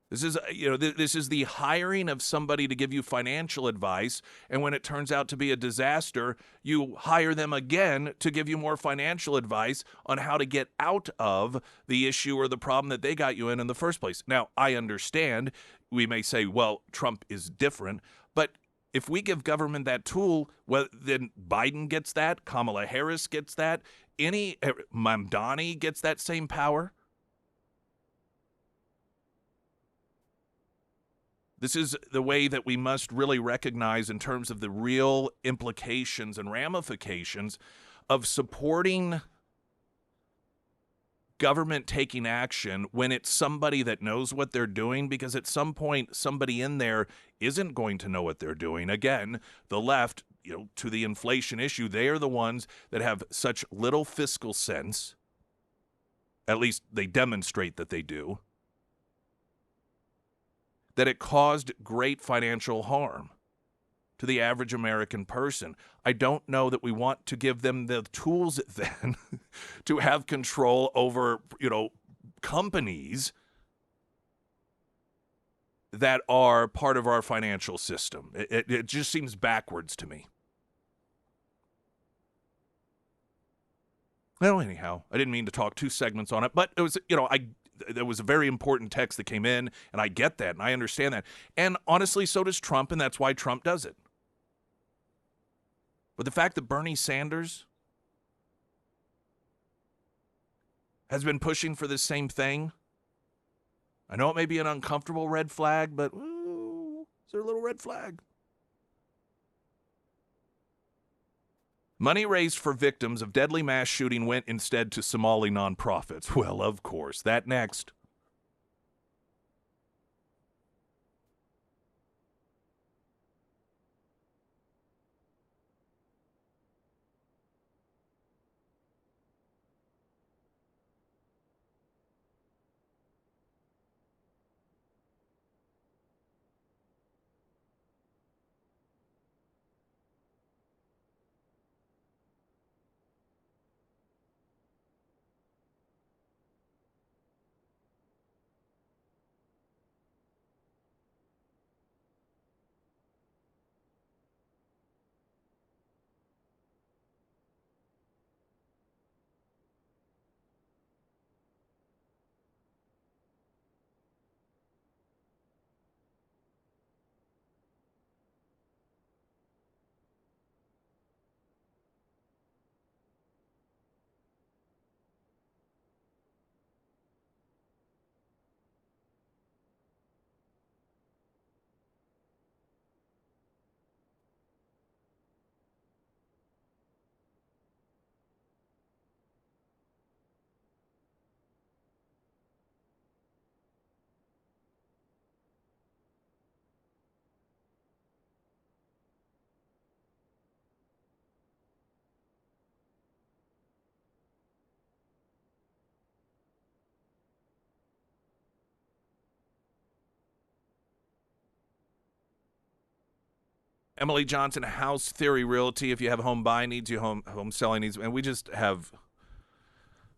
This is, this is the hiring of somebody to give you financial advice, and when it turns out to be a disaster, you hire them again to give you more financial advice on how to get out of the issue or the problem that they got you in the first place. Now, I understand we may say, well, Trump is different, but if we give government that tool, well, then Biden gets that, Kamala Harris gets that, Mamdani gets that same power. This is the way that we must really recognize in terms of the real implications and ramifications of supporting government taking action when it's somebody that knows what they're doing, because at some point somebody in there isn't going to know what they're doing. Again, the left, to the inflation issue, they are the ones that have such little fiscal sense. At least they demonstrate that they do. That it caused great financial harm to the average American person. I don't know that we want to give them the tools then to have control over, companies that are part of our financial system. It just seems backwards to me. Well, anyhow, I didn't mean to talk 2 segments on it, but it was, there was a very important text that came in, and I get that, and I understand that. And honestly, so does Trump, and that's why Trump does it. But the fact that Bernie Sanders has been pushing for this same thing, I know it may be an uncomfortable red flag, but is there a little red flag? Money raised for victims of deadly mass shooting went instead to Somali nonprofits. Well, of course. That next. Emily Johnson, House Theory Realty. If you have home buying needs, you home selling needs, and we just have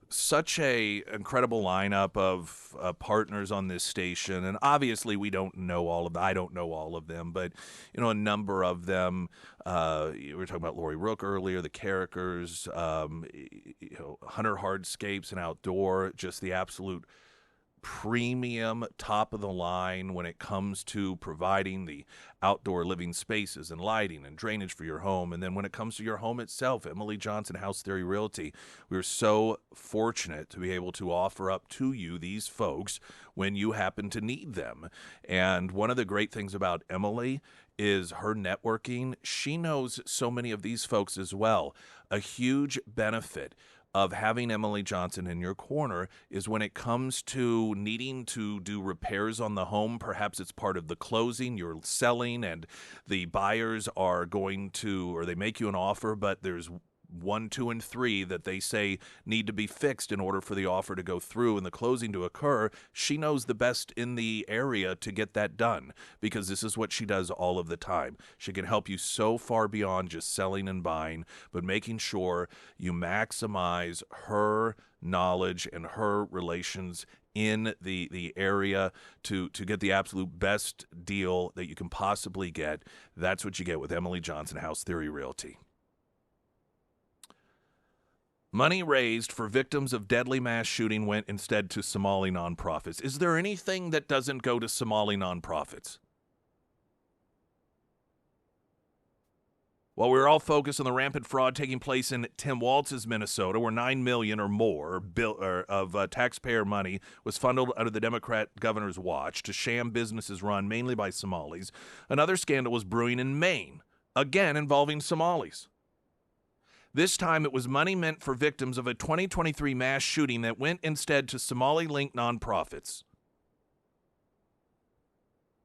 such a incredible lineup of partners on this station, and obviously we don't know all of them. I don't know all of them, but a number of them. We were talking about Lori Rook earlier, the Carrickers, Hunter Hardscapes and Outdoor, just the absolute premium, top of the line when it comes to providing the outdoor living spaces and lighting and drainage for your home. And then when it comes to your home itself, Emily Johnson, House Theory Realty, we're so fortunate to be able to offer up to you these folks when you happen to need them. And one of the great things about Emily is her networking. She knows so many of these folks as well. A huge benefit of having Emily Johnson in your corner is when it comes to needing to do repairs on the home. Perhaps it's part of the closing, you're selling, and the buyers are going to, or they make you an offer, but there's 1, 2, and 3 that they say need to be fixed in order for the offer to go through and the closing to occur. She knows the best in the area to get that done because this is what she does all of the time. She can help you so far beyond just selling and buying, but making sure you maximize her knowledge and her relations in the area to get the absolute best deal that you can possibly get. That's what you get with Emily Johnson, House Theory Realty. Money raised for victims of deadly mass shooting went instead to Somali nonprofits. Is there anything that doesn't go to Somali nonprofits? While we're all focused on the rampant fraud taking place in Tim Walz's Minnesota, where $9 million or more of taxpayer money was funneled under the Democrat governor's watch to sham businesses run mainly by Somalis, another scandal was brewing in Maine, again involving Somalis. This time it was money meant for victims of a 2023 mass shooting that went instead to Somali-linked nonprofits.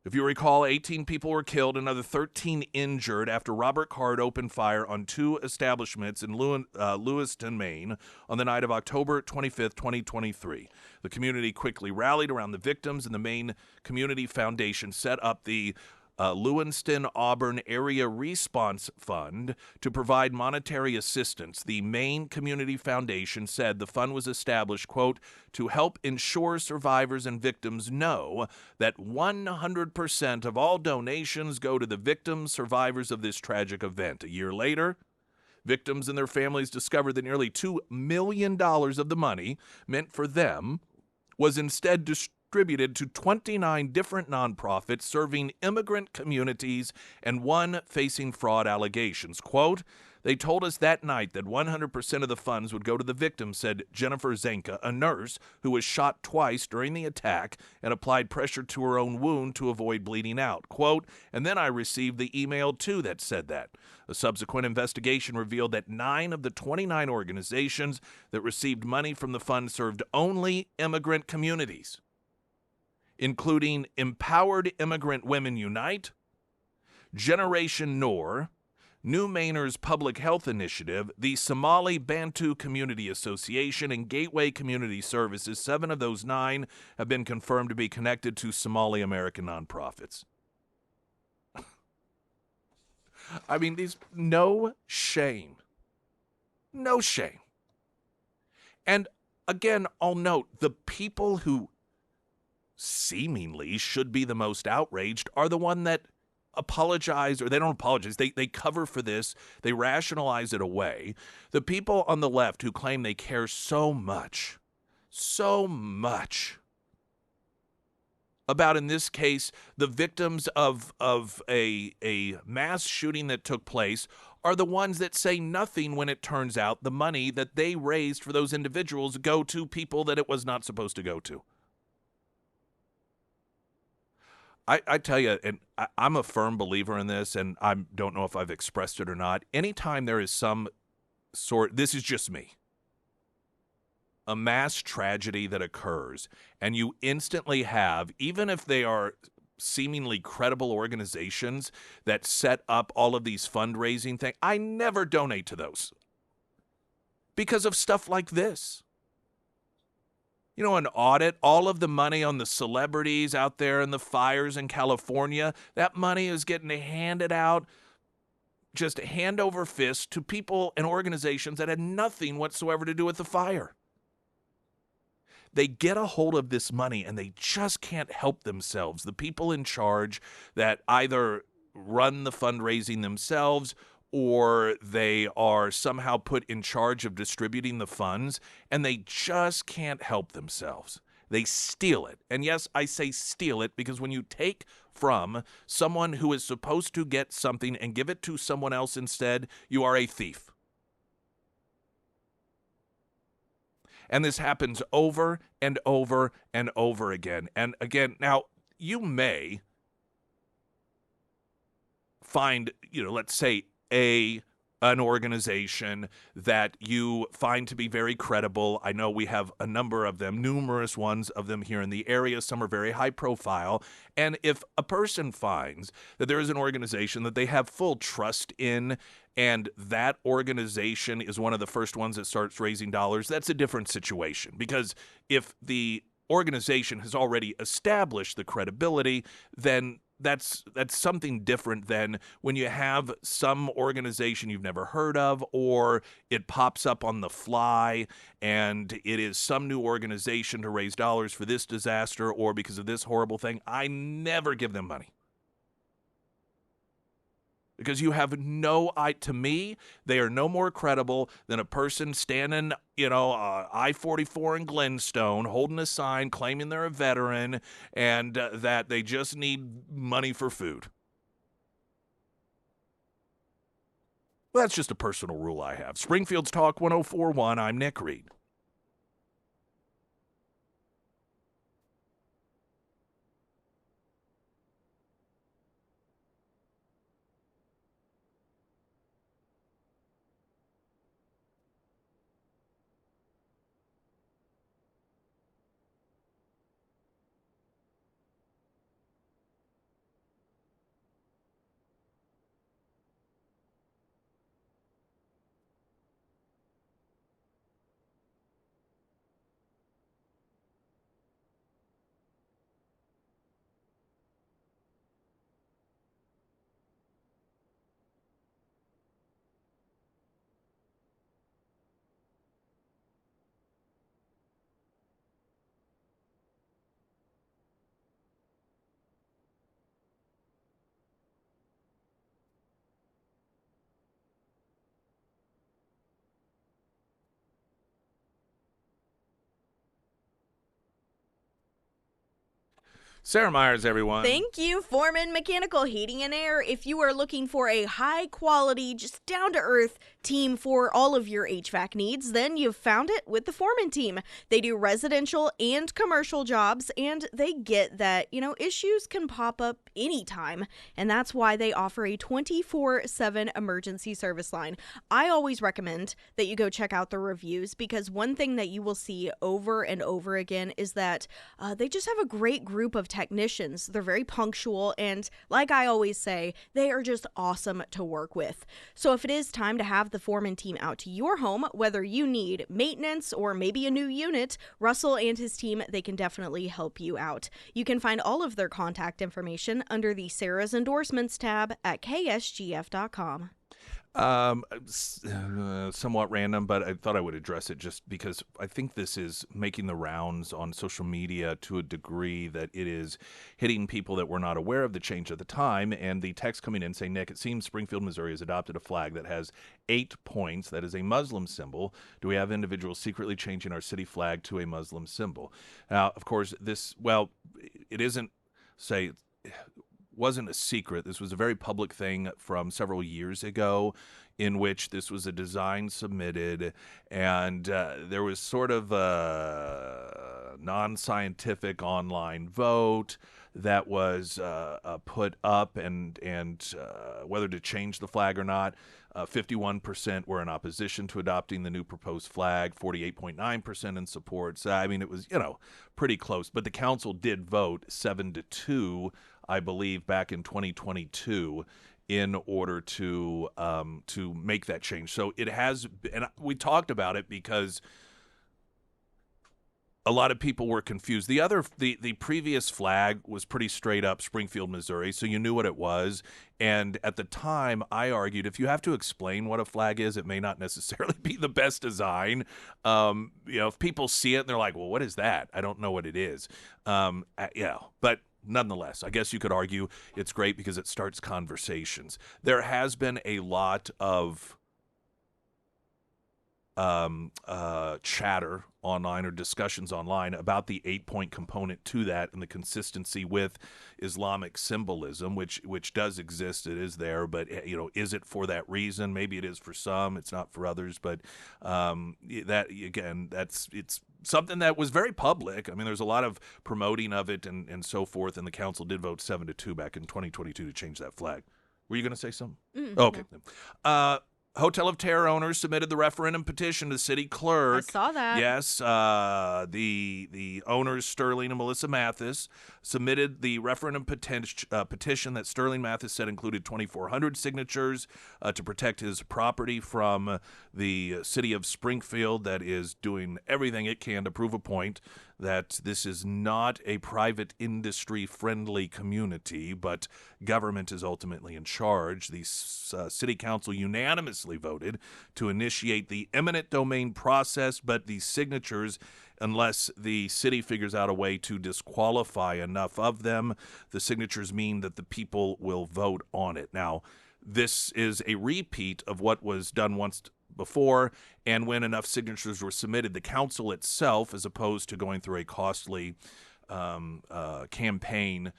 If you recall, 18 people were killed, another 13 injured after Robert Card opened fire on 2 establishments in Lewiston, Maine, on the night of October 25th, 2023. The community quickly rallied around the victims, and the Maine Community Foundation set up the Lewiston Auburn Area Response Fund to provide monetary assistance. The Maine Community Foundation said the fund was established, quote, to help ensure survivors and victims know that 100% of all donations go to the victims, survivors of this tragic event. A year later, victims and their families discovered that nearly $2 million of the money meant for them was instead distributed to 29 different nonprofits serving immigrant communities and one facing fraud allegations. Quote, they told us that night that 100% of the funds would go to the victims, said Jennifer Zanka, a nurse who was shot twice during the attack and applied pressure to her own wound to avoid bleeding out. Quote, and then I received the email too that said that. A subsequent investigation revealed that 9 of the 29 organizations that received money from the fund served only immigrant communities, including Empowered Immigrant Women Unite, Generation Noor, New Mainers Public Health Initiative, the Somali Bantu Community Association, and Gateway Community Services. 7 of those 9 have been confirmed to be connected to Somali American nonprofits. I mean, no shame. No shame. And again, I'll note, the people who seemingly should be the most outraged are the one that apologize, or they don't apologize. They cover for this. They rationalize it away. The people on the left who claim they care so much about, in this case, the victims of a mass shooting that took place are the ones that say nothing when it turns out the money that they raised for those individuals go to people that it was not supposed to go to. I tell you, and I'm a firm believer in this, and I don't know if I've expressed it or not. Anytime there is some sort, this is just me, a mass tragedy that occurs, and you instantly have, even if they are seemingly credible organizations that set up all of these fundraising things, I never donate to those because of stuff like this. You know, an audit, all of the money on the celebrities out there in the fires in California, that money is getting handed out just hand over fist to people and organizations that had nothing whatsoever to do with the fire. they get a hold of this money and they just can't help themselves. The people in charge that either run the fundraising themselves or they are somehow put in charge of distributing the funds, and they just can't help themselves. They steal it. And yes, I say steal it because when you take from someone who is supposed to get something and give it to someone else instead, you are a thief. And this happens over and over and over again. And again, now you may find, let's say an organization that you find to be very credible. I know we have a number of them, numerous ones of them here in the area. Some are very high profile. And if a person finds that there is an organization that they have full trust in, and that organization is one of the first ones that starts raising dollars, that's a different situation. Because if the organization has already established the credibility, then that's something different than when you have some organization you've never heard of, or it pops up on the fly and it is some new organization to raise dollars for this disaster or because of this horrible thing. I never give them money. Because you have to me, they are no more credible than a person standing, I-44 in Glenstone, holding a sign, claiming they're a veteran, and that they just need money for food. Well, that's just a personal rule I have. Springfield's Talk 104.1, I'm Nick Reed. Sarah Myers, everyone. Thank you, Foreman Mechanical Heating and Air. If you are looking for a high quality, just down to earth team for all of your HVAC needs, then you've found it with the Foreman team. They do residential and commercial jobs, and they get that, issues can pop up anytime, and that's why they offer a 24/7 emergency service line. I always recommend that you go check out the reviews, because one thing that you will see over and over again is that they just have a great group of technicians. They're very punctual, and like I always say, they are just awesome to work with. So if it is time to have the Foreman team out to your home, whether you need maintenance or maybe a new unit, Russell and his team, they can definitely help you out. You can find all of their contact information under the Sarah's Endorsements tab at ksgf.com. Somewhat random, but I thought I would address it just because I think this is making the rounds on social media to a degree that it is hitting people that were not aware of the change at the time. And the text coming in saying, Nick, it seems Springfield, Missouri has adopted a flag that has 8 points. That is a Muslim symbol. Do we have individuals secretly changing our city flag to a Muslim symbol? Now, of course, it isn't, wasn't a secret. This was a very public thing from several years ago, in which this was a design submitted, and there was sort of a non-scientific online vote that was put up, and whether to change the flag or not. 51% were in opposition to adopting the new proposed flag, 48.9% in support. So, it was, pretty close. But the council did vote 7-2, I believe, back in 2022 in order to make that change. So it has, and we talked about it because a lot of people were confused. The previous flag was pretty straight up Springfield, Missouri, so you knew what it was. And at the time, I argued if you have to explain what a flag is, it may not necessarily be the best design. If people see it and they're like, "Well, what is that? I don't know what it is." But nonetheless, I guess you could argue it's great because it starts conversations. There has been a lot of chatter online or discussions online about the 8-point component to that and the consistency with Islamic symbolism, which does exist. It is there, but is it for that reason? Maybe it is for some. It's not for others. But it's something that was very public. I mean, there's a lot of promoting of it and so forth, and the council did vote 7-2 back in 2022 to change that flag. Were you going to say something? Okay. No. Hotel of Terror owners submitted the referendum petition to the city clerk. I saw that. Yes, the owners, Sterling and Melissa Mathis, submitted the referendum petition that Sterling Mathis said included 2,400 signatures to protect his property from the city of Springfield that is doing everything it can to prove a point that this is not a private industry-friendly community, but government is ultimately in charge. The city council unanimously voted to initiate the eminent domain process, but the signatures, unless the city figures out a way to disqualify enough of them, the signatures mean that the people will vote on it. Now, this is a repeat of what was done once before, and when enough signatures were submitted, the council itself, as opposed to going through a costly campaign,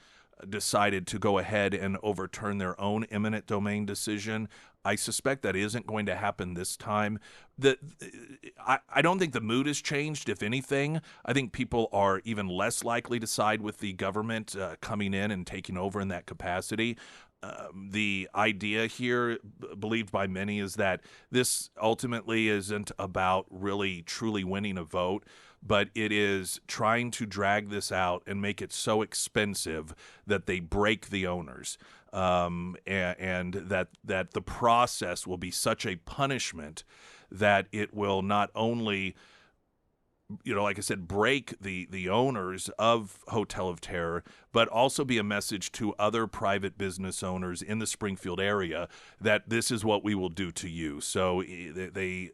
decided to go ahead and overturn their own eminent domain decision. I suspect that isn't going to happen this time. I don't think the mood has changed. If anything, I think people are even less likely to side with the government coming in and taking over in that capacity. The idea here, believed by many, is that this ultimately isn't about really truly winning a vote, but it is trying to drag this out and make it so expensive that they break the owners, and that the process will be such a punishment that it will not only, like I said, break the owners of Hotel of Terror, but also be a message to other private business owners in the Springfield area that this is what we will do to you. So they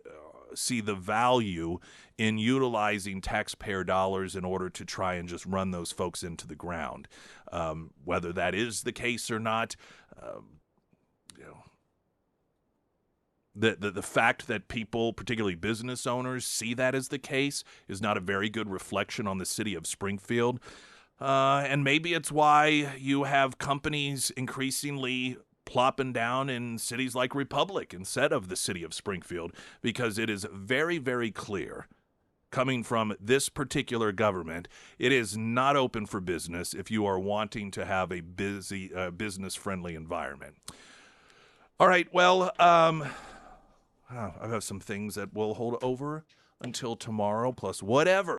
see the value in utilizing taxpayer dollars in order to try and just run those folks into the ground. Whether that is the case or not, The fact that people, particularly business owners, see that as the case is not a very good reflection on the city of Springfield. And maybe it's why you have companies increasingly plopping down in cities like Republic instead of the city of Springfield, because it is very, very clear, coming from this particular government, it is not open for business if you are wanting to have a busy, business-friendly environment. All right, well, I have some things that will hold over until tomorrow, plus whatever